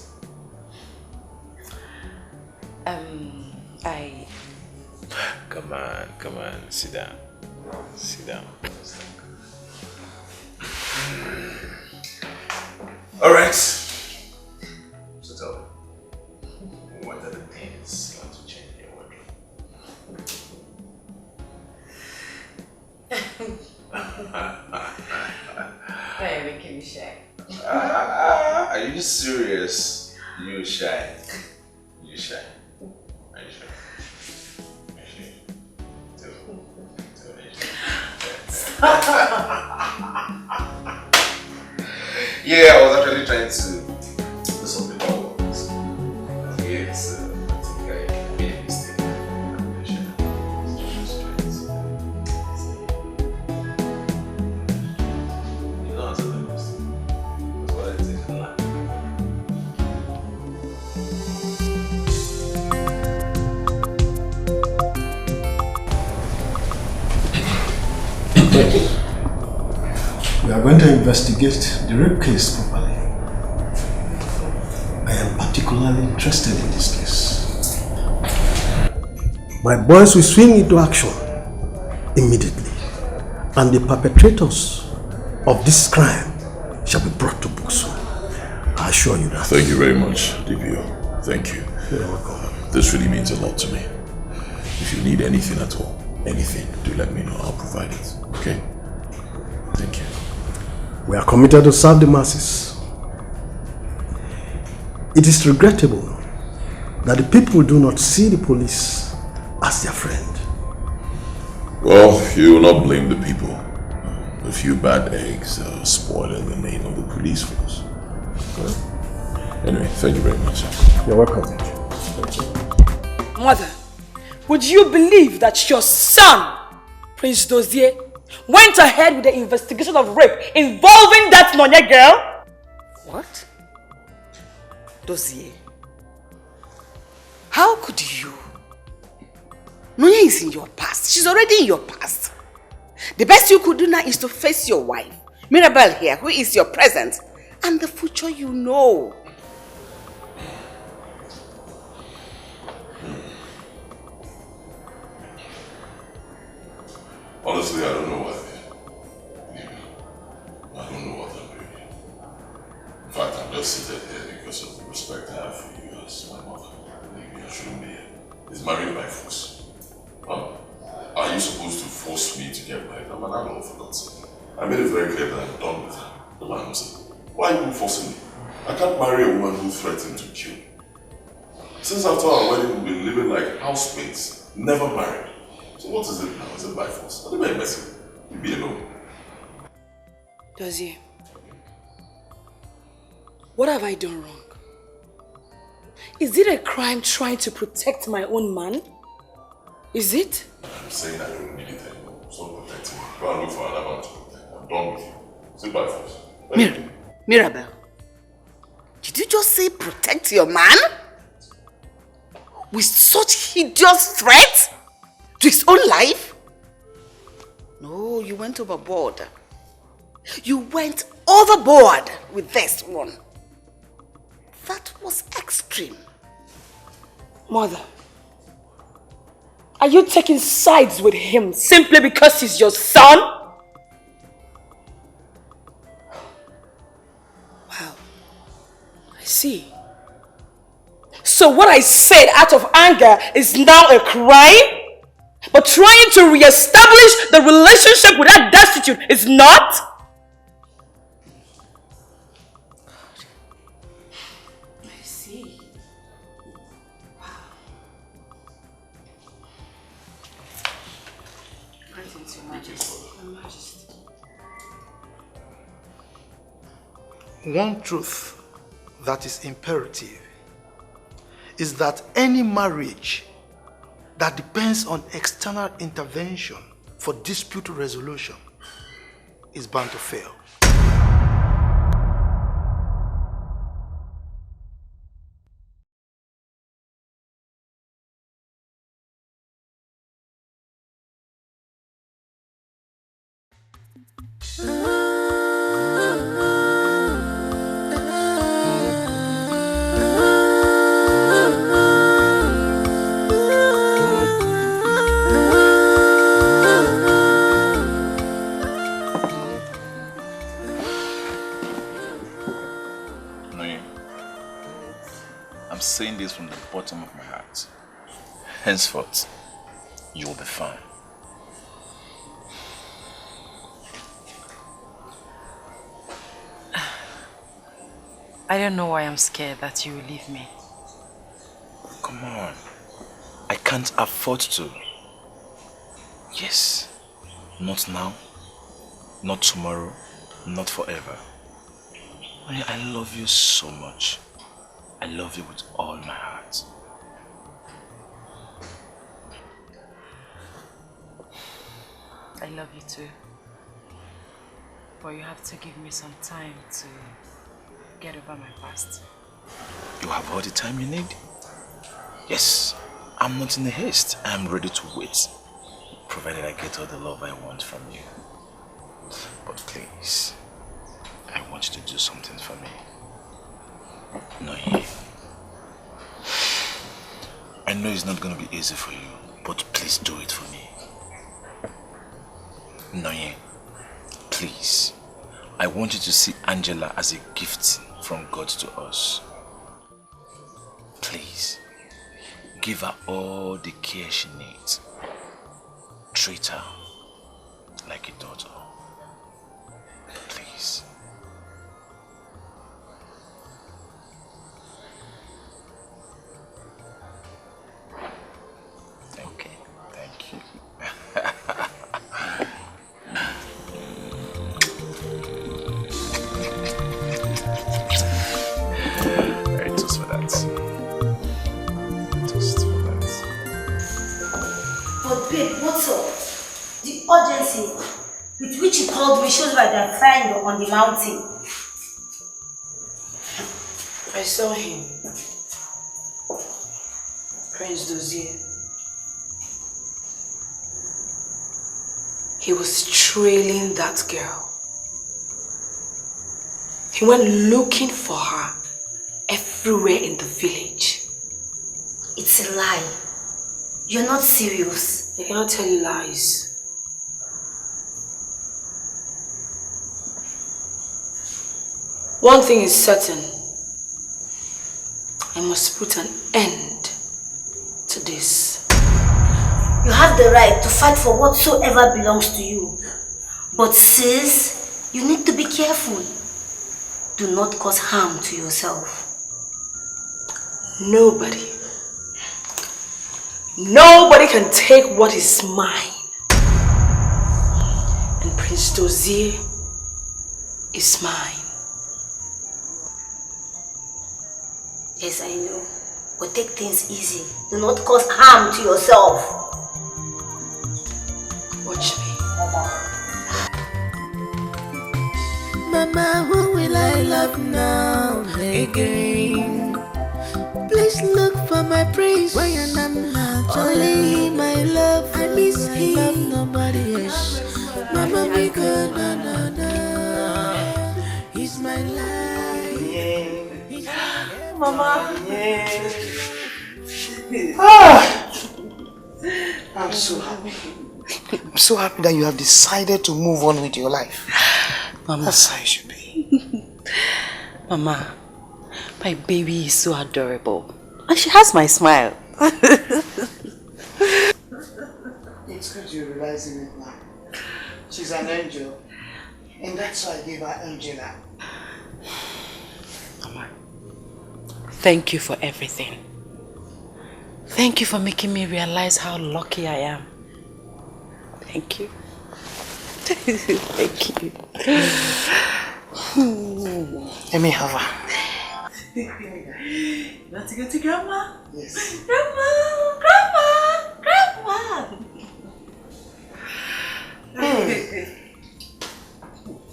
Come on, sit down. Sit down. All right. So tell me, what are the things you want to change in your wardrobe? Why are you making me shy? Are you serious? You shy. You shy. Are you sure? Yeah, I was actually trying to do something about this. Yes, I think I made a mistake. You don't answer the question. That's what I take in life. We are going to investigate the rape case properly. I am particularly interested in this case. My boys will swing into action immediately, and the perpetrators of this crime shall be brought to book soon. I assure you that. Thank you very much, DPO. Thank you. You're welcome. This really means a lot to me. If you need anything at all, anything, do let me know. I'll provide it. Okay? Thank you. We are committed to serve the masses. It is regrettable that the people do not see the police as their friend. Well, you will not blame the people. A few bad eggs are spoiling the name of the police force. Okay? Anyway, thank you very much. You're welcome. Thank you. Mother, would you believe that your son, Prince Dozier, went ahead with the investigation of rape involving that Nonya girl? What? Dozier? How could you? Nonya is in your past. She's already in your past. The best you could do now is to face your wife, Mirabel here, who is your present, and the future you know. Honestly, I don't know what I don't know what I'm doing. In fact, I'm just seated here because of the respect I have for you as my mother. Maybe I shouldn't be here. It's married by force. Huh? Are you supposed to force me to get married? I'm an adult, for God's sake. I made it very clear that I'm done with her. The man said, why are you forcing me? I can't marry a woman who threatened to kill. Since after our wedding, we've been living like housemates, never married. So what is it now? Is it by force? What am I messing? You be alone. Dozier, what have I done wrong? Is it a crime trying to protect my own man? Is it? I'm saying I don't need it anymore. Stop protecting me. Go and look for another man to protect. I'm done with you. Is it by force? Mirabel, did you just say protect your man? With such hideous threats? To his own life? No, you went overboard. You went overboard with this one. That was extreme. Mother, are you taking sides with him simply because he's your son? Wow, I see. So what I said out of anger is now a crime? But trying to re-establish the relationship with that destitute is not? I see. Wow. Greetings, Your Majesty. Your Majesty. One truth that is imperative is that any marriage that depends on external intervention for dispute resolution is bound to fail. I'm saying this from the bottom of my heart. Henceforth, you will be fine. I don't know why I'm scared that you will leave me. Come on. I can't afford to. Yes. Not now. Not tomorrow. Not forever. I love you so much. I love you with all my heart. I love you too. But you have to give me some time to get over my past. You have all the time you need? Yes. I'm not in a haste. I'm ready to wait. Provided I get all the love I want from you. But please, I want you to do something for me. No, I know it's not going to be easy for you, but please do it for me. Noye, please. I want you to see Angela as a gift from God to us. Please, give her all the care she needs. Treat her like a daughter. Please. Okay. Thank you. Very toast for that. Toast for that. But babe, what's up? The urgency with which you called me shows that they're flying on the mountain. I saw him. Prince Dozier. He was trailing that girl. He went looking for her everywhere in the village. It's a lie. You're not serious. I cannot tell you lies. One thing is certain. I must put an end to this. You have the right to fight for whatsoever belongs to you. But sis, you need to be careful. Do not cause harm to yourself. Nobody can take what is mine. And Prince Dozier is mine. Yes, I know. But take things easy. Do not cause harm to yourself. Watch me. Mama, who will I love now again? Please look for my prince when I'm not only my love. I miss him. Love nobody else. Mama, be good, Mama. I'm so happy. I'm so happy that you have decided to move on with your life. Mama. That's how it should be. Mama, my baby is so adorable. And she has my smile. It's good you're realizing it now. She's an angel. And that's why I gave her Angela. Mama, thank you for everything. Thank you for making me realize how lucky I am. Thank you. Thank you. Let me have her. You want to go to Grandma? Yes. Grandma!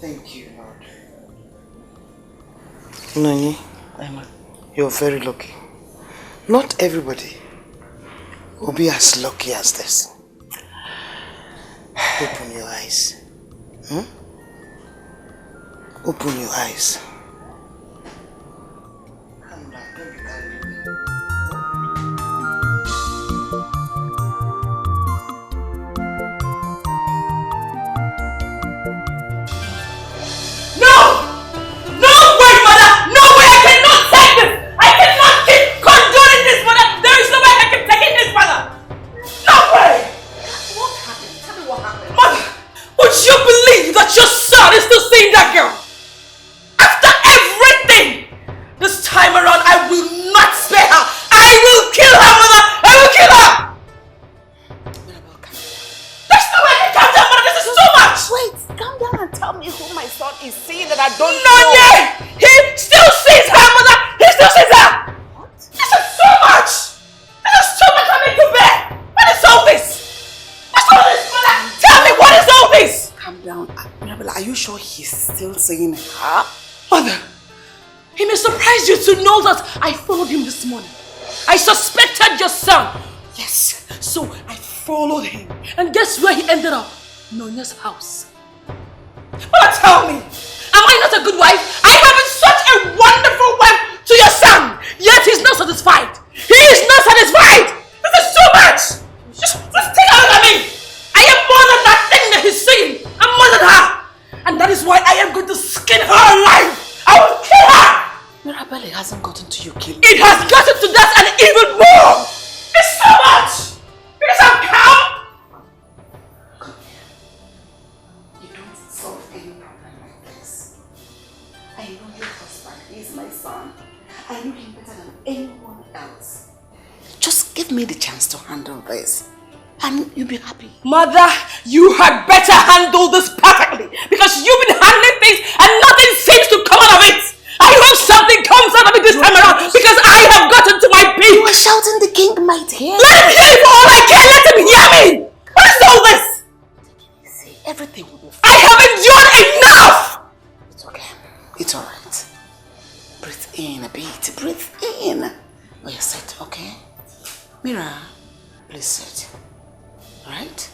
Thank you, Lord. Nani, you're very lucky. Not everybody will be as lucky as this. Open your eyes. Open your eyes. Saying her? Mother, he may surprise you to know that I followed him this morning. I suspected your son. Yes, so I followed him. And guess where he ended up? Nonya's house. Mother, tell me, am I not a good wife? I have been such a wonderful wife to your son, yet he's not satisfied. He is not satisfied. This is too much. Just take a look at me. I am more than that thing that he's saying. I'm more than her. And that is why I am going to skin her alive! I will kill her! Mirabel, it hasn't gotten to you killing. It has gotten to that and even more! It's so much! Because I'm calm! Come here. You don't solve any problem like this. I know your husband. He is my son. I know him better than anyone else. Just give me the chance to handle this. And you'll be happy. Mother, you had better handle this perfectly because you've been handling things and nothing seems to come out of it. I hope something comes out of it this time around because I have gotten to my peak. You are shouting, the king might hear. Let him hear it for all I care. Let him hear me. What is all this? See, everything will be fine. I have endured enough. It's okay. It's alright. Breathe in a bit. Breathe in. Oh, you sit, okay? Mira, please sit. Right?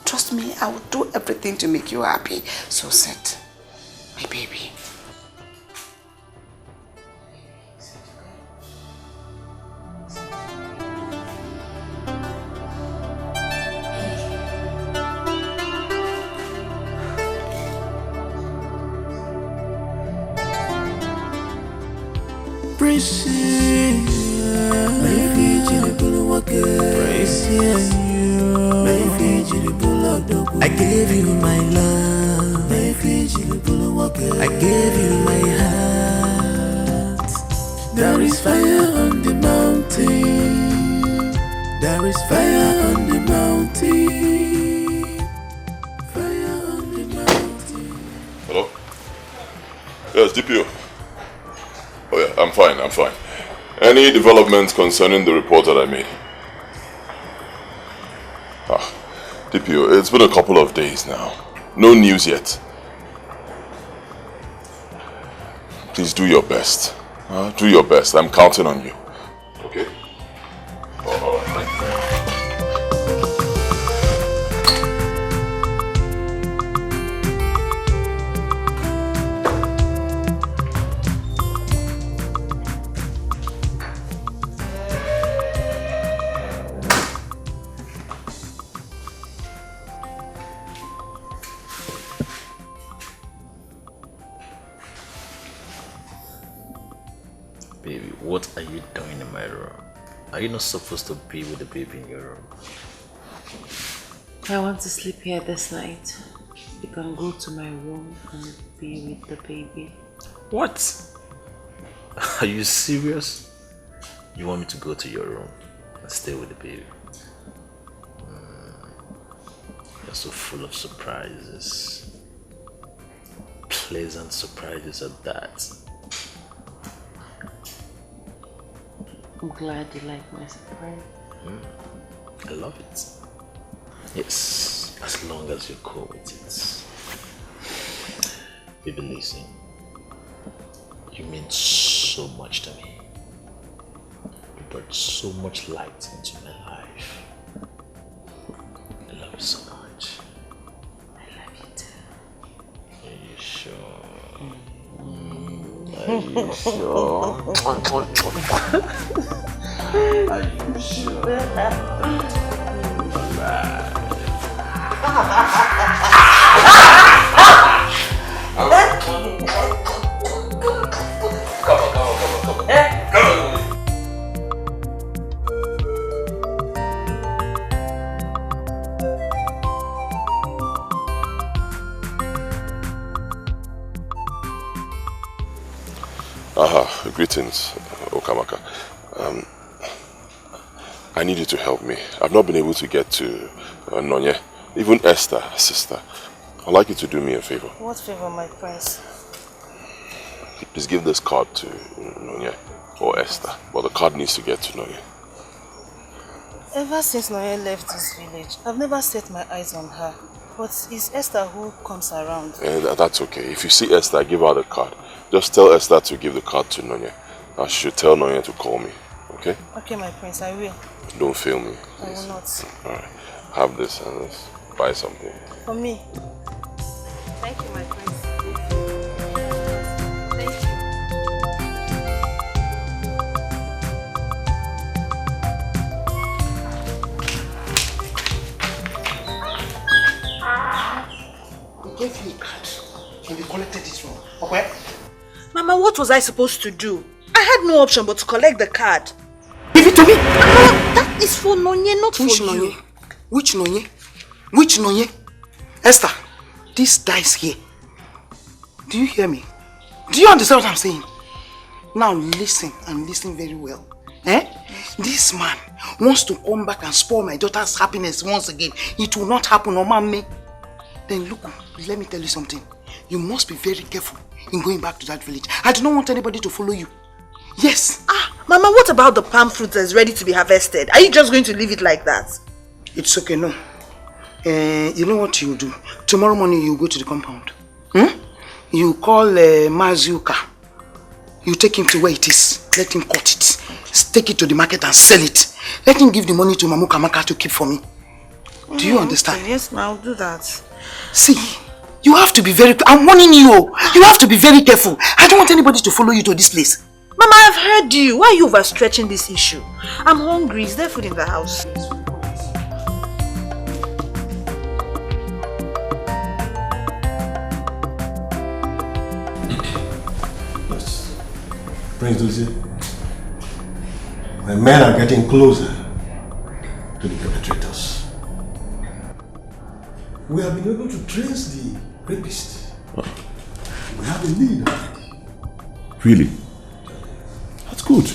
Trust me, I will do everything to make you happy. So sit, my baby. I gave you my love. I gave you my heart. There is fire on the mountain. There is fire on the mountain. Fire on the mountain. Hello? Yes, DPO. Oh yeah, I'm fine. Any developments concerning the report that I made? DPO, it's been a couple of days now. No news yet. Please do your best. Do your best. I'm counting on you. Okay? All right. what are you doing in my room? Are you not supposed to be with the baby in your room? I want to sleep here this night. You can go to my room and be with the baby. What? Are you serious? You want me to go to your room and stay with the baby? You're so full of surprises. Pleasant surprises at that. I'm glad you like my surprise. I love it. Yes, as long as you're cool with it. Baby, listen. You mean so much to me. You brought so much light into my life. I love you so much. I love you too. Are you sure? Are you sure? Are you sure? Greetings, Okamaka. I need you to help me. I've not been able to get to Nonye, even Esther, her sister. I'd like you to do me a favor. What favor, my prince? Please give this card to Nonye or Esther, but the card needs to get to Nonye. Ever since Nonye left this village, I've never set my eyes on her. But it's Esther who comes around. That's okay. If you see Esther, give her the card. Just tell Esther to give the card to Nonye. I should tell Nonye to call me, okay? Okay, my prince, I will. Don't fail me. I will not. Alright. Have this and let's buy something. For me. Thank you, my prince. He gave you a card and you collected it from okay? Mama, what was I supposed to do? I had no option but to collect the card. Give it to me! That is for Nonye, not Which for Nonye? you. Which Nonye? Which Nonye? Esther, this dice here. Do you hear me? Do you understand what I'm saying? Now listen and listen very well. This man wants to come back and spoil my daughter's happiness once again. It will not happen, no mommy. Then look, let me tell you something. You must be very careful in going back to that village. I do not want anybody to follow you. Yes. Mama, what about the palm fruit that's ready to be harvested? Are you just going to leave it like that? It's okay, no. You know what you do? Tomorrow morning you go to the compound. You call Mazuka. You take him to where it is. Let him cut it. Take it to the market and sell it. Let him give the money to Mamu Kamaka to keep for me. Do you understand? Okay, yes, ma, I'll do that. See, you have to be very... I'm warning you. You have to be very careful. I don't want anybody to follow you to this place. Mama, I've heard you. Why are you overstretching this issue? I'm hungry. Is there food in the house? Yes. Prince Lucy, the men are getting closer to the perpetrators. We have been able to trace the rapist. We have a lead already. Really? That's good.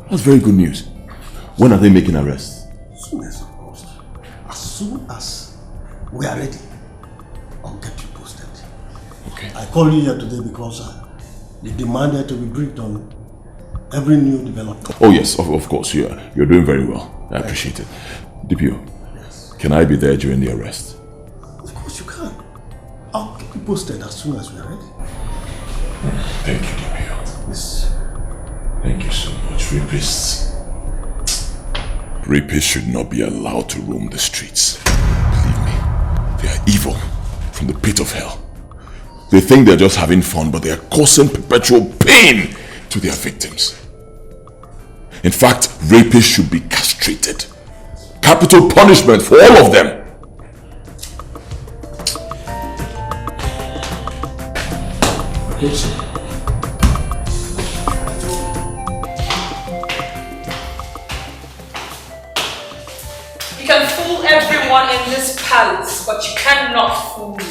That's very good news. When are they making arrests? As soon as supposed. As soon as we are ready, I'll get you posted. Okay. I called you here today because they demanded to be briefed on every new development. Oh yes, of course. You're doing very well. I appreciate it. DPO, yes. Can I be there during the arrest? Of course you can. I'll keep you posted as soon as we are ready. Thank you, DPO. Yes. Thank you so much. Rapists. Rapists should not be allowed to roam the streets. Believe me, they are evil from the pit of hell. They think they're just having fun, but they are causing perpetual pain to their victims. In fact, rapists should be castrated. Capital punishment for all of them. Okay, sir. everyone in this palace, but you cannot fool me.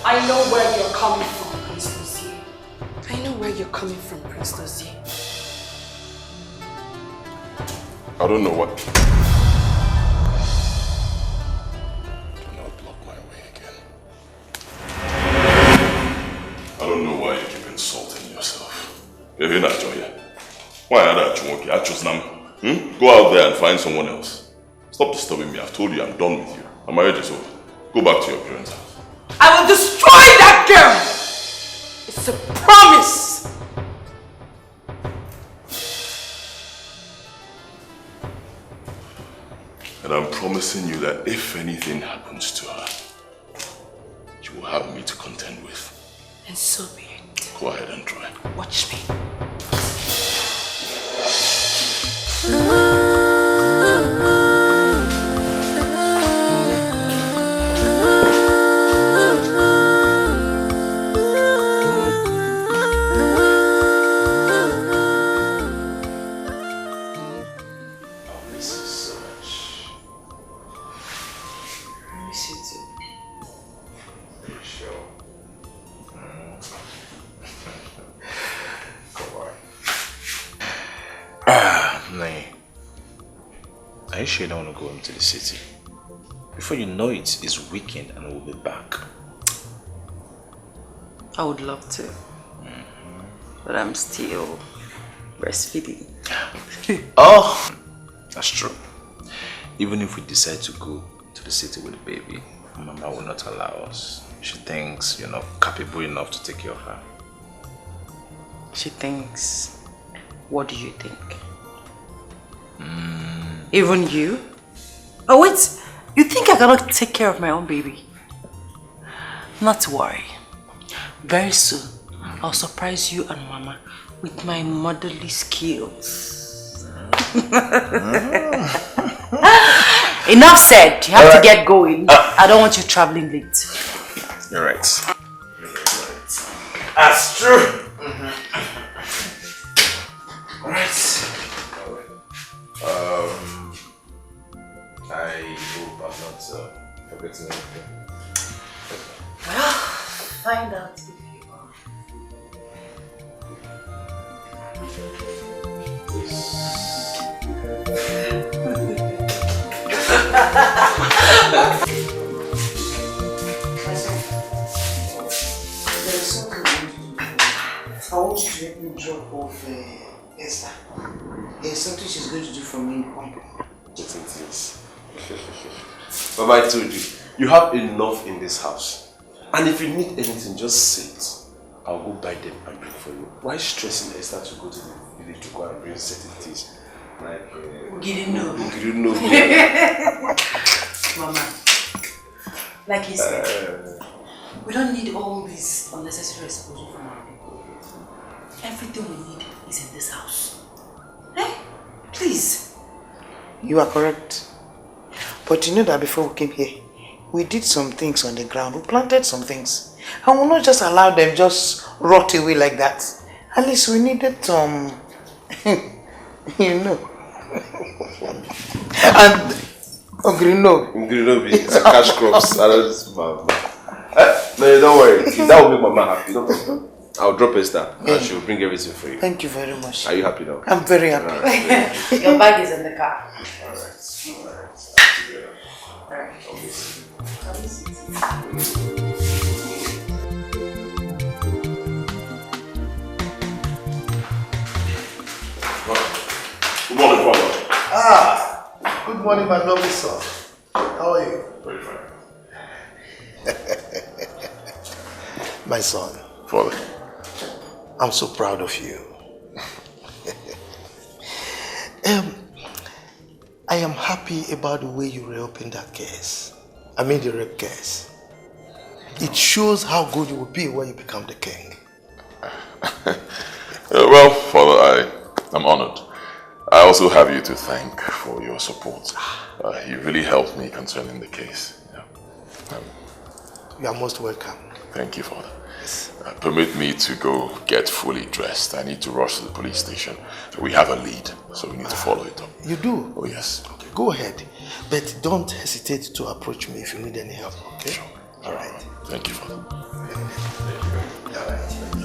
I know where you're coming from, Prince Dozier. I know where you're coming from, Prince Dozier. I don't know what. Do not block my way again. I don't know why you keep insulting yourself. You're not Joya. Why are you choose them? Go out there and find someone else. Stop disturbing me. I've told you I'm done with you. My marriage is over. Go back to your parents' house. I will destroy that girl! It's a promise! And I'm promising you that if anything happens to her, you will have me to contend with. And so be it. Go ahead and try. Watch me. Are you sure you don't want to go into the city? Before you know it, it's weekend and we'll be back. I would love to. But I'm still breastfeeding. Oh, that's true. Even if we decide to go to the city with the baby, Mama will not allow us. She thinks you're not capable enough to take care of her. She thinks, what do you think? Even you? Oh wait, you think I cannot take care of my own baby? Not to worry. Very soon, I'll surprise you and Mama with my motherly skills. Enough said, you have to get going. I don't want you traveling late. You're right. That's true. Alright. I hope I'm not forgetting anything. Well, find out if you are. There's something I want you to help me drop off Esther. There's something she's going to do for me in company. Yes, it is. Mama, I told you, you have enough in this house. And if you need anything, just say it. I'll go buy them and bring for you. Why stressing Esther to go to the village to go and bring certain things? Like, Mama, like he said, we don't need all this unnecessary exposure from our people. Everything we need is in this house. Hey, please. You are correct. But you know that before we came here, we did some things on the ground. We planted some things. And we'll not just allow them just rot away like that. At least we needed some, you know. And Grino. It's a cash crops. No, don't worry. That will make Mama happy. No problem. I'll drop Esther and she'll bring everything for you. Thank you very much. Are you happy now? I'm very happy. Right. Your bag is in the car. Alright. Alright. I'll miss you. I'll miss you. Good morning, Father. Good morning, my lovely son. How are you? Very fine. My son. Father. I'm so proud of you. I am happy about the way you reopened that case. I mean the rape case. It shows how good you will be when you become the king. Well, Father, I'm honored. I also have you to thank for your support. You really helped me concerning the case. Yeah. You are most welcome. Thank you, Father. Permit me to go get fully dressed. I need to rush to the police station. We have a lead, so we need to follow it up. You do? Oh, yes. Okay, Go ahead. But don't hesitate to approach me if you need any help, okay? Sure. All right. Thank you, Father. All right.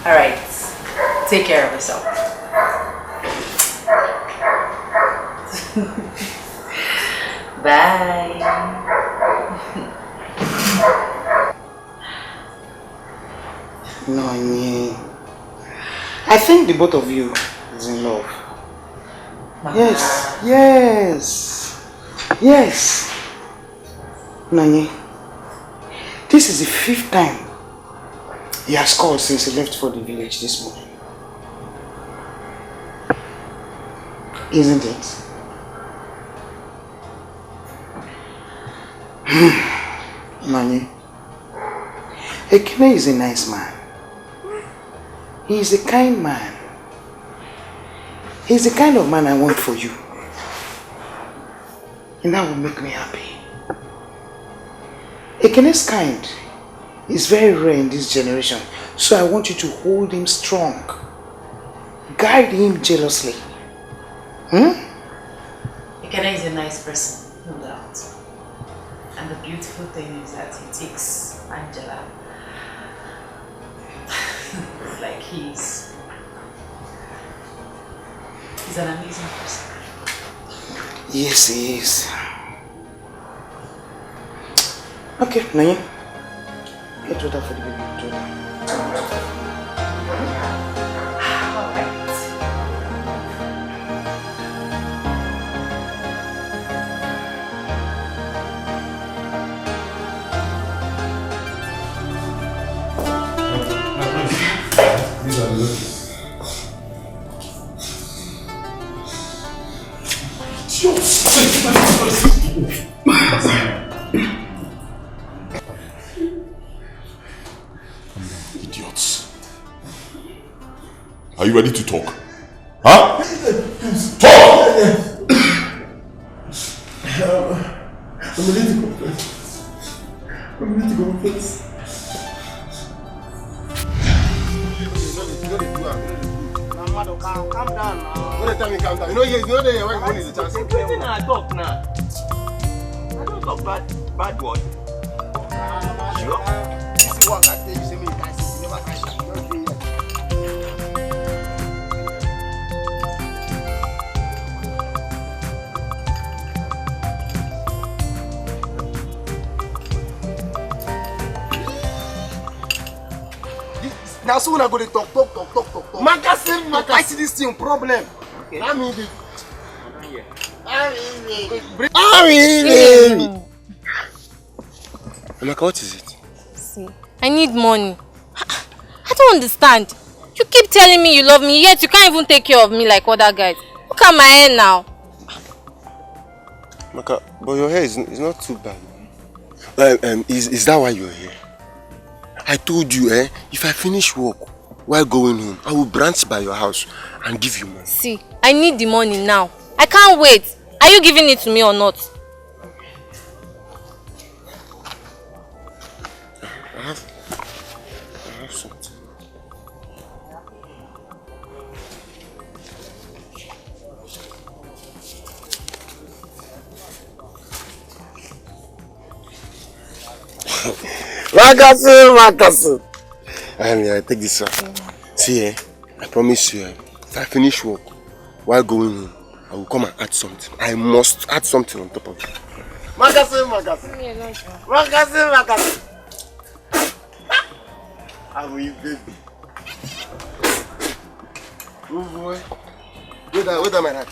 All right. Take care of yourself. Bye. No, I think the both of you is in love. Yes, yes, yes. Nanye, this is the 5th time he has called since he left for the village this morning. Isn't it? Nanye, Ekene is a nice man. He is a kind man. He's the kind of man I want for you. And that will make me happy. Ekene is kind. It's very rare in this generation. So I want you to hold him strong. Guide him jealously. Ekene is a nice person, no doubt. And the beautiful thing is that he takes Angela like he's an amazing person. Yes, he is. Okay, Nayan. Get water for the baby. These are the Idiots. Are you ready to talk? Huh? Talk! I'm ready to go first. I'm ready to go first. Calm down now. What the time you calm down? You know there when money is a chance. I talk now. I don't talk bad word. Sure. This is what I tell you, say me guys, you never catch it. You don't do it. Now so when I go to talk. Magazine, I see this thing problem. Okay. I mean Amaka, what is it? See, I need money. I don't understand. You keep telling me you love me, yet you can't even take care of me like other guys. Look at my hair now. Amaka, but your hair is not too bad. Is that why you're here? I told you, if I finish work while going home, I will branch by your house and give you money. See, I need the money now. I can't wait. Are you giving it to me or not? I have something. Makasu. I take this one. See, I promise you, if I finish work while going home, I will come and add something. I must add something on top of it. Makasu. I'm with baby. Oh boy. Wait a minute.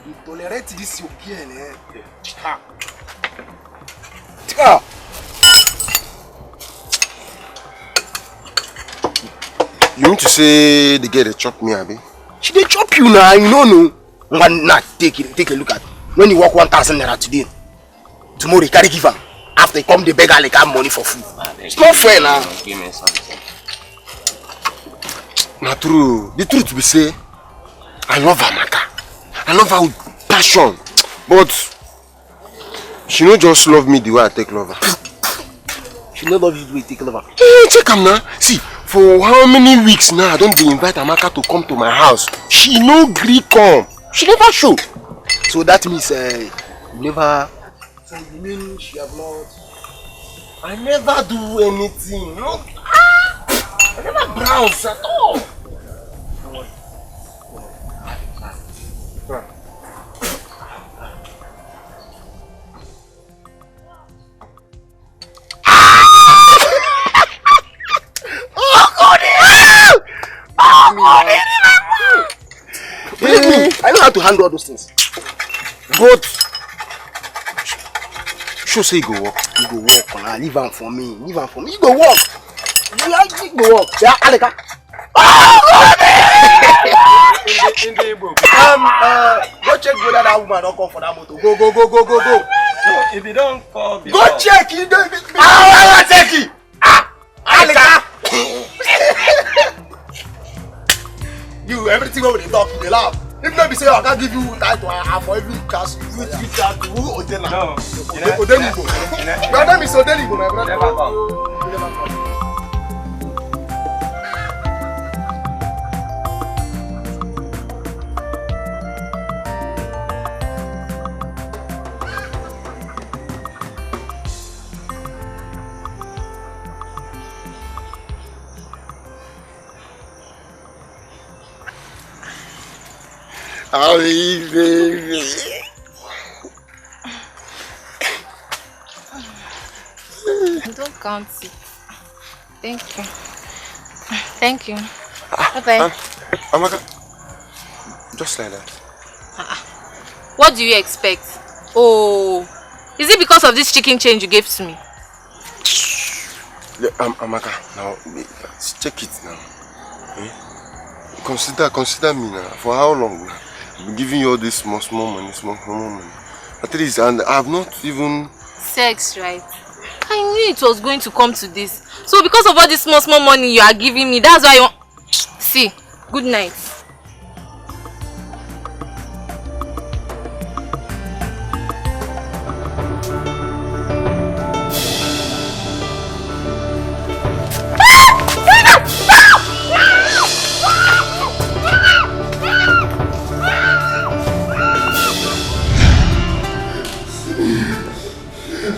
You tolerate this your girl, You mean to say the girl they chop me, Abi? She they chop you now, you know. One not take a look at. When you work 1,000 naira today, tomorrow you carry give her. After you come the beggar like have money for food. It's not fair now. Give me something. Not true. The truth be say, I love her, Maka. I love her with passion. But she don't just love me the way I take love her. She don't love you the way you take love her. Hey, check her now. See, for how many weeks now I don't invite Amaka to come to my house. She no gree come. She never show. So that means never. So you mean she have not? I never do anything. No. I never browse at all. Believe me, I know how to handle all those things. But sure say you go work. You go work now. Leave am for me. You go work. You go work. Yeah, Aleka. Go check whether that woman don't come for that motor. Go. No, if you don't call before. Go check. You don't. Check it. Aleka. You everything over the talk, you laugh. If not be say I can't give you that for every cash, you charge who Odena. No. Odenibo. Your name is Odenibo, my brother. never come. Ali, baby. Don't count it. Thank you. Thank you. Bye-bye. Amaka, just like that. What do you expect? Oh, is it because of this chicken change you gave to me? Amaka, now, check it now. Eh? Consider me now. For how long now? I've been giving you all this small money. At least, and I have not even... Sex, right? I knew it was going to come to this. So because of all this small money you are giving me, that's why you want... See, good night.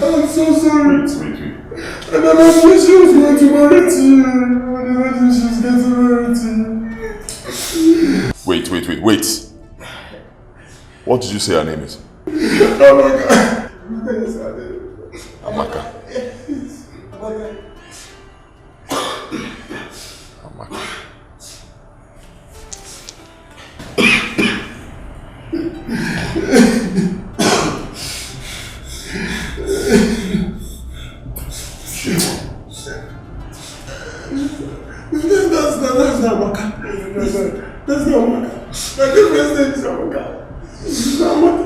I'm so sorry. Wait. And I wish she was going to marry to you. I never knew she was going to marry to you. Wait. What did you say her name is? Amaka. Amaka. That's not Amaka. That's not Amaka. My girlfriend's name is Amaka. This is not Amaka.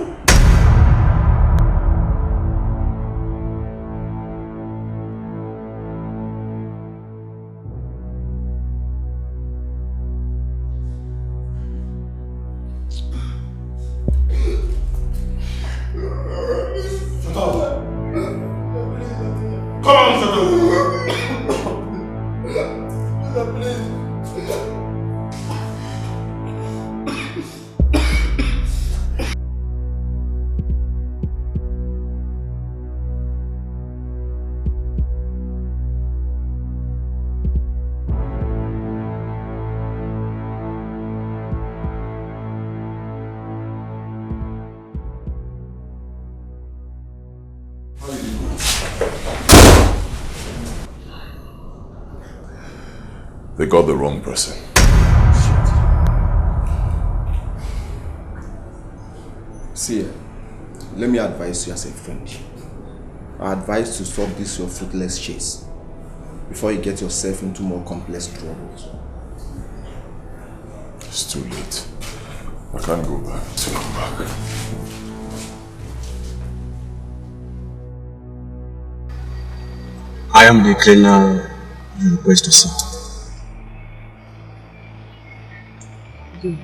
They got the wrong person. See, let me advise you as a friend. I advise to stop this your fruitless chase before you get yourself into more complex troubles. It's too late. I can't go back. To come back. I am the cleaner you request to see. Good.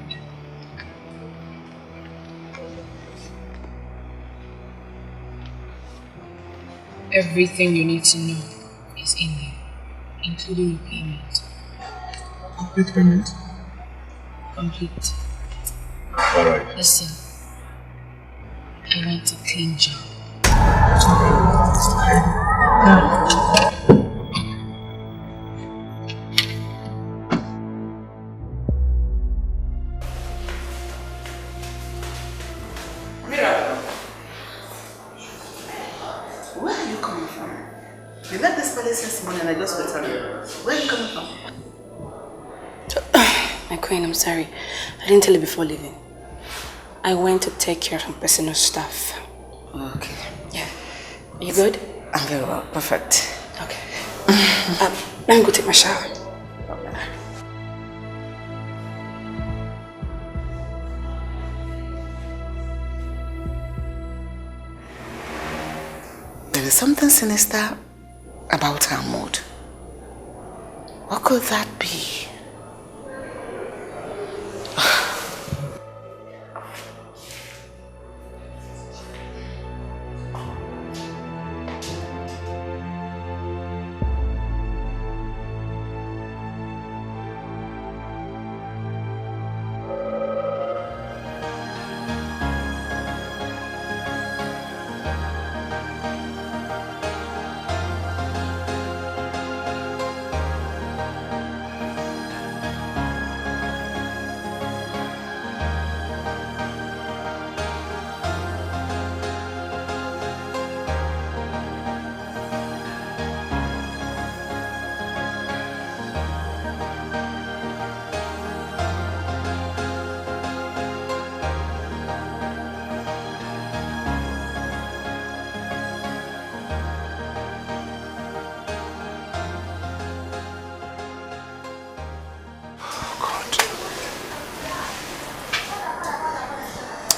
Everything you need to know is in there, including your payment. Complete payment? Complete. Alright. Listen, I want a clean job. Mirabel, where are you coming from? You left this place this morning and I just returned. Where are you coming from? My queen, I'm sorry. I didn't tell you before leaving. I went to take care of some personal stuff. Okay. Yeah. Are you good? I'm very well. Perfect. Okay. Let me go take my shower. There is something sinister about her mood. What could that be?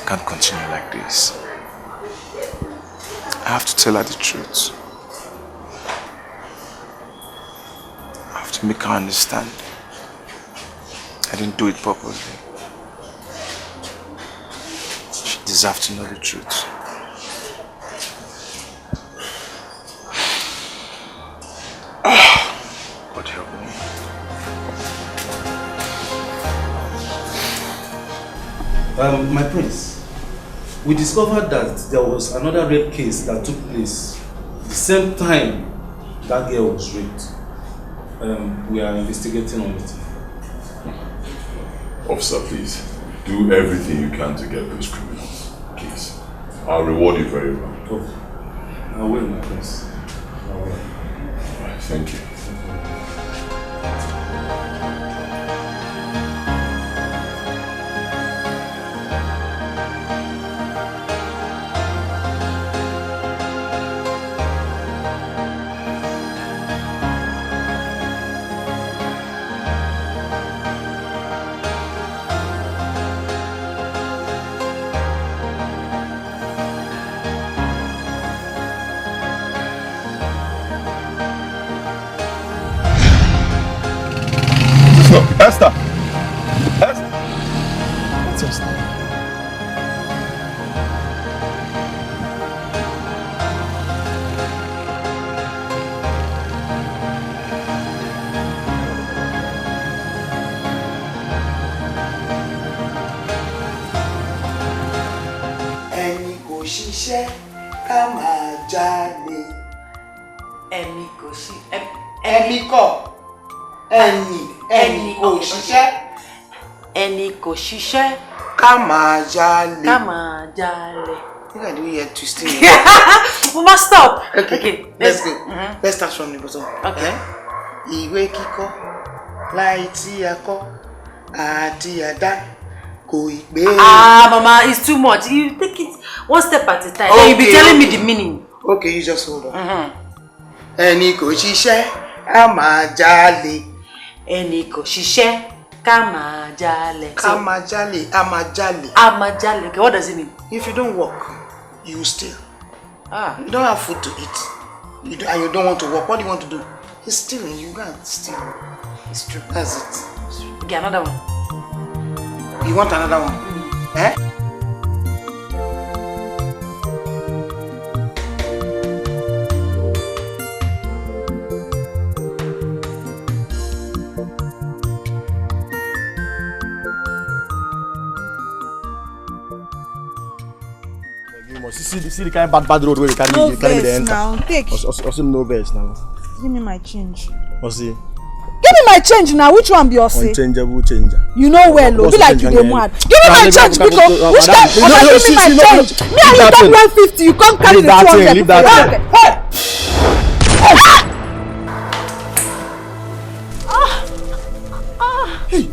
can't continue like this. I have to tell her the truth. I have to make her understand. I didn't do it purposely. She deserves to know the truth. God help me. My prince, we discovered that there was another rape case that took place the same time that girl was raped. We are investigating on it. Officer, please, do everything you can to get those criminals. Please. I'll reward you very well. Oh, I will, my prince. I will. Alright, thank you. Esther! Esther! What's Esther? Ẹni kò ṣiṣẹ́ ká máa jalè. Ẹni kò ṣí. Ẹni kọ̀. Ẹni kò ṣiṣẹ́. Ẹni kò ṣiṣẹ́. Ká máa jalè. Ká máa jalè. I think I do hear twisting. We must stop. Okay, let's go. Let's start from the bottom. Okay. Ìwé kíkọ́ láì tí a kọ́ àti àdá kò ì pé. Mama, it's too much. You take it one step at a time. Okay, you'll be telling me the meaning. Okay, you just hold on. Ẹni kò ṣiṣẹ́ ká máa jalè. Ẹni kò ṣiṣẹ́ ká máa jalè. Ká máa jalè, a máa jalè. A máa jalè. Okay, what does it mean? If you don't work, you steal. You don't have food to eat. And you don't want to work. What do you want to do? He's stealing. You can't steal. It's true. That's it. Okay, another one. You want another one? Eh? See the kind of bad road where you carry me the enter. Now, take. Also no verse now. Give me my change. Osi. Give me my change now. Which one be Osi? Unchangeable changer. You know well, be like you dey mad. Give me my change because which time? Give me my change. Me and you talk 150. You come carry the 200. Leave that thing. Hey! Hey! Hey!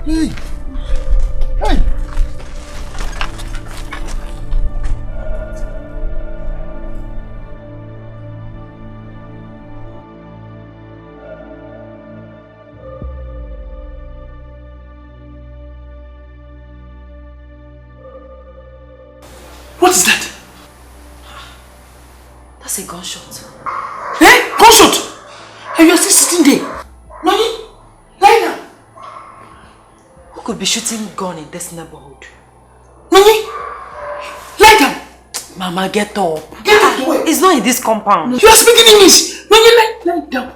Hey! Hey! What is that? That's a gunshot. Eh? Gunshot? And you're still sitting there? Nani? Lie down. Who could be shooting gun in this neighborhood? Nani? Lie down. Mama, get up. Get up the way. It's not in this compound. You are speaking English. Nani, lie down.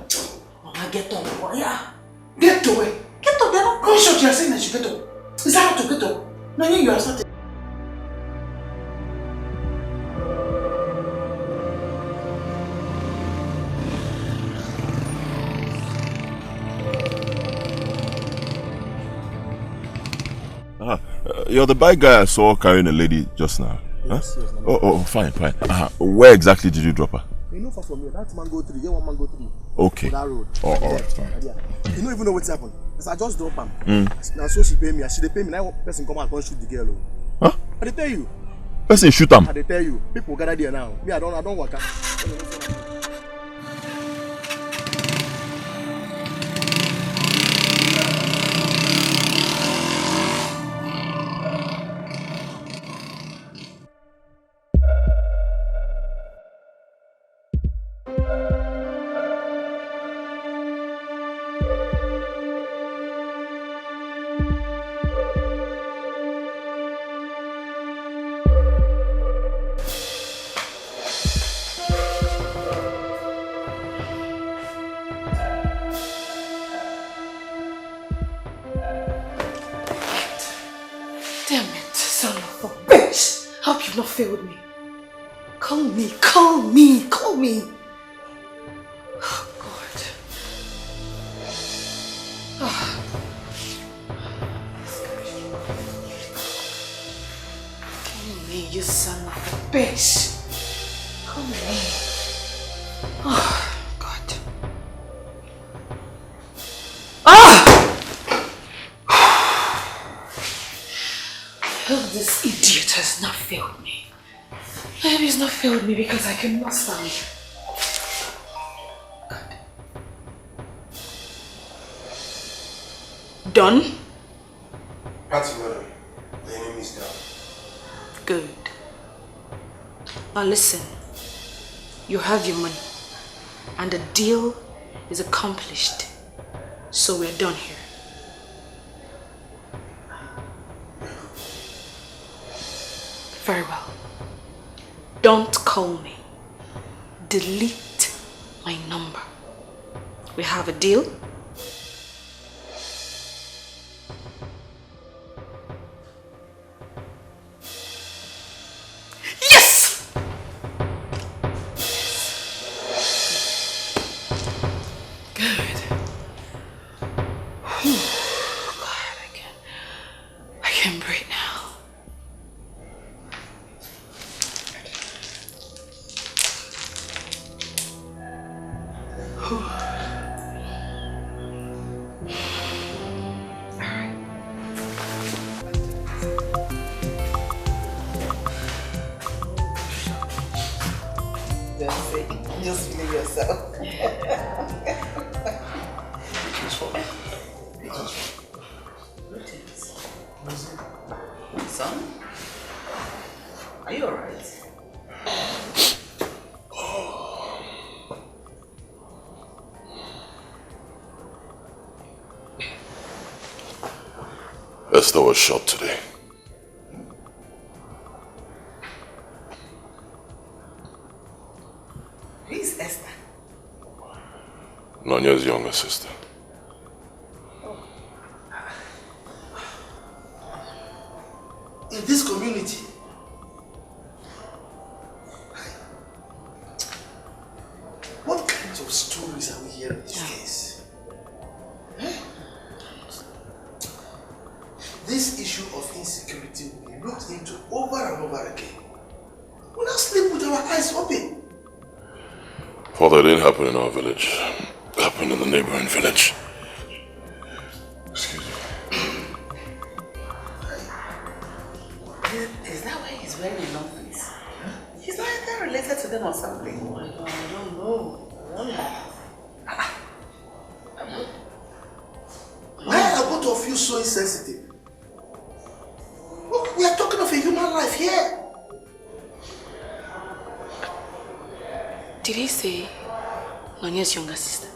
Mama, get up. Yeah. Get away. Get up, they're not. Gunshot, you are saying that you get up. Is that how to get up? Nani, you are starting. You're the bike guy I saw carrying a lady just now. Yes, huh? yes. Oh, fine. Where exactly did you drop her? You know, far from here, that's mango 3. Yeah, one mango 3. Okay. On that road. Oh, alright, fine. Yeah. You don't even know what's happened. I just drop her. Now, so she pay me. She they pay me. Now, one person come and shoot the girl. Huh? I they tell you. Person shoot them. I they tell you. People gather there now. Me, I don't work. failed me. Call me, call me, call me. Oh, God. Oh. Call me, you son of a bitch. Call me. Oh, God. Ah! I hope this idiot has not failed me. I hope he's not failed me because I cannot stand. Done? Party madam, the enemy is down. Good. Now listen. You have your money. And the deal is accomplished. So we're done here. Very well. Don't call me. Delete my number. We have a deal? Yes! Good. Whew. God, I can breathe now. Just feel yourself. Son, are you alright? Esther was shot today. Who is Esther? Nanya's younger sister. In this community, what kinds of stories are we hearing these days? This issue of insecurity will be looked into over and over again. We'll not sleep with our eyes open. Father, it didn't happen in our village. It happened in the neighboring village. Excuse me. Is that why he's wearing a long face? He's not either related to them or something. Oh, I don't know. Why are both of you so insensitive? Look, we are talking of a human life here. Did he say Nanya's younger sister?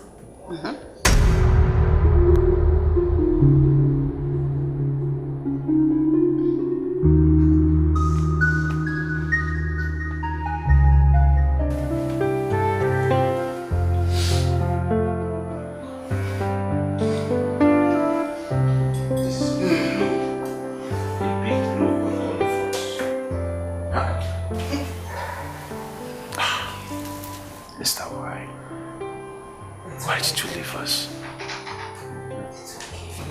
Esther, why? Why did you leave us?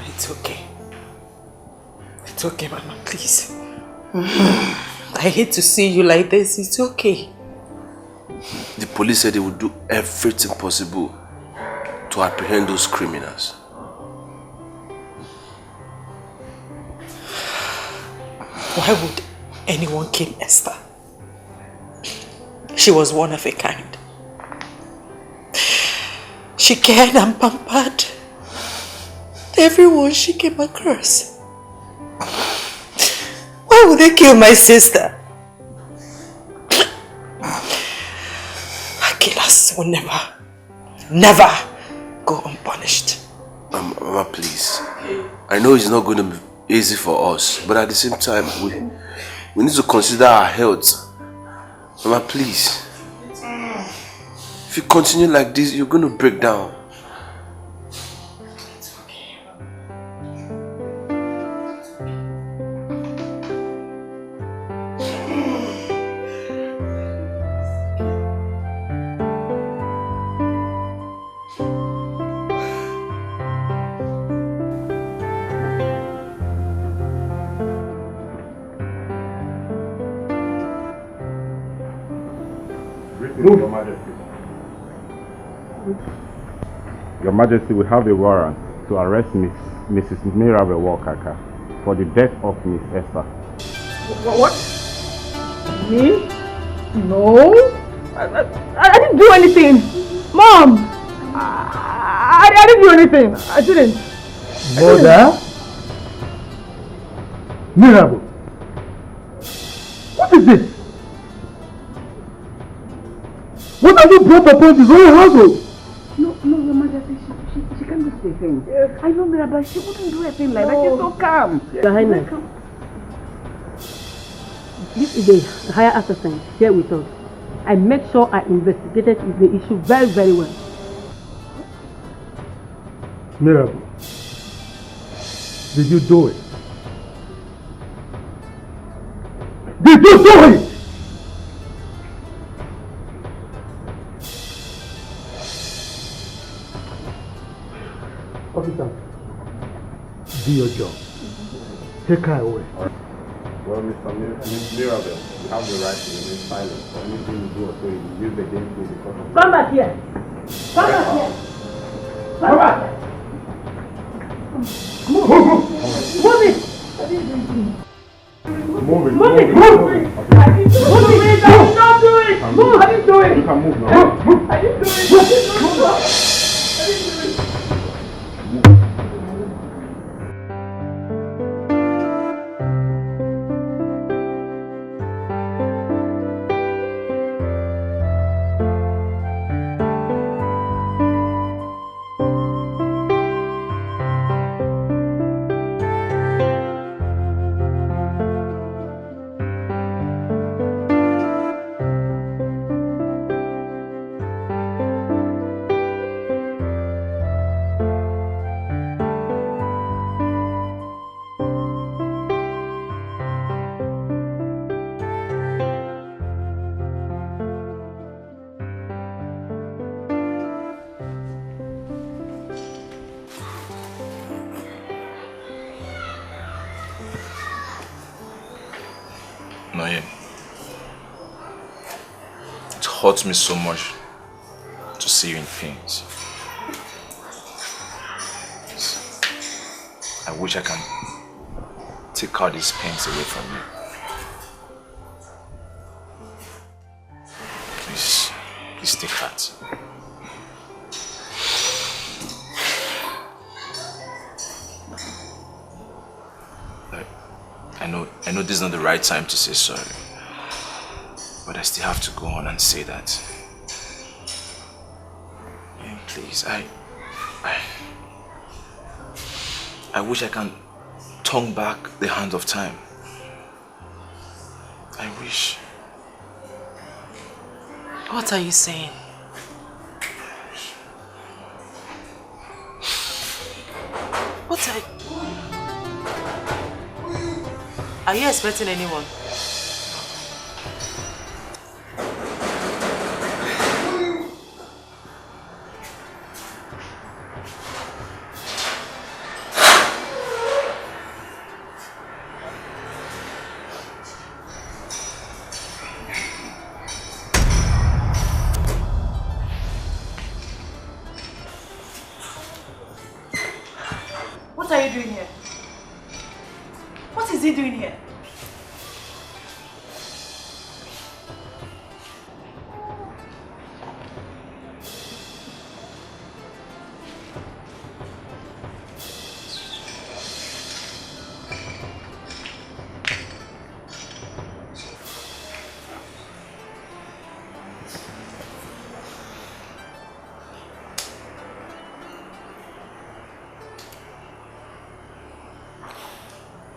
It's okay. It's okay, Mama, please. I hate to see you like this. It's okay. The police said they would do everything possible to apprehend those criminals. Why would anyone kill Esther? She was one of a kind. She cared and pampered everyone she came across. Why would they kill my sister? Her killers will never go unpunished. Mama, please. I know it's not going to be easy for us, but at the same time, we need to consider our health. Mama, please. If you continue like this, you're going to break down. Your Majesty. Your Majesty, we have a warrant to arrest Mrs. Mirabel Walker for the death of Miss Esther. What? Me? No. I didn't do anything. Mom! I didn't do anything. I didn't. Mother? Mirabel? What is this? What have you brought upon this whole household? No, Your Majesty, she can't do the thing. Yes. I know Mirabel, she wouldn't do a thing like that. She's so calm. Your Highness, this is the higher assistant here with us. I made sure I investigated the issue very, very well. Mirabel, did you do it? Did you do it? Officer, do your job. Take her away. Well, Mr. Mirabel, you have the right to remain silent. For anything you do or say, you use against me because of... Come back here! Come back here! Come back! Move! Move it! Move it! Move it! Don't do it! Move! I didn't do it! You can move now. I didn't do it! I didn't do it! It hurts me so much to see you in pain. I wish I can take all these pains away from you. Please take heart. I know this is not the right time to say sorry, but I still have to go on and say that. And please, I wish I can turn back the hand of time. I wish. What are you saying? What are you expecting anyone? What are you doing here? What is he doing here?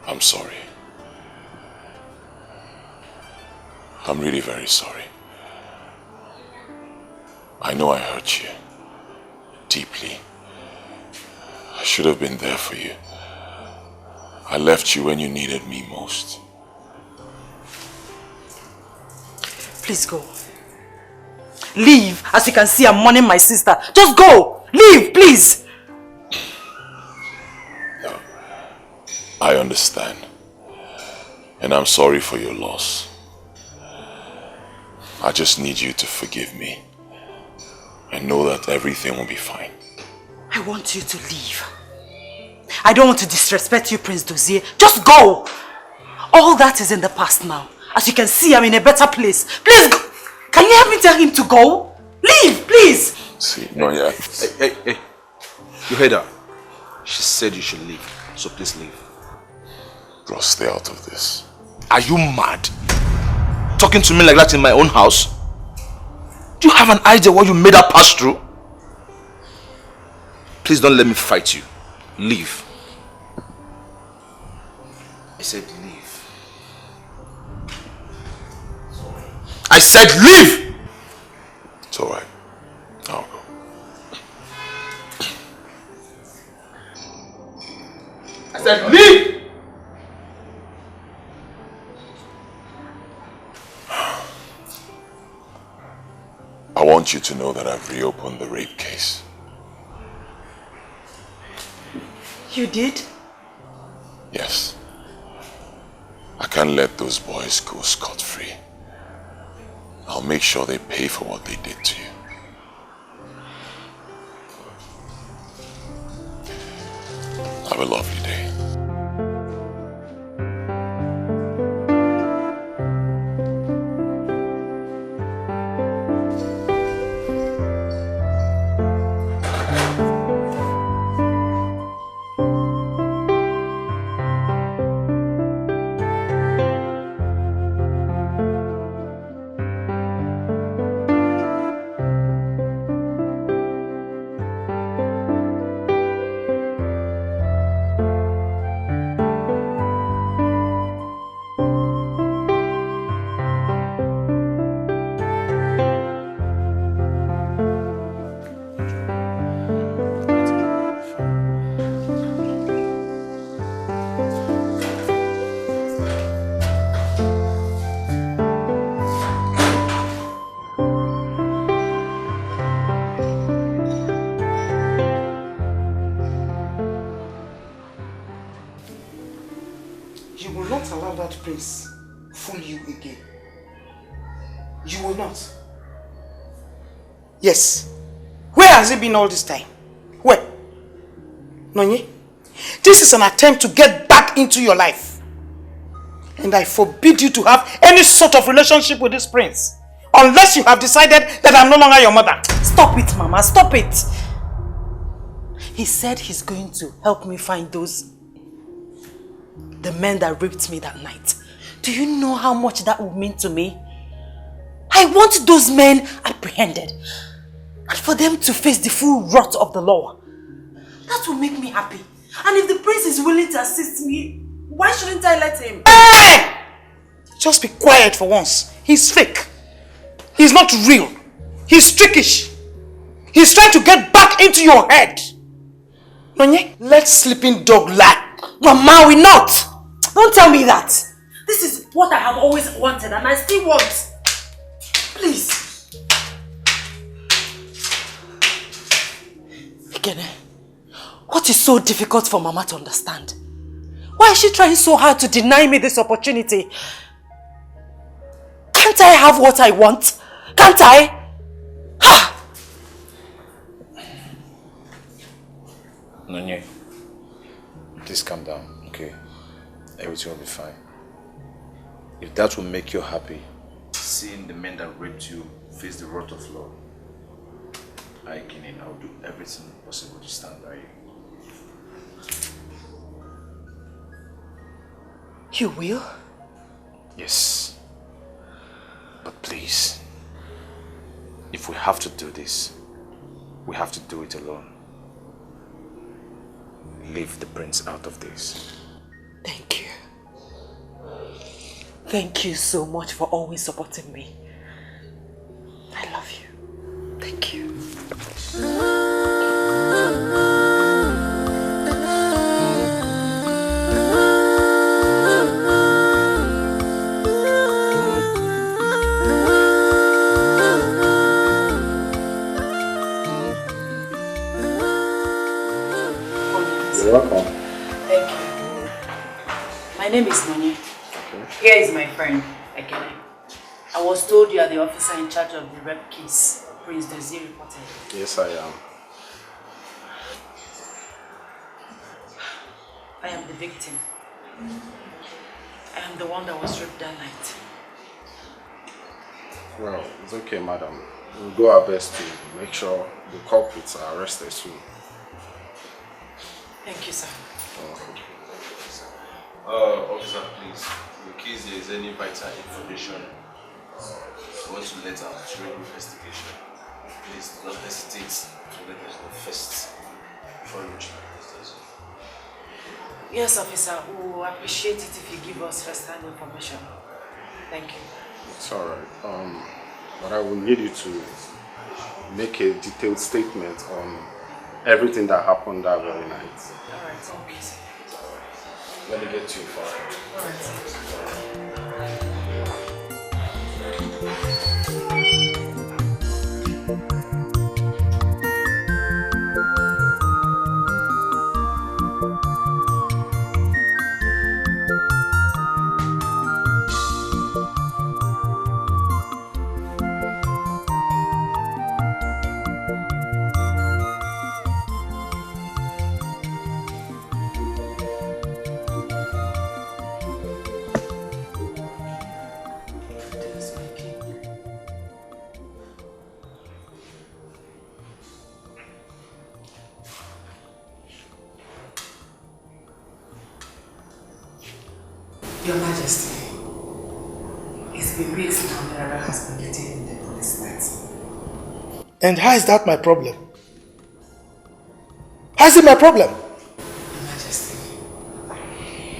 I'm sorry. I'm really very sorry. I know I hurt you deeply. I should have been there for you. I left you when you needed me most. Please go. Leave. As you can see, I'm mourning my sister. Just go. Leave, please. I understand. And I'm sorry for your loss. I just need you to forgive me. I know that everything will be fine. I want you to leave. I don't want to disrespect you, Prince Dozier. Just go! All that is in the past now. As you can see, I'm in a better place. Please go! Can you help me tell him to go? Leave, please! See, no, yeah. Hey. You heard her. She said you should leave. So please leave. Bro, stay out of this. Are you mad? Talking to me like that in my own house? Do you have an idea what you made her pass through? Please don't let me fight you. Leave. I said leave. I said leave! It's alright. I'll go. I said leave! I want you to know that I've reopened the rape case. You did? Yes. I can't let those boys go scot-free. I'll make sure they pay for what they did to you. Have a lovely day. Prince fool you again. You will not. Yes. Where has he been all this time? Where? Nonye? This is an attempt to get back into your life. And I forbid you to have any sort of relationship with this prince. Unless you have decided that I'm no longer your mother. Stop it, Mama. Stop it. He said he's going to help me find the men that raped me that night. Do you know how much that would mean to me? I want those men apprehended. And for them to face the full wrath of the law. That will make me happy. And if the prince is willing to assist me, why shouldn't I let him? Hey! Just be quiet for once. He's fake. He's not real. He's trickish. He's trying to get back into your head. Nonye, let sleeping dog lie. Mama, we not. Don't tell me that. This is what I have always wanted and I still want. Please. Again, what is so difficult for Mama to understand? Why is she trying so hard to deny me this opportunity? Can't I have what I want? Can't I? Nonye, please calm down, okay? Everything will be fine. If that will make you happy, seeing the men that raped you face the wrath of law, I will do everything possible to stand by you. You will? Yes. But please, if we have to do this, we have to do it alone. Leave the prince out of this. Thank you. Thank you so much for always supporting me. I love you. Thank you. You're welcome. Thank you. My name is Nonye. Here is my friend, Ekene. I was told you are the officer in charge of the rep case Prince Desir reported. Yes, I am. I am the victim. I am the one that was raped that night. Well, it's okay, madam. We'll do our best to make sure the culprits are arrested soon. Thank you, sir. Officer, please, in case there is any vital information you want to let out during the investigation, please do not hesitate to let us know first before you reach my station. Yes, officer. We will appreciate it if you give us first-hand information. Thank you. It's alright. But I will need you to make a detailed statement on everything that happened that very night. Alright, thank you. Let me get to you far. Your Majesty, it's been weeks now Mirabel has been detained in the police net. And how is that my problem? How is it my problem? Your Majesty,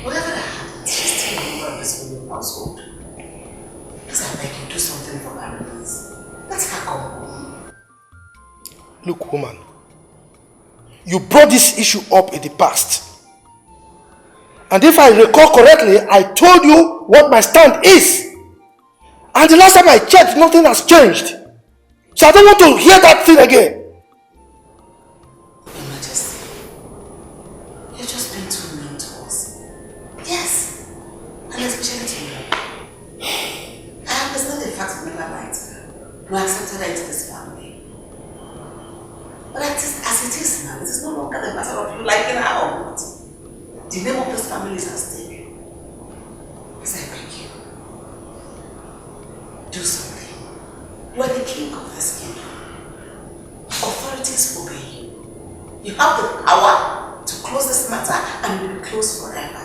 whatever that happens, she's still a member of this royal household. Please, I beg you, do something for her, please. Let her come home. Look, woman, you brought this issue up in the past. And if I recall correctly, I told you what my stand is. And the last time I checked, nothing has changed. So I don't want to hear that thing again. Your Majesty, you're just being too mean to us. Yes, and especially to me. I understand the fact of Mirabel right. We accepted her into this family. But as it is now, it is no longer the matter of you liking her or not. The name of this family is at stake. Please, I beg you. Do something. You are the king of this kingdom. Authorities obey you. You have the power to close this matter and it will be closed forever.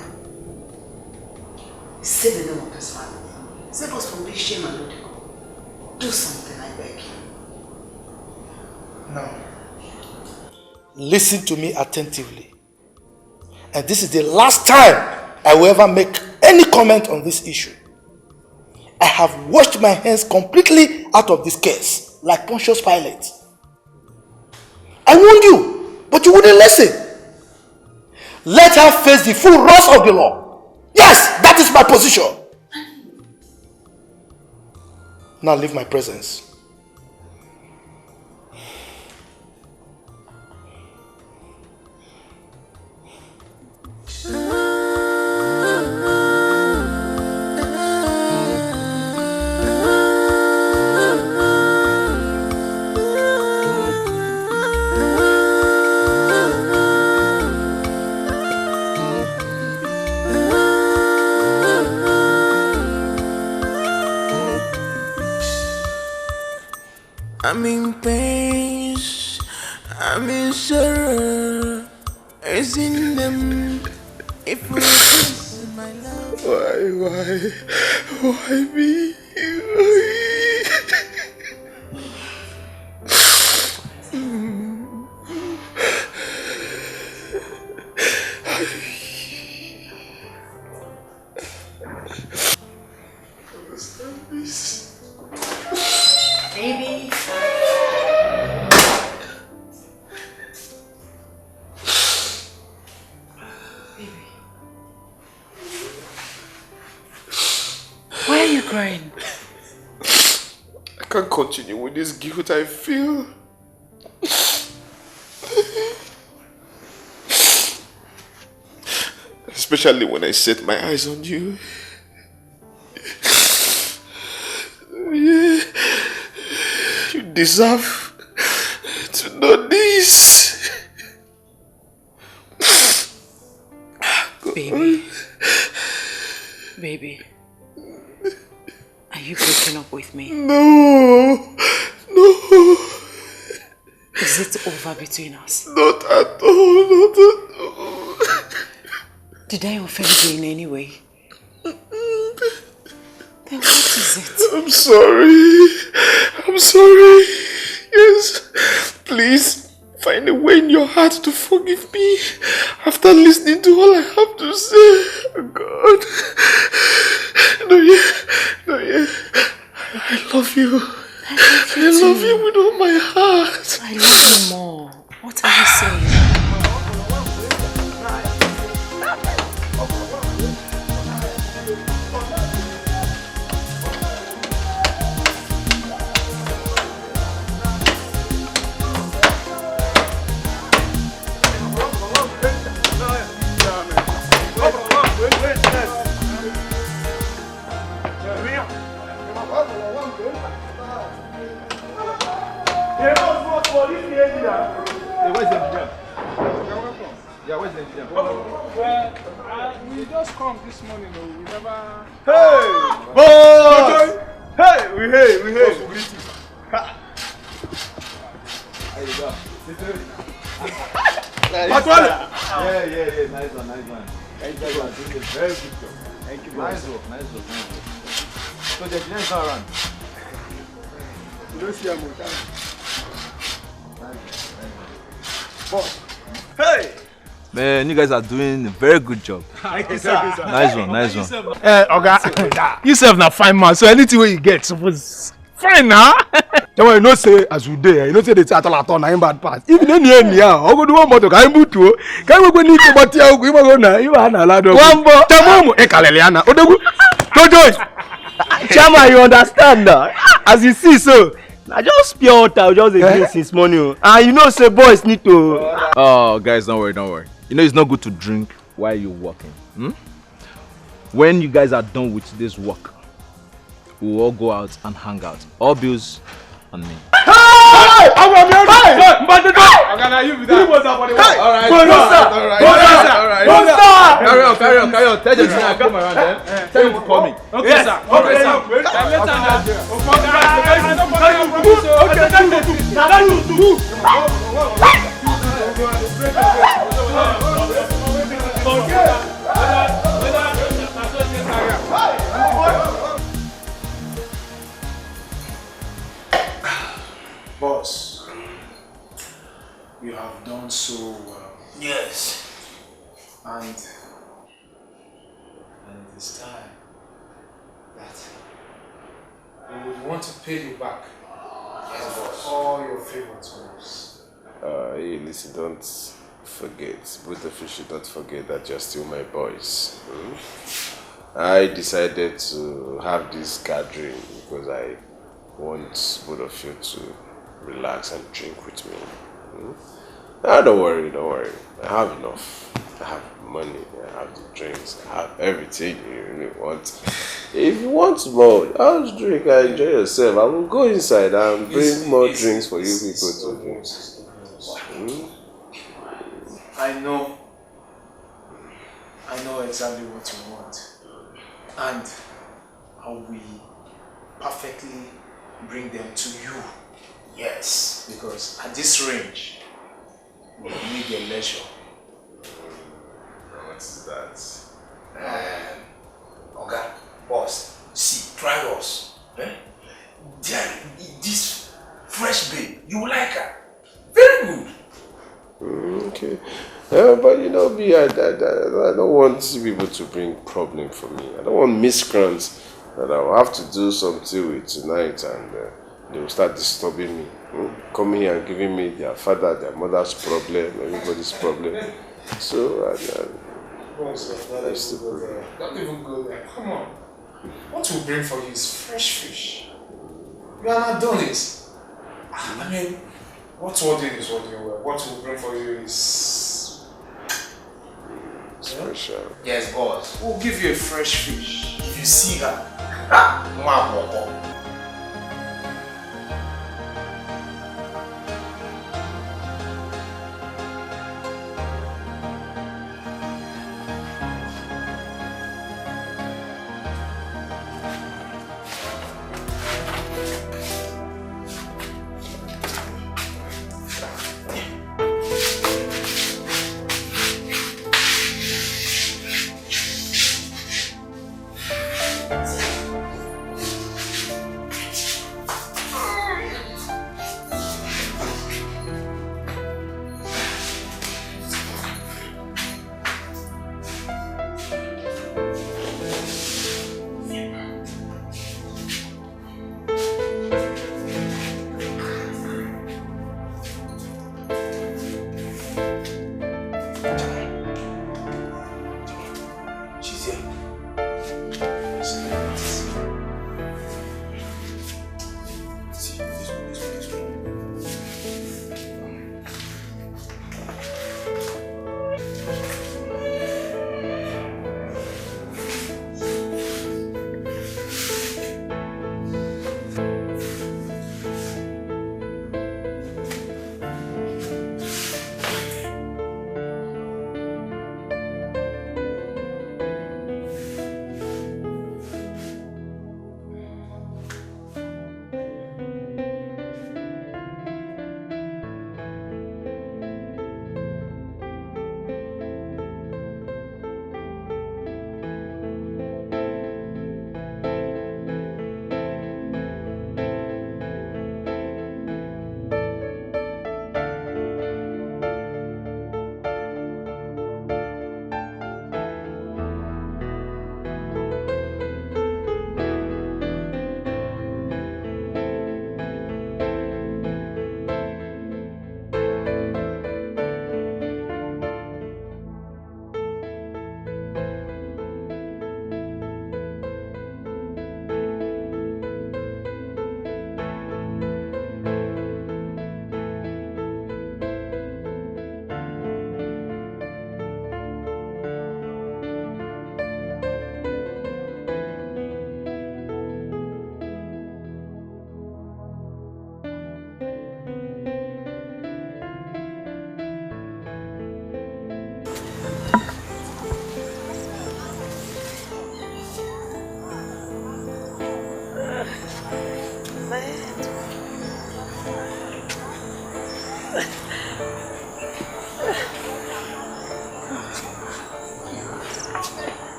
Save the name of this family. Save us from this shame and ridicule. Do something, I beg you. Now, listen to me attentively. And this is the last time I will ever make any comment on this issue. I have washed my hands completely out of this case, like Pontius Pilate. I warned you, but you wouldn't listen. Let her face the full wrath of the law. Yes, that is my position. Now leave my presence. I'm in pain, I'm in sorrow. It's in them. If we kiss my love. Why me? Baby. Why are you crying? I can't continue with this guilt I feel. Especially when I set my eyes on you. deserve to know this. Baby. Baby. Are you breaking up with me? No. Is it over between us? Not at all. Did I offend you in any way? Then what is it? I'm sorry. Yes. Please, find a way in your heart to forgive me after listening to all I have to say. Oh God. No, yeah. I love you. I love you with all my heart. I love you more. What are you saying? We just come this morning, we never... Hey! Boss! Hey! We hey! How you go? Yeah. Nice one. Thank you for doing a very good job. Thank you, boss. Nice work. So the engineers are around. You don't see a motor. Boss. Hey! Man, you guys are doing a very good job. Thank you, sir. Nice one. Oga, you self na fine man, so anything wey you get suppose fine na. Then when you know say as we dey, you know say they say at all na him bad pass. If you near niya, ogo do one motor ka him butu o. Ka we go ni ke bati ya ogo, go na, you na lado. Wambo. Tamomo e kalele ana. Odegu. Tojo. Chama, you understand now? As you see so, I just pure water, just a drink since morning. And you know say boys need to... Oh, guys, don't worry. You know it's not good to drink while you're working. When you guys are done with this work, we'll all go out and hang out. All bills on me. Hey! I'm on your right! But the door! I'm gonna you with that. Alright. Carry on. Tell them to come around then. Tell him to call me. Okay, sir. Boss, you have done so well. Yes. And it is time that we would want to pay you back for all your favors to us. Hey, listen, don't forget, both of you should not forget that you're still my boys. I decided to have this gathering because I want both of you to relax and drink with me. Don't worry. I have enough. I have money, I have the drinks, I have everything you really want. If you want more, just drink and enjoy yourself. I will go inside and bring more drinks for you people to drink. I know exactly what you want, and I will perfectly bring them to you. Yes, because at this range, we need a leisure. What's that? Okay, boss, see, try us. This fresh babe, you like her. Very good. Okay. But you know, I don't want people to bring problem for me. I don't want miscreants that I'll have to do something with tonight and they will start disturbing me. Coming here and giving me their father, their mother's problem, everybody's problem. So, Don't even go there. Come on. What we'll bring for you is fresh fish. You are not doing it. I mean, what's wording is what you wear. What we'll bring for you is special. Yes, boss. We'll give you a fresh fish. If you see her, She's here. See, this one.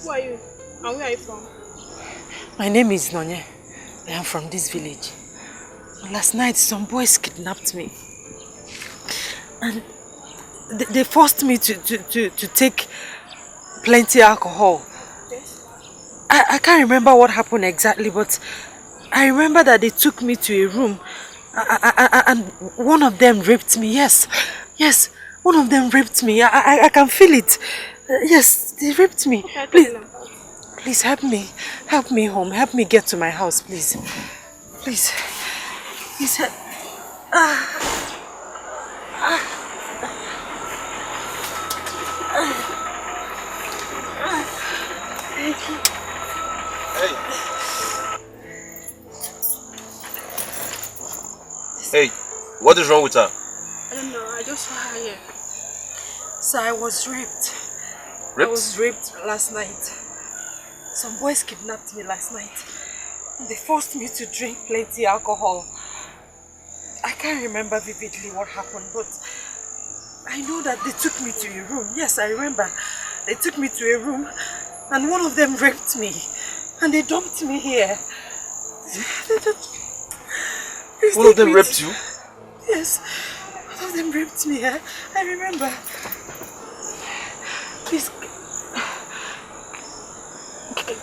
Who are you? And where are you from? My name is Nonye. I am from this village. Last night, some boys kidnapped me. And they forced me to take plenty alcohol. Yes. I can't remember what happened exactly, but I remember that they took me to a room and one of them raped me. Yes, one of them raped me. I can feel it. Yes, they raped me. Please help me. Help me home. Help me get to my house, please. Please help. Thank you. Hey, what is wrong with her? I don't know, I just saw her here. So I was raped. Raped? I was raped last night. Some boys kidnapped me last night. They forced me to drink plenty alcohol. I can't remember vividly what happened, but I know that they took me to a room. Yes, I remember. They took me to a room and one of them raped me. And they dumped me here. One of them raped you? Yes. One of them raped me. I remember.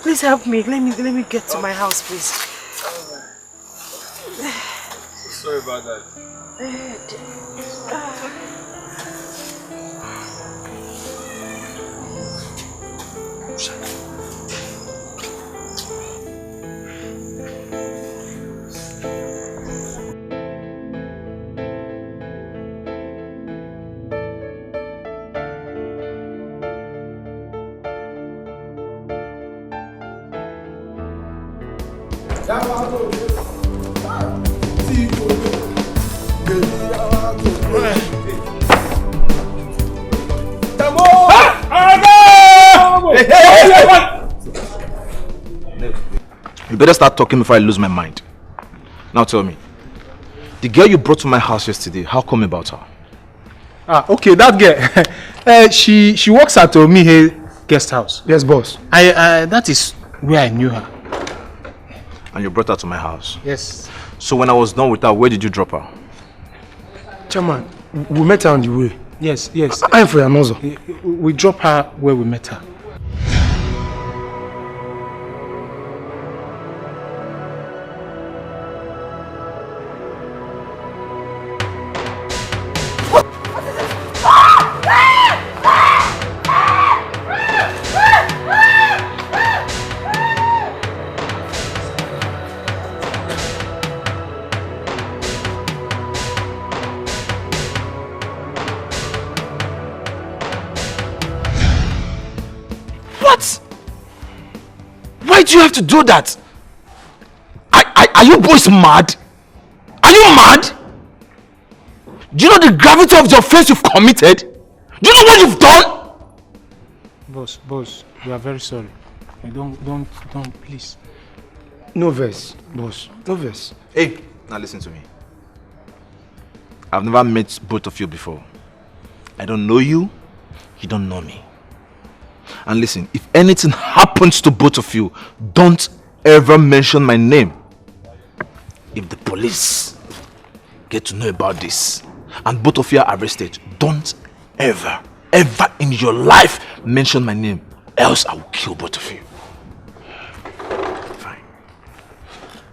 Please help me. Let me get to my house, please. Sorry about that. You better start talking before I lose my mind. Now tell me, the girl you brought to my house yesterday, how come about her? Okay, that girl. She works at Omihe guest house. Yes, boss. That is where I knew her. And you brought her to my house? Yes. So when I was done with her, where did you drop her? Chairman, we met her on the way. Yes. I'm for Anozo. We dropped her where we met her. Why do you have to do that? Are you boys mad? Are you mad? Do you know the gravity of the offense you've committed? Do you know what you've done? Boss, we are very sorry. Don't, please. No verse, boss. No verse. Hey, now listen to me. I've never met both of you before. I don't know you. You don't know me. And listen, if anything happens to both of you, don't ever mention my name. If the police get to know about this and both of you are arrested, don't ever in your life mention my name, else I will kill both of you. Fine.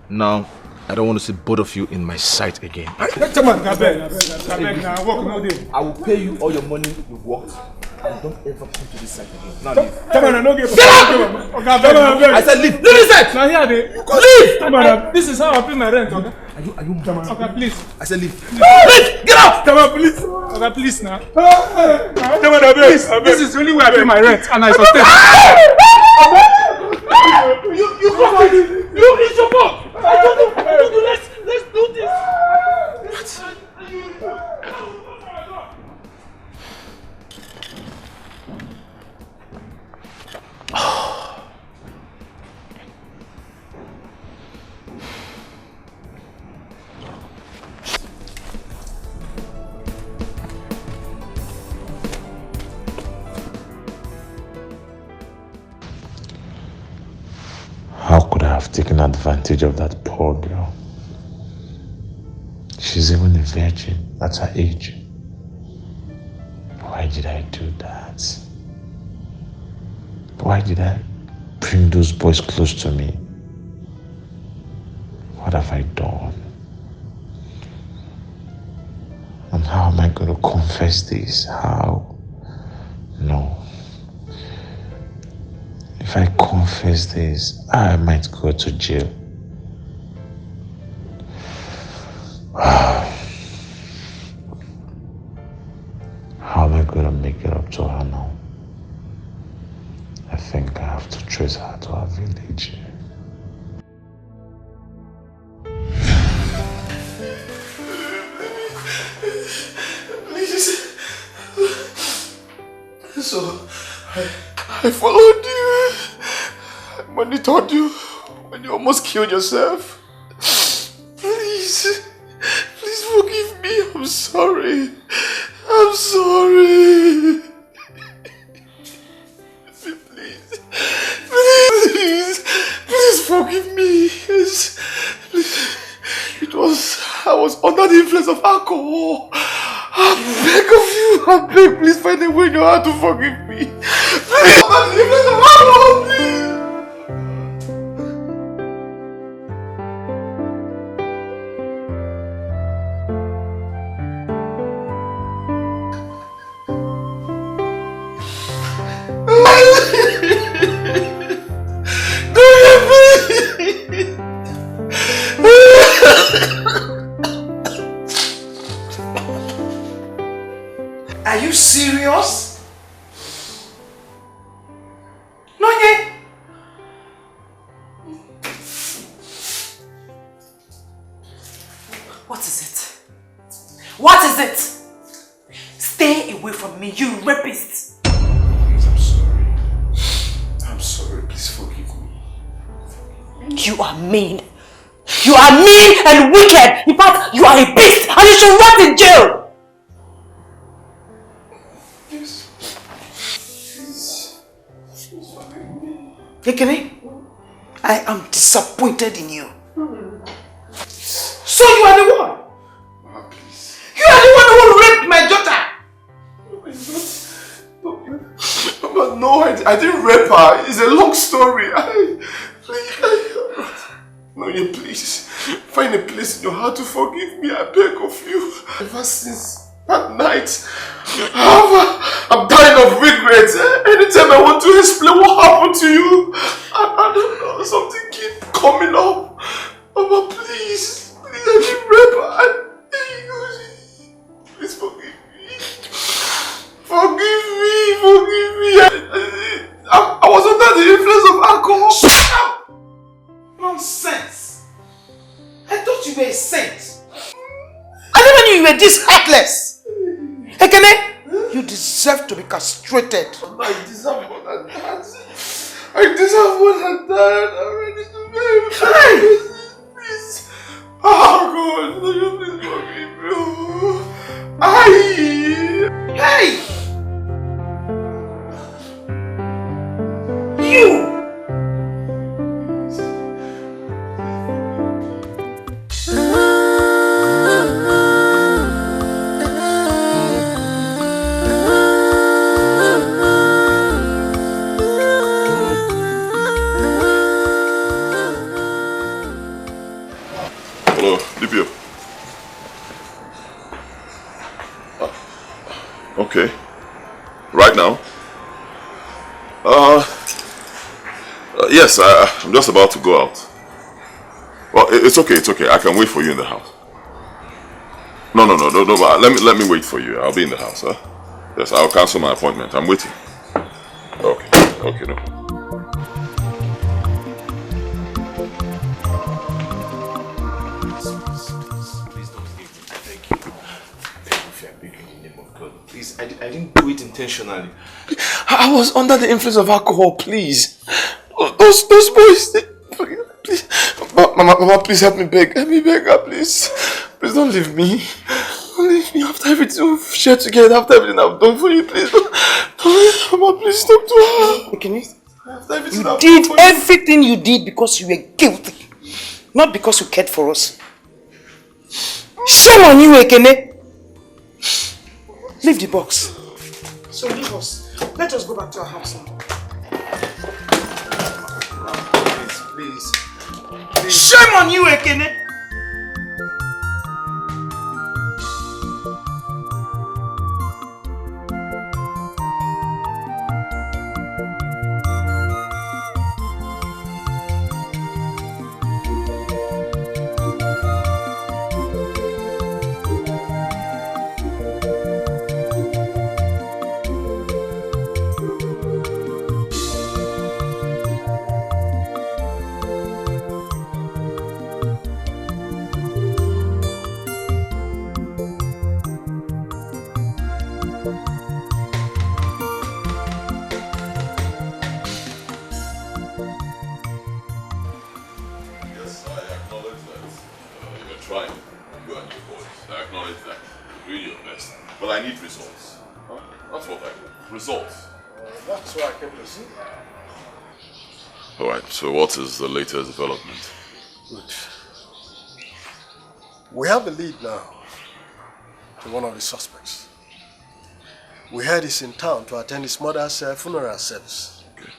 Now, I don't want to see both of you in my sight again. I will pay you all your money you've worked. And don't ever come to this side again. Now leave. Get out! I said leave. Leave this side! Now here they leave! This is how I pay my rent, okay? Are you okay, please. I said leave. Leave! Get out! Come on, please. Okay, please now. Please. This is the only way I pay my rent and I sustain. You come on! It's your fault! I don't know. Let's do this. What? How could I have taken advantage of that poor girl? She's even a virgin at her age. Why did I do that? Why did I bring those boys close to me? What have I done? And how am I going to confess this? How? No. If I confess this, I might go to jail. How am I going to make it up to her now? I think I have to trace her to her village. Please. So, I followed you. I monitored you when you almost killed yourself. Please forgive me. I'm sorry. I'm sorry. Please forgive me. Please. I was under the influence of alcohol. I beg, please find a way in your heart to forgive me. Please, under the influence of alcohol, please. Are you serious? No, yeah. What is it? What is it? Stay away from me, you rapist! I'm sorry. Please forgive me. You are mean. You are mean and wicked. In fact, you are a beast and you should rot in jail. Ekene, I am disappointed in you. So you are the one. You are the one who raped my daughter. Mama, no, I didn't rape her. It's a long story. Please, find a place in your heart to forgive me. I beg of you. Ever since that night, I'm dying of regret. Anytime I want to explain what happened to you, I don't know, something keeps coming up. Mama, please, I didn't rape her. Please forgive me. Forgive me. I was under the influence of alcohol. heartless. Ekene, you deserve to be castrated. I deserve more than that. I deserve more than that. I'm ready to marry. Please. Oh God, please forgive me. Hey! You! Hello, DPO. Okay. Right now? Yes, I'm just about to go out. Well, it's okay. I can wait for you in the house. No, but let me wait for you. I'll be in the house, huh? Yes, I'll cancel my appointment. I'm waiting. Okay, no. Please don't leave me. I beg you. I beg you in the name of God. Please, I didn't do it intentionally. I was under the influence of alcohol, please. Those boys, please. Mama, please help me beg her, please. Please don't leave me. Don't leave me after everything we've shared together, after everything I've done for you, please. Don't leave Mama, please talk to her. Ekene, you did everything you did because you were guilty, not because you cared for us. Shame on you, Ekene. Leave the box. So leave us. Let us go back to our house now. Please. Shame on you, Ekene. But I need results. Huh? That's what I need. Results. That's why I came to see. Alright, so what is the latest development? Good. We have a lead now to one of the suspects. We heard he's in town to attend his mother's funeral service. Okay.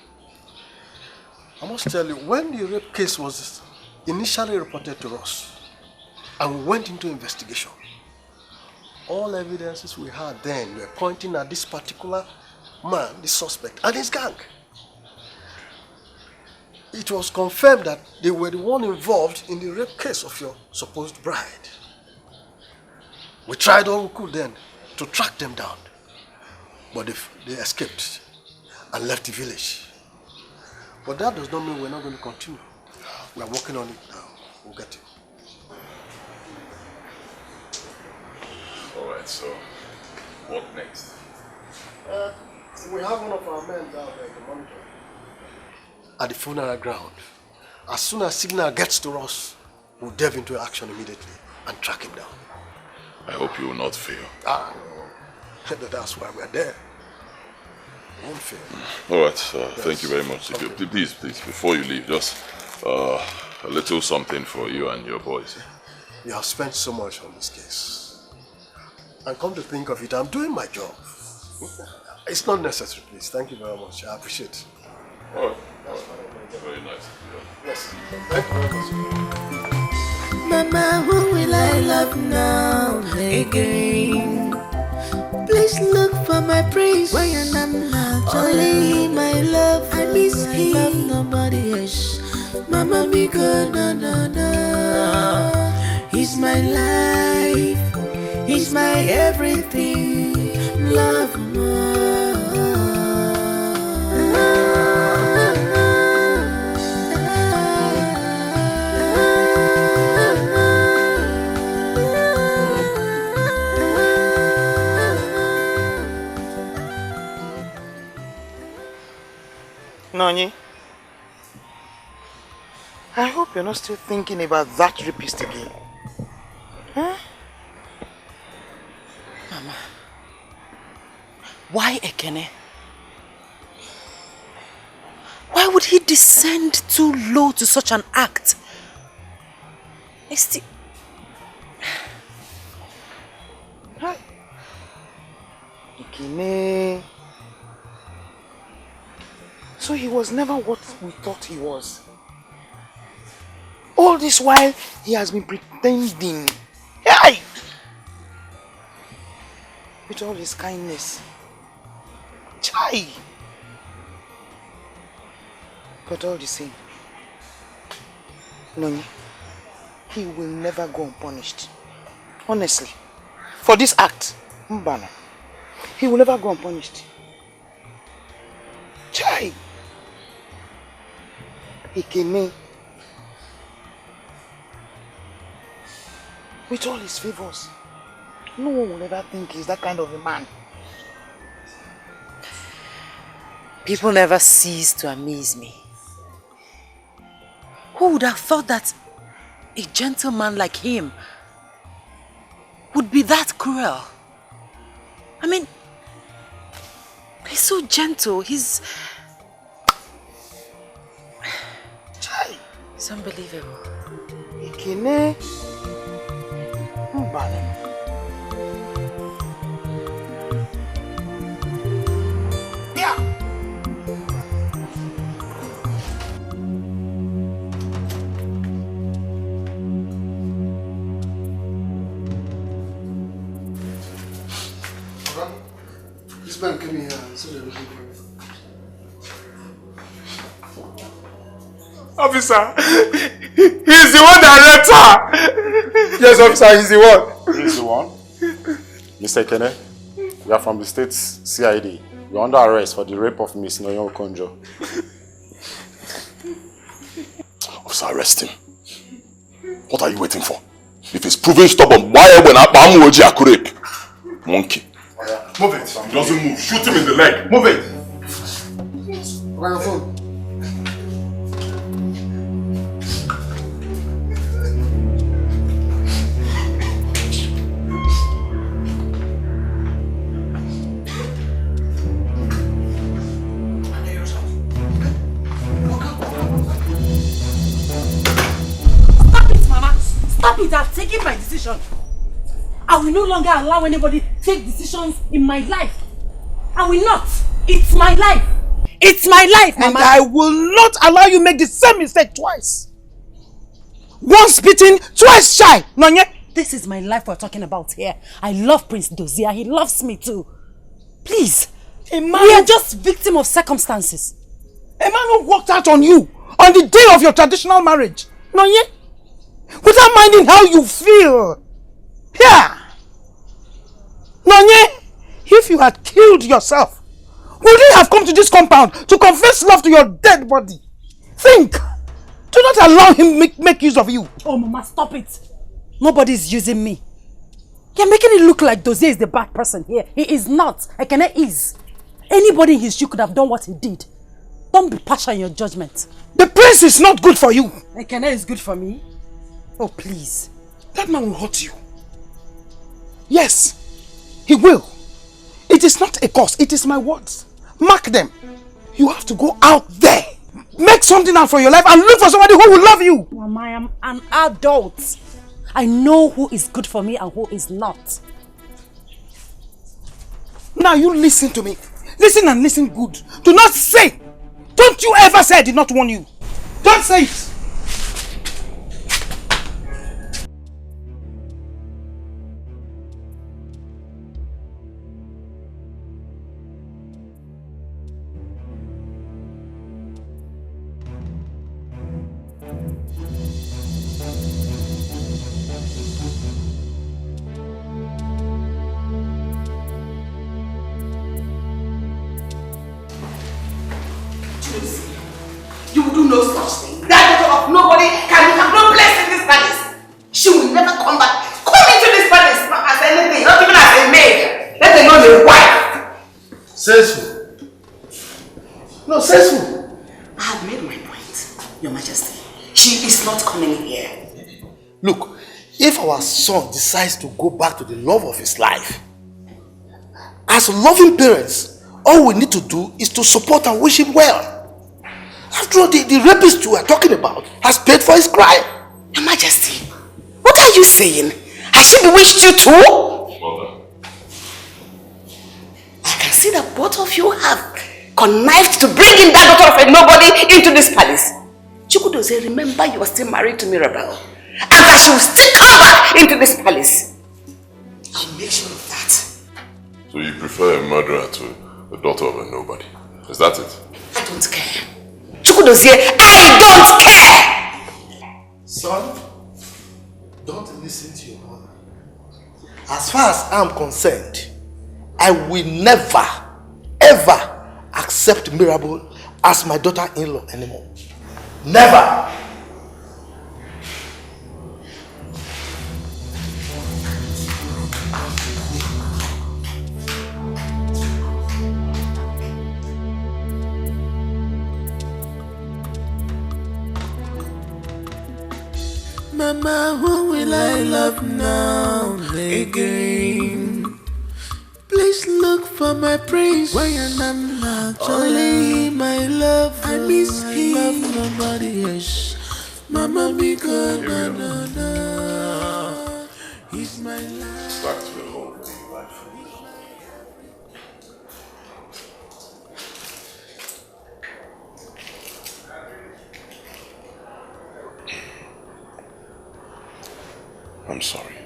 I must tell you, when the rape case was initially reported to us and we went into investigation, all evidences we had then were pointing at this particular man, the suspect, and his gang. It was confirmed that they were the one involved in the rape case of your supposed bride. We tried all we could then to track them down, but they escaped and left the village. But that does not mean we're not going to continue. We are working on it now. We'll get it. Alright, so what next? We have one of our men down there to monitor at the funeral ground. As soon as signal gets to us, we'll delve into action immediately and track him down. I hope you will not fail. No. That's why we're there. We won't fail. Alright, thank you very much. Okay. Please, before you leave, just a little something for you and your boys. You have spent so much on this case. And come to think of it, I'm doing my job. It's not necessary, please. Thank you very much. I appreciate it. Alright. Very nice. Yes. Thank you very much. Mama, who will I love now again? Please look for my prince. Why I'm not only my love. I miss him. Love nobody else. Mama, be good, no. He's my life. He's my everything. Love more. Nonye, I hope you're not still thinking about that rapist again. Huh? Mama, why Ekene? Why would he descend too low to such an act? Ekene. So he was never what we thought he was. All this while, he has been pretending. Hey! With all his kindness. Chai! But all the same, Nonye, he will never go unpunished. Honestly. For this act, Mbana, he will never go unpunished. Chai! Ekene, with all his favors, no one will ever think he's that kind of a man. People never cease to amaze me. Who would have thought that a gentleman like him would be that cruel? I mean, he's so gentle, he's unbelievable. Ekene, Mbana. This man came here and said they're looking for you. Officer, he's the one that raped her. Yes, officer, he's the one. He's the one? Mr. Ekene, we are from the state's CID. You're under arrest for the rape of Miss Noyo Okonjo. Officer, arrest him. What are you waiting for? If he's proven stubborn, why when I'm rape? Monkey. Move it. He doesn't move. Shoot him in the leg. Move it. Where your phone? Stop it, Mama. Stop it. I've taken my decision. I will no longer allow anybody take decisions in my life. I will not. It's my life. It's my life, Mama. And I will not allow you make the same mistake twice. Once beaten, twice shy. Nonye. This is my life we're talking about here. I love Prince Dozier. He loves me too. Please. We are just victims of circumstances. A man who walked out on you on the day of your traditional marriage. Nonye. Without minding how you feel. Yeah. Nonye, if you had killed yourself, would you have come to this compound to confess love to your dead body? Think. Do not allow him make use of you. Oh, Mama, stop it. Nobody's using me. You're making it look like Dozier is the bad person here. He is not. Ekene is. Anybody in his shoe could have done what he did. Don't be partial in your judgment. The prince is not good for you. Ekene is good for me. Oh, please. That man will hurt you. Yes, he will. It is not a curse, it is my words. Mark them. You have to go out there. Make something out for your life and look for somebody who will love you. Mama, I am an adult. I know who is good for me and who is not. Now you listen to me. Listen and listen good. Do not say. Don't you ever say I did not warn you. Don't say it. You will do no such thing. That daughter of nobody can have no place in this palace. She will never come back. Come into this palace not as anything, not even as a maid. Let alone a wife. Says who? No, says who? Your Majesty, she is not coming here. Look, if our son decides to go back to the love of his life, as loving parents, all we need to do is to support and wish him well. After all, the rapist you are talking about has paid for his crime. Your Majesty, what are you saying? Has she bewitched you too? Mother. I can see that both of you have connived to bring in that daughter of a nobody into this palace. Chukwudozie, remember you are still married to Mirabel, and that she will still come back into this palace. I'll make sure of that. So you prefer a murderer to the daughter of a nobody? Is that it? I don't care. Chukwudozie, I don't care! Son, don't listen to your mother. As far as I'm concerned, I will never, ever accept Mirabel as my daughter-in-law anymore. Never! Mama, who will I love now again? Please look for my prince when I'm not only my love. I miss him. Love nobody else. Mama, be good. He's my life. Back to the whole life. I'm sorry.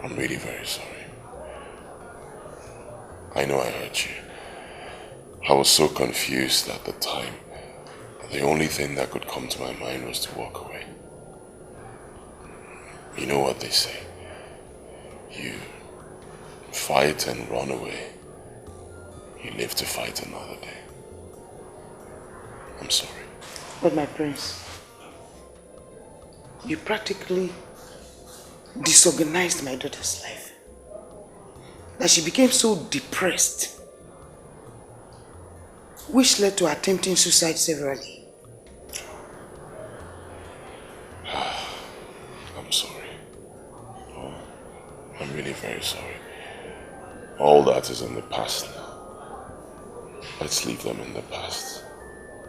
I'm really very sorry. I know I hurt you. I was so confused at the time. The only thing that could come to my mind was to walk away. You know what they say. You fight and run away. You live to fight another day. I'm sorry. But my prince, you practically disorganized my daughter's life. That she became so depressed, which led to attempting suicide severally. I'm sorry. Oh, I'm really very sorry. All that is in the past now. Let's leave them in the past.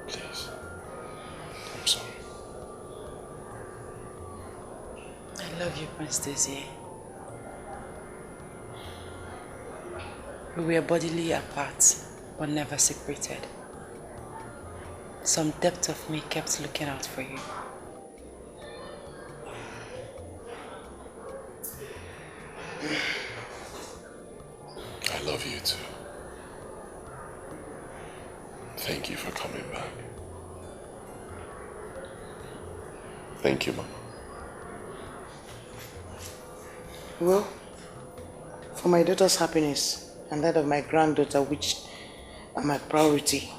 Please. I'm sorry. I love you, Prince Desiree. We were bodily apart, but never separated. Some depth of me kept looking out for you. I love you too. Thank you for coming back. Thank you, Mama. Well, for my daughter's happiness and that of my granddaughter, which are my priority,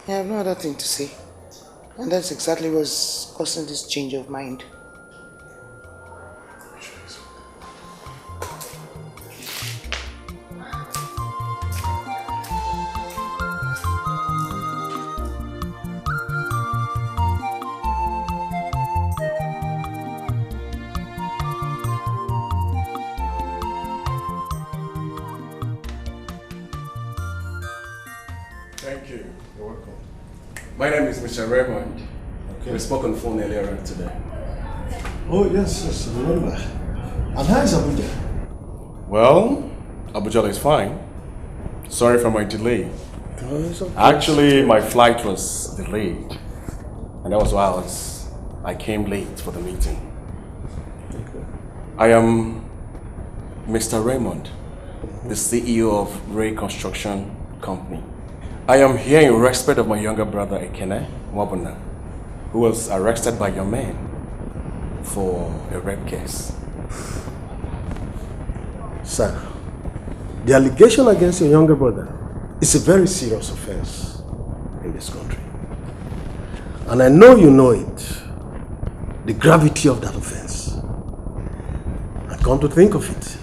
I have no other thing to say. And that's exactly what's causing this change of mind. Thank you. You're welcome. My name is Mr. Raymond. Okay. We spoke on the phone earlier on today. Oh, yes, I remember. And how is Abuja? Well, Abuja is fine. Sorry for my delay. Okay. Actually, my flight was delayed. And that was why I came late for the meeting. Okay. I am Mr. Raymond, the CEO of Ray Construction Company. I am here in respect of my younger brother Ekene Wabuna, who was arrested by your men for a rape case. Sir, the allegation against your younger brother is a very serious offense in this country. And I know you know it, the gravity of that offense. And come to think of it,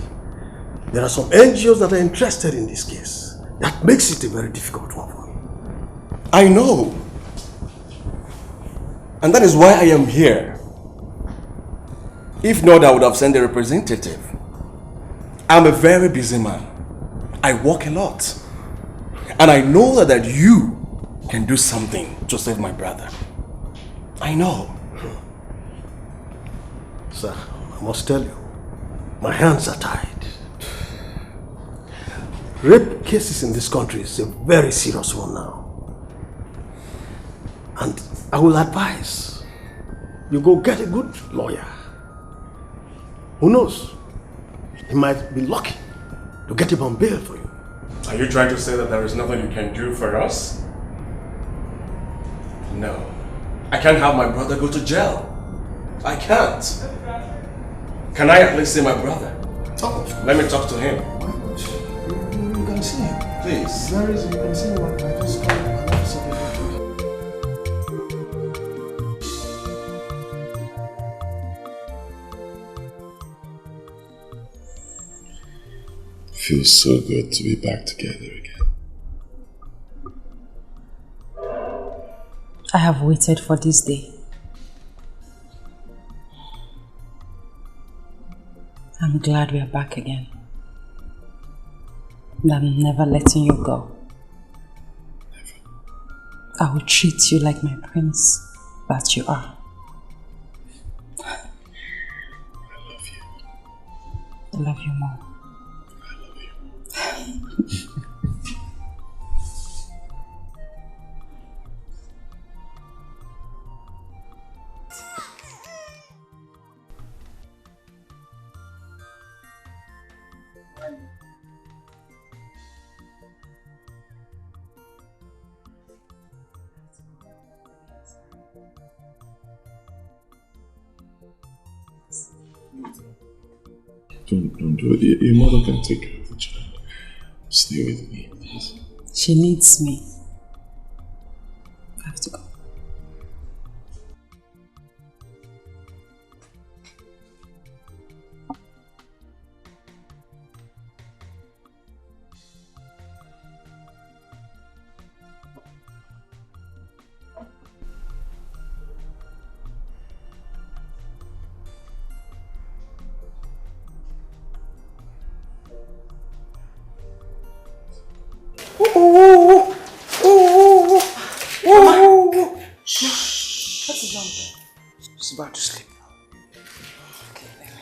there are some NGOs that are interested in this case. That makes it a very difficult one for me. I know. And that is why I am here. If not, I would have sent a representative. I'm a very busy man. I work a lot. And I know that you can do something to save my brother. I know. Sir, I must tell you, my hands are tied. Rape cases in this country is a very serious one now. And I will advise you go get a good lawyer. Who knows? He might be lucky to get him on bail for you. Are you trying to say that there is nothing you can do for us? No. I can't have my brother go to jail. I can't. Can I at least see my brother? Oh. Let me talk to him. You can see him. Please. There is, you can see him. I just call him and see him. Feels so good to be back together again. I have waited for this day. I'm glad we are back again. And I'm never letting you go. I will treat you like my prince that you are. I love you. I love you more. Don't do it. Your mother can take care of the child. Stay with me, please. She needs me. I have to go. Shh. What's the jump? She's about to sleep. Okay, let me.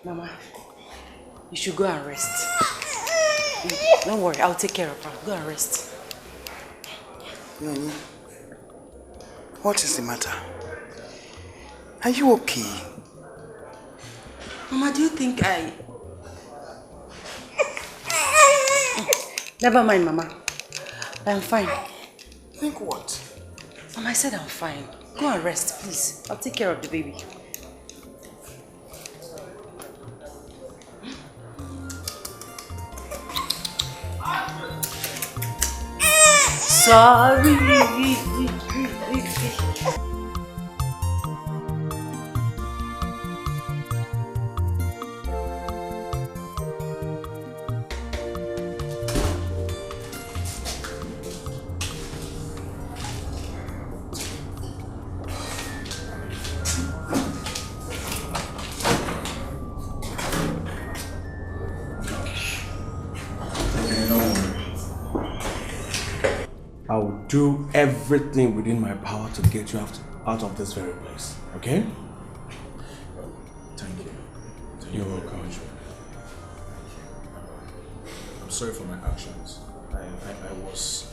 Mama, you should go and rest. Don't worry, I'll take care of her. Go and rest. Yoni, what is the matter? Are you okay? Mama, do you think I... Never mind, Mama. I'm fine. Think what? Mama, I said I'm fine. Go and rest, please. I'll take care of the baby. Sorry. I will do everything within my power to get you out of this very place. Okay? Thank you. You're welcome. I'm sorry for my actions. I was...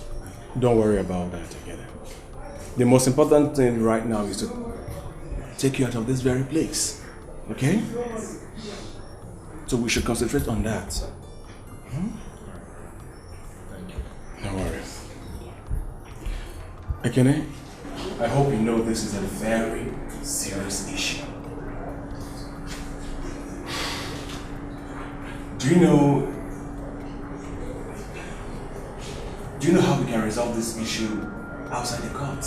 Don't worry about that together. The most important thing right now is to take you out of this very place. Okay? So we should concentrate on that. Thank you. No worries. Ekene, I hope you know this is a very serious issue. Do you know how we can resolve this issue outside the court?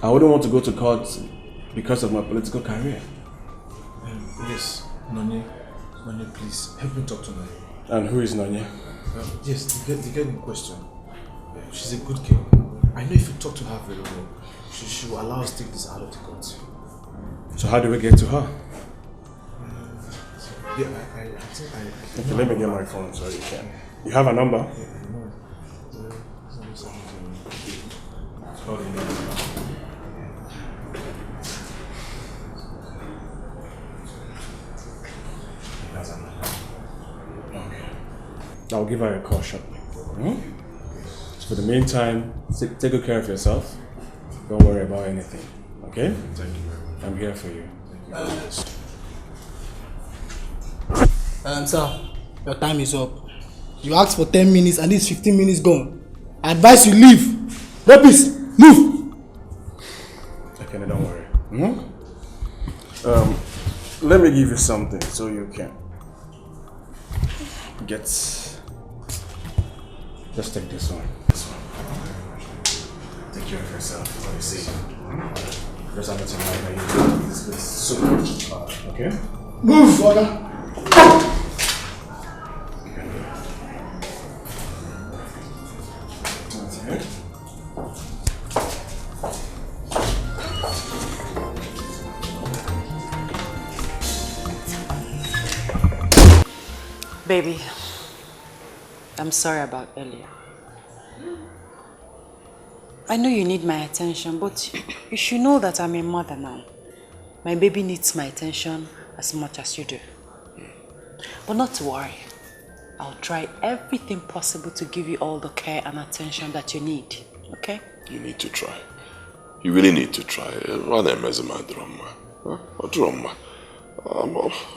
I wouldn't want to go to court because of my political career. Yes, Noni, Nanya, please, help me talk to Nanya. And who is Nanya? Yes, the girl in question. She's a good girl. I know if you talk to her very well, she will allow us to take this out of the court. So how do we get to her? Yeah, I think I... Okay, let me get my phone so you can. You have a number? Yeah, I'll give her a call shortly. So for the meantime, take good care of yourself. Don't worry about anything. Okay? Thank you very much. I'm here for you. Sir, your time is up. You asked for 10 minutes and it's 15 minutes gone. I advise you leave. Rapist, move! Okay, don't worry. Let me give you something so you can get... Just take this one. Take care of yourself. What you see. Just have it in mind that you do this so much. Okay? Move, brother! Baby, I'm sorry about earlier. I know you need my attention, but you should know that I'm a mother now. My baby needs my attention as much as you do. But not to worry. I'll try everything possible to give you all the care and attention that you need, okay? You need to try. You really need to try. I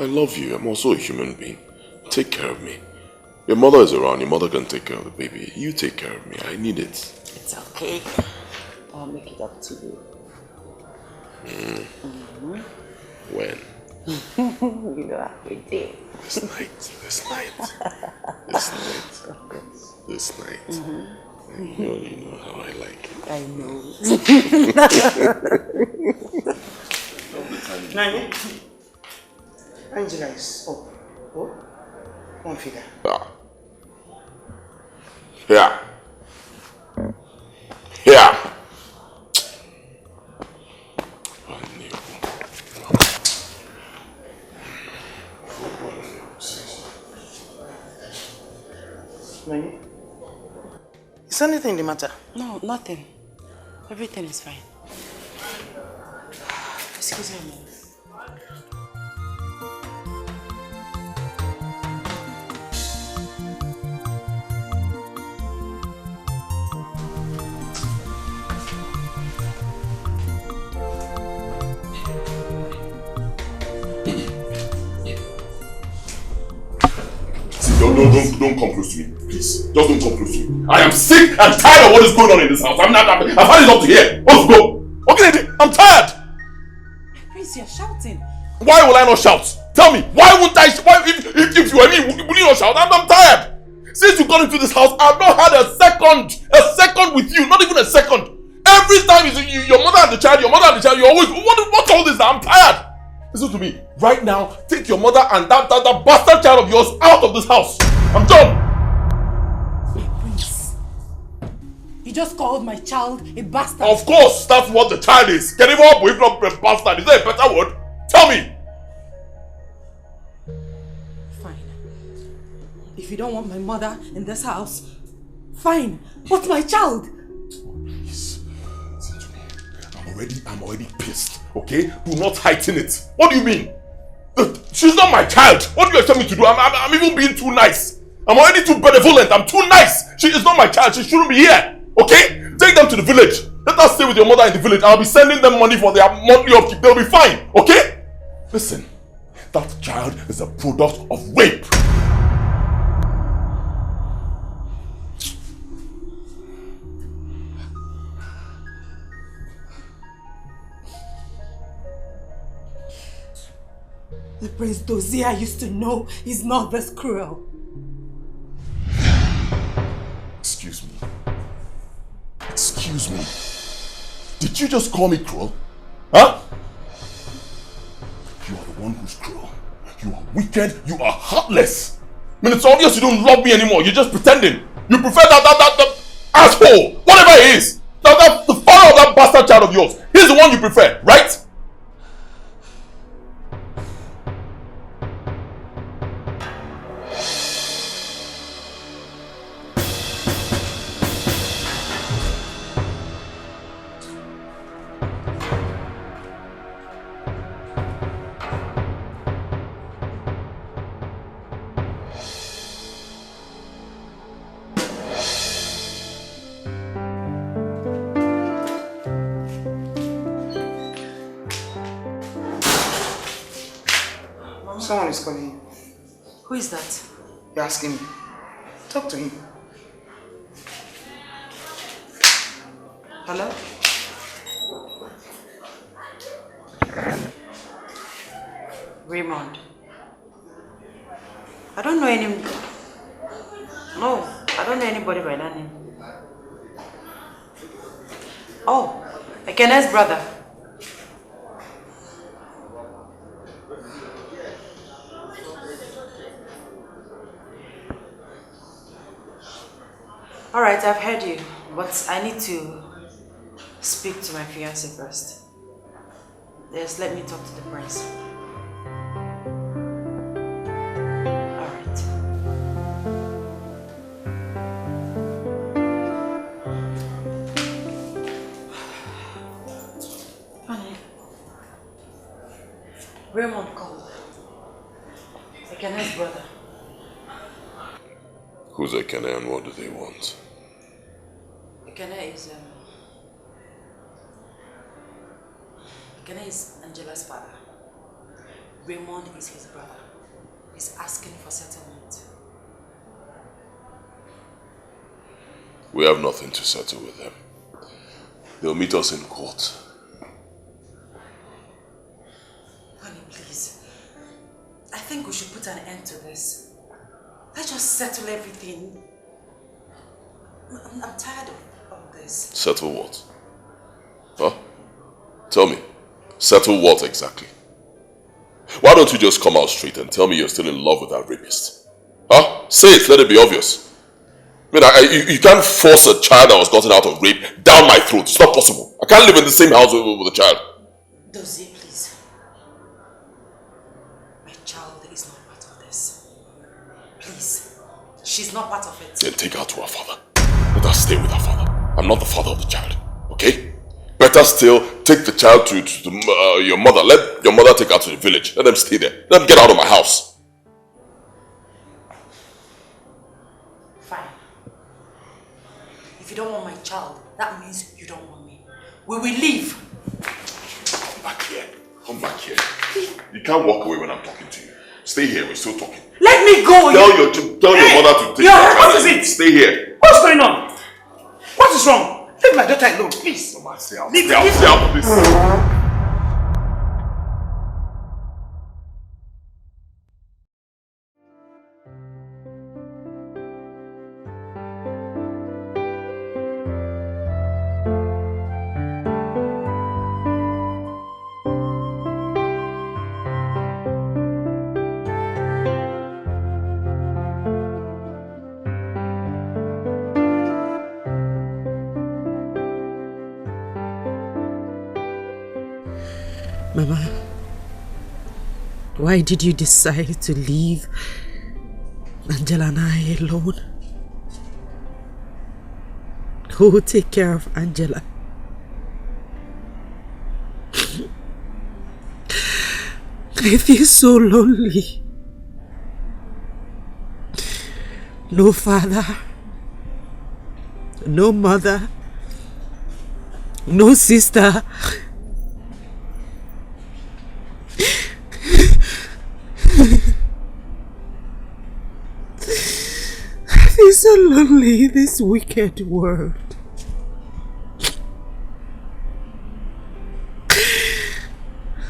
love you. I'm also a human being. Take care of me. Your mother is around. Your mother can take care of the baby. You take care of me. I need it. It's okay. I'll make it up to you. When? You know, every day. This night. You know how I like it. I know. Nani? Angela is up. What? One figure. Yeah. Nani? Is anything the matter? No, nothing. Everything is fine. Excuse me a minute. Don't come close to me, please. Just don't come close to me. I am sick and tired of what is going on in this house. I've had it up to here. Let's go. Okay, I'm tired. Prince, you're shouting. Why will I not shout? Tell me, why won't I? Why, if you were me, will you not shout? I'm tired. Since you got into this house, I've not had a second with you. Not even a second. Every time your mother and the child, you always, what's all this? I'm tired. Listen to me. Right now, take your mother and that bastard child of yours out of this house. I'm done. Prince, you just called my child a bastard. Of course, that's what the child is. Can even if not a bastard? Is there a better word? Tell me. Fine. If you don't want my mother in this house, fine. But my child. Please, listen to me. I'm already pissed. Okay? Do not heighten it. What do you mean? She's not my child. What do you expect me to do? I'm even being too nice. I'm already too benevolent. I'm too nice. She is not my child. She shouldn't be here. Okay? Take them to the village. Let us stay with your mother in the village. I'll be sending them money for their monthly upkeep. They'll be fine. Okay? Listen. That child is a product of rape. The Prince Dozier I used to know is not this cruel. Excuse me. Did you just call me cruel? Huh? You are the one who's cruel. You are wicked, you are heartless. I mean, it's obvious you don't love me anymore. You're just pretending. You prefer that asshole, whatever he is. That the father of that bastard child of yours. He's the one you prefer, right? Someone is calling you. Who is that? You're asking me. Talk to him. Hello? Raymond. I don't know any... No, I don't know anybody by that name. Oh, Ekene's brother. Alright, I've heard you, but I need to speak to my fiancé first. Yes, let me talk to the prince. Alright. Honey. Raymond called. Ekene's brother. Who's Ekene and what do they want? Ekene is Angela's father. Raymond is his brother. He's asking for settlement. We have nothing to settle with them. They'll meet us in court. Honey, please. I think we should put an end to this. Let's just settle everything. I'm tired of this. Settle what? Huh? Tell me. Settle what exactly? Why don't you just come out straight and tell me you're still in love with that rapist? Huh? Say it, let it be obvious. I mean, you can't force a child that was gotten out of rape down my throat. It's not possible. I can't live in the same house with a child. Dozie, please. My child is not part of this. Please. She's not part of it. Then take her to her father. Let her stay with her father. I'm not the father of the child. Okay? Better still, take the child to your mother. Let your mother take her to the village. Let them stay there. Let them get out of my house. Fine. If you don't want my child, that means you don't want me. We will leave. Come back here. Come back here. You can't walk away when I'm talking to you. Stay here. We're still talking. Let me go! Tell your mother to take Your her. what is it? Stay here. What's going on? What is wrong? Leave my daughter alone, please. Mama, stay out. Stay out, please. Mama, why did you decide to leave Angela and I alone? Who will take care of Angela? I feel so lonely. No father, no mother, no sister. I feel so lonely in this wicked world.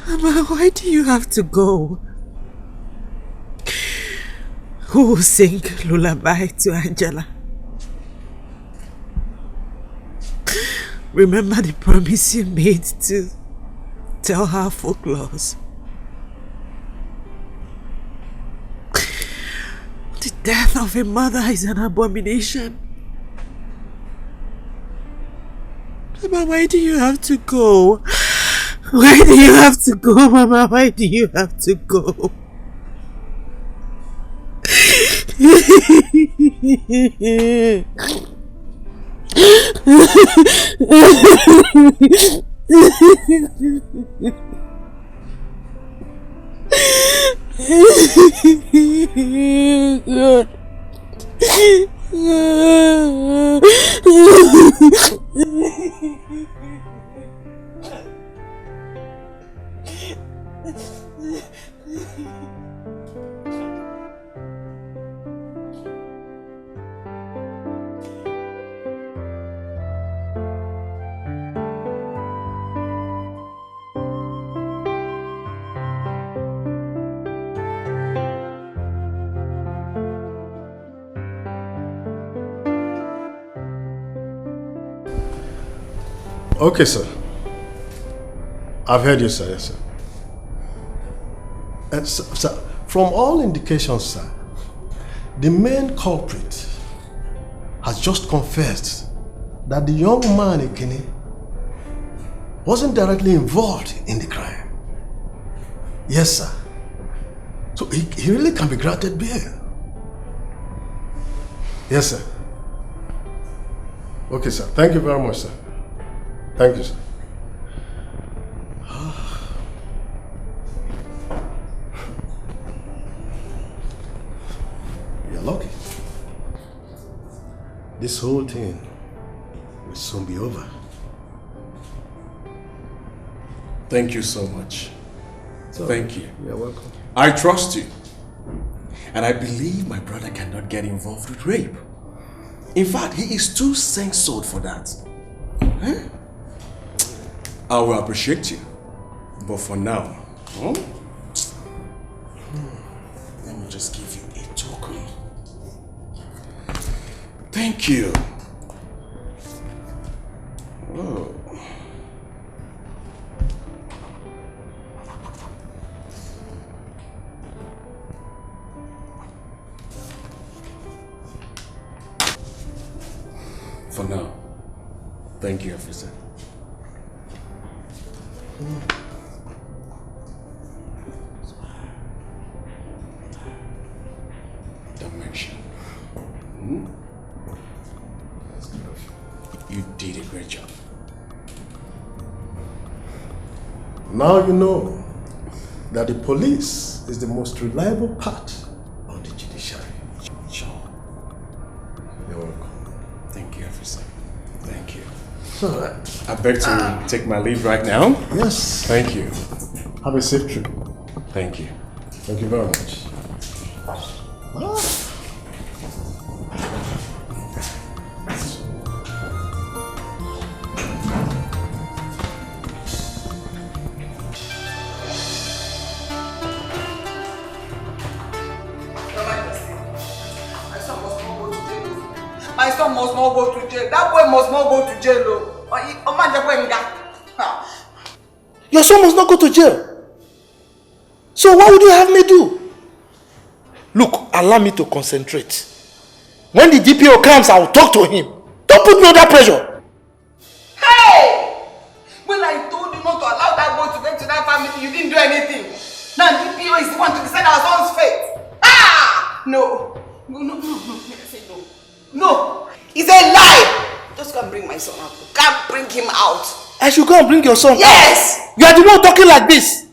Mama, why do you have to go? Who will sing lullaby to Angela? Remember the promise you made to tell her folklores. death of a mother is an abomination. Mama, why do you have to go? Why do you have to go, Mama? Why do you have to go? God. Okay, sir. I've heard you, sir. Yes, sir. And sir, from all indications, sir, the main culprit has just confessed that the young man Ekene wasn't directly involved in the crime. Yes, sir. So he really can be granted bail. Yes, sir. Okay, sir. Thank you very much, sir. Thank you, sir. You're lucky. This whole thing will soon be over. Thank you so much. Thank you. You're welcome. I trust you. And I believe my brother cannot get involved with rape. In fact, he is too censored for that. Huh? I will appreciate you. But for now, let me just give you a token. Thank you. Oh. For now, thank you, officer. Dimension. You did a great job. Now you know that the police is the most reliable part of the judiciary. Sure. You're welcome. Thank you, officer. Thank you. So, I beg to take my leave right now. Yes. Thank you. Have a safe trip. Thank you. Thank you very much. My son must not go to jail. That boy must not go to jail. Your son must not go to jail. So what would you have me do? Look, allow me to concentrate. When the DPO comes, I will talk to him. Don't put me under pressure. Hey! When I told you not to allow that boy to get to that family, you didn't do anything. Now DPO is the one to decide our son's fate. Ah! No. No. I say no. No! It's a lie! Just go and bring my son out. Can't bring him out. I should go and bring your son out? Yes! You are the one talking like this.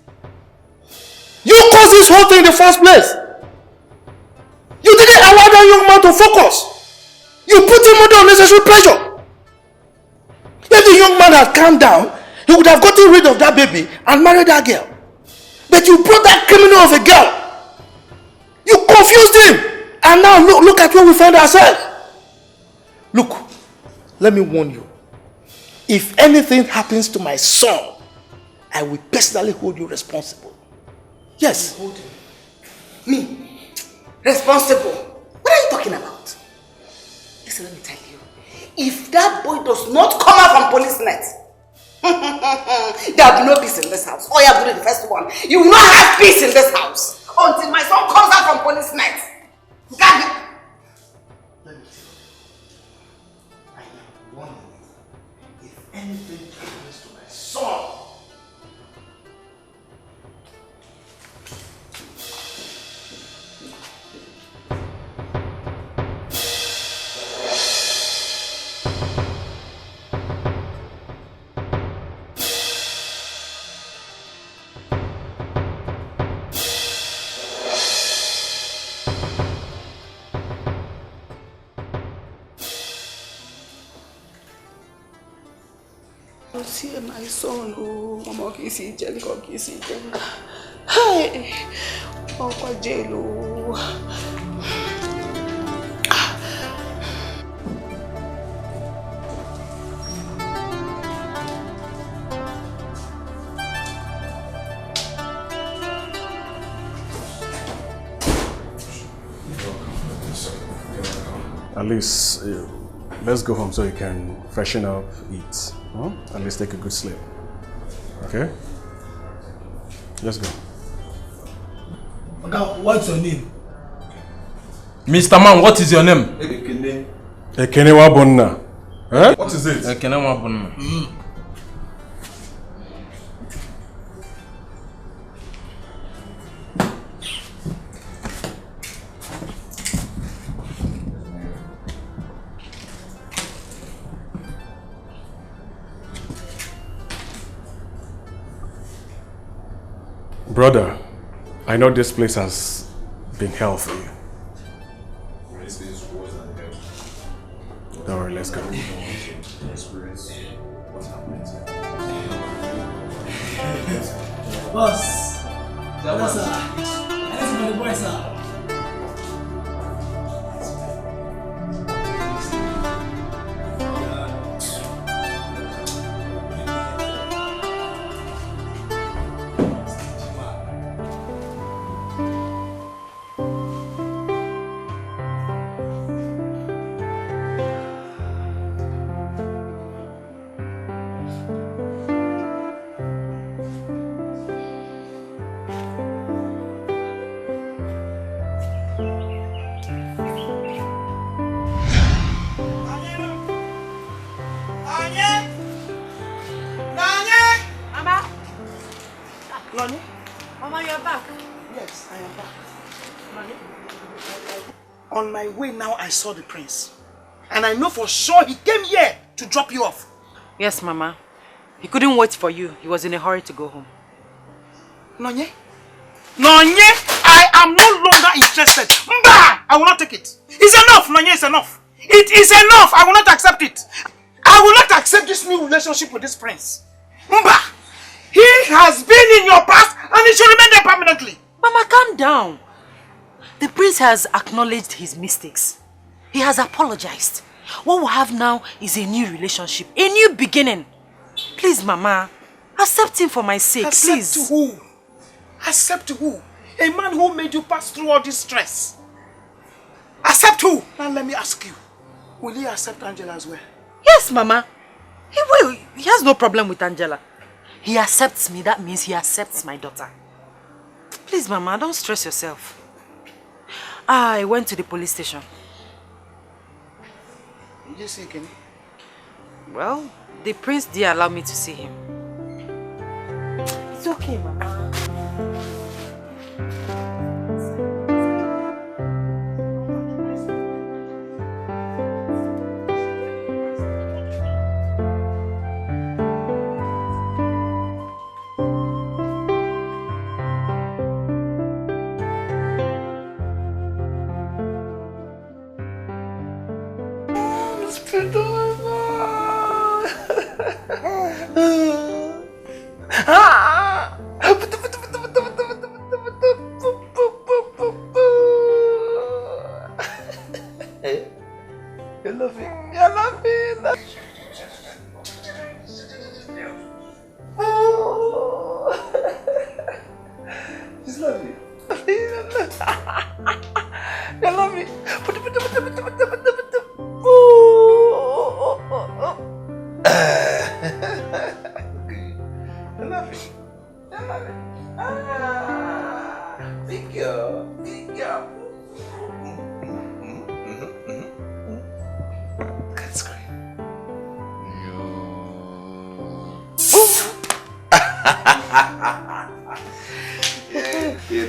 You caused this whole thing in the first place. You didn't allow that young man to focus. You put him under unnecessary pressure. If the young man had calmed down, he would have gotten rid of that baby and married that girl. But you brought that criminal of a girl. You confused him. And now look at where we find ourselves. Look, let me warn you. If anything happens to my son, I will personally hold you responsible. Yes. Hold him. Me? Responsible? What are you talking about? Listen, let me tell you. If that boy does not come out from police net, there will be no peace in this house. Oh, you are the first one. You will not have peace in this house until my son comes out from police net. Let me tell you, I am warning you. If anything happens to my son, see my son, oh, Mama Kisi Jenko Kisi Jenko. Hey, Papa Jelo. At least, let's go home so you can freshen up, eat. Huh? At least take a good sleep. Okay? Let's go. Okay, what's your name? Mr. Man, what is your name? Ekene Wabonna. Huh? What is it? Ekene Wabonna. Brother, I know this place has been hell for you. Don't worry, let's go. Boss. Hello, sir. That's my boy, sir. On my way now, I saw the prince. And I know for sure he came here to drop you off. Yes, Mama. He couldn't wait for you. He was in a hurry to go home. Nonye? Nonye, I am no longer interested. Mba! I will not take it. It's enough, Nonye, it's enough. It is enough. I will not accept it. I will not accept this new relationship with this prince. Mba! He has been in your past and he should remain there permanently. Mama, calm down. The prince has acknowledged his mistakes. He has apologized. What we have now is a new relationship, a new beginning. Please, Mama, accept him for my sake, please. Accept who? Accept who? A man who made you pass through all this stress. Accept who? Now let me ask you. Will he accept Angela as well? Yes, Mama. He will. He has no problem with Angela. He accepts me, that means he accepts my daughter. Please, Mama, don't stress yourself. I went to the police station. Did you see Kenny? Well, the prince did allow me to see him. It's okay, Mama.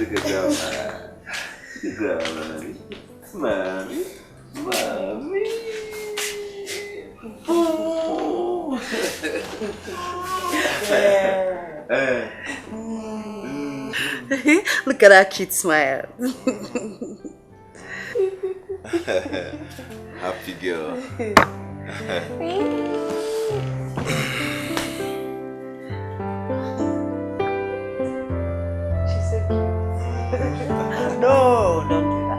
Good girl, man. Good girl, mommy. Mommy. Mommy. Oh. Look at that cute smile. Happy girl. She's so cute. No, don't do that.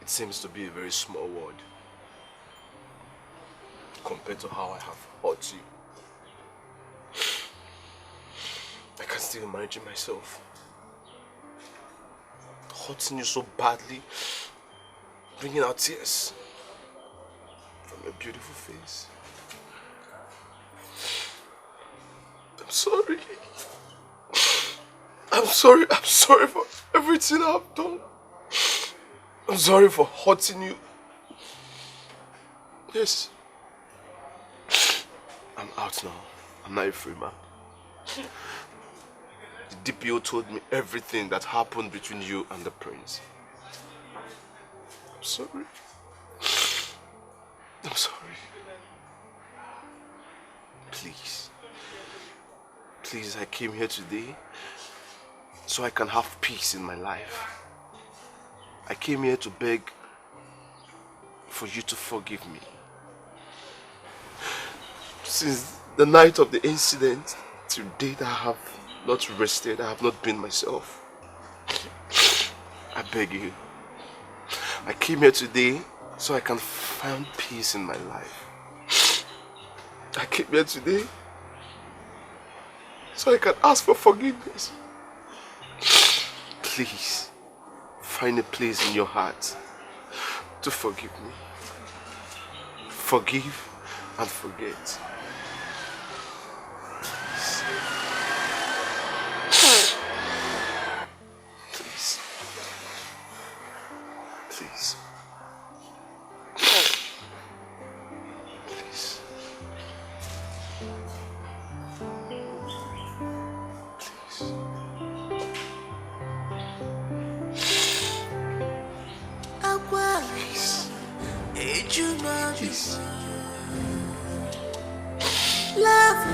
It seems to be a very small word compared to how I have hurt you. I can still imagine myself hurting you so badly, bringing out tears from your beautiful face. I'm sorry. I'm sorry. I'm sorry for everything I've done. I'm sorry for hurting you. Yes. I'm out now. I'm not a free man. The DPO told me everything that happened between you and the prince. I'm sorry. I'm sorry. Please. Please, I came here today so I can have peace in my life. I came here to beg for you to forgive me. Since the night of the incident till date, I have not rested. I have not been myself. I beg you. I came here today so I can find peace in my life. I came here today so I can ask for forgiveness. Please, find a place in your heart to forgive me. Forgive and forget. Love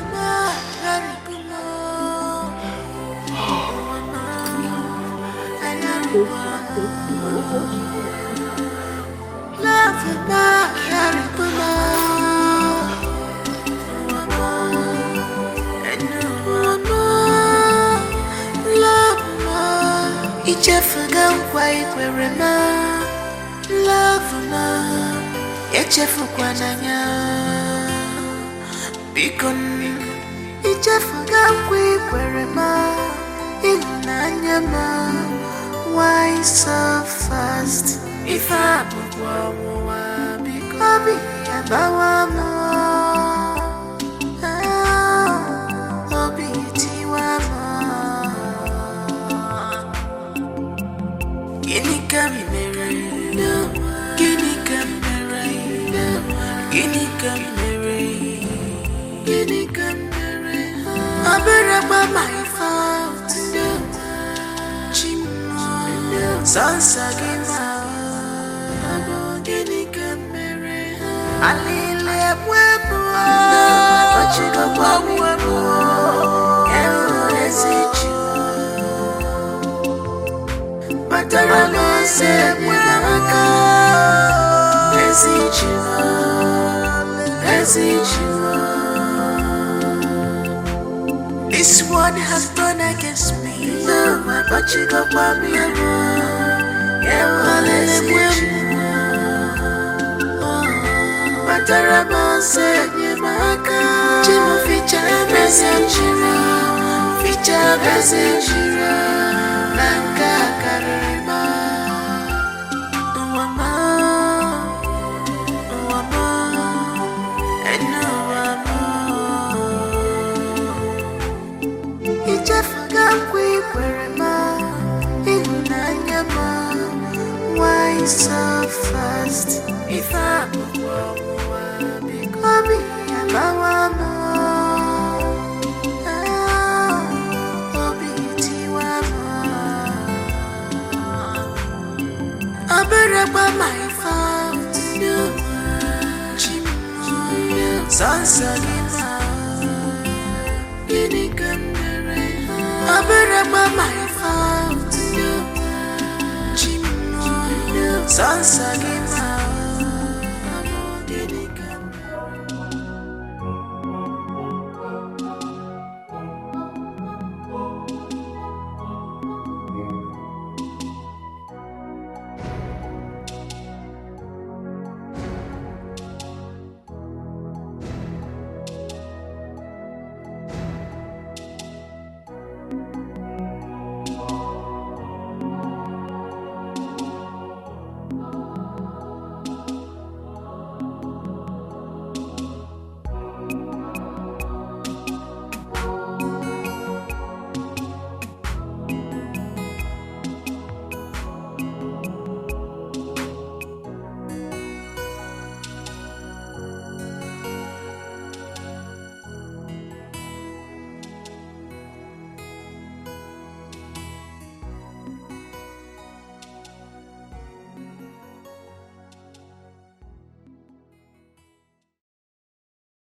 why so fast? If I this one has done against me. But you go by me, but I said, Jim feature message, Nanka Karima, why so fast? If I my fault, Sansagima.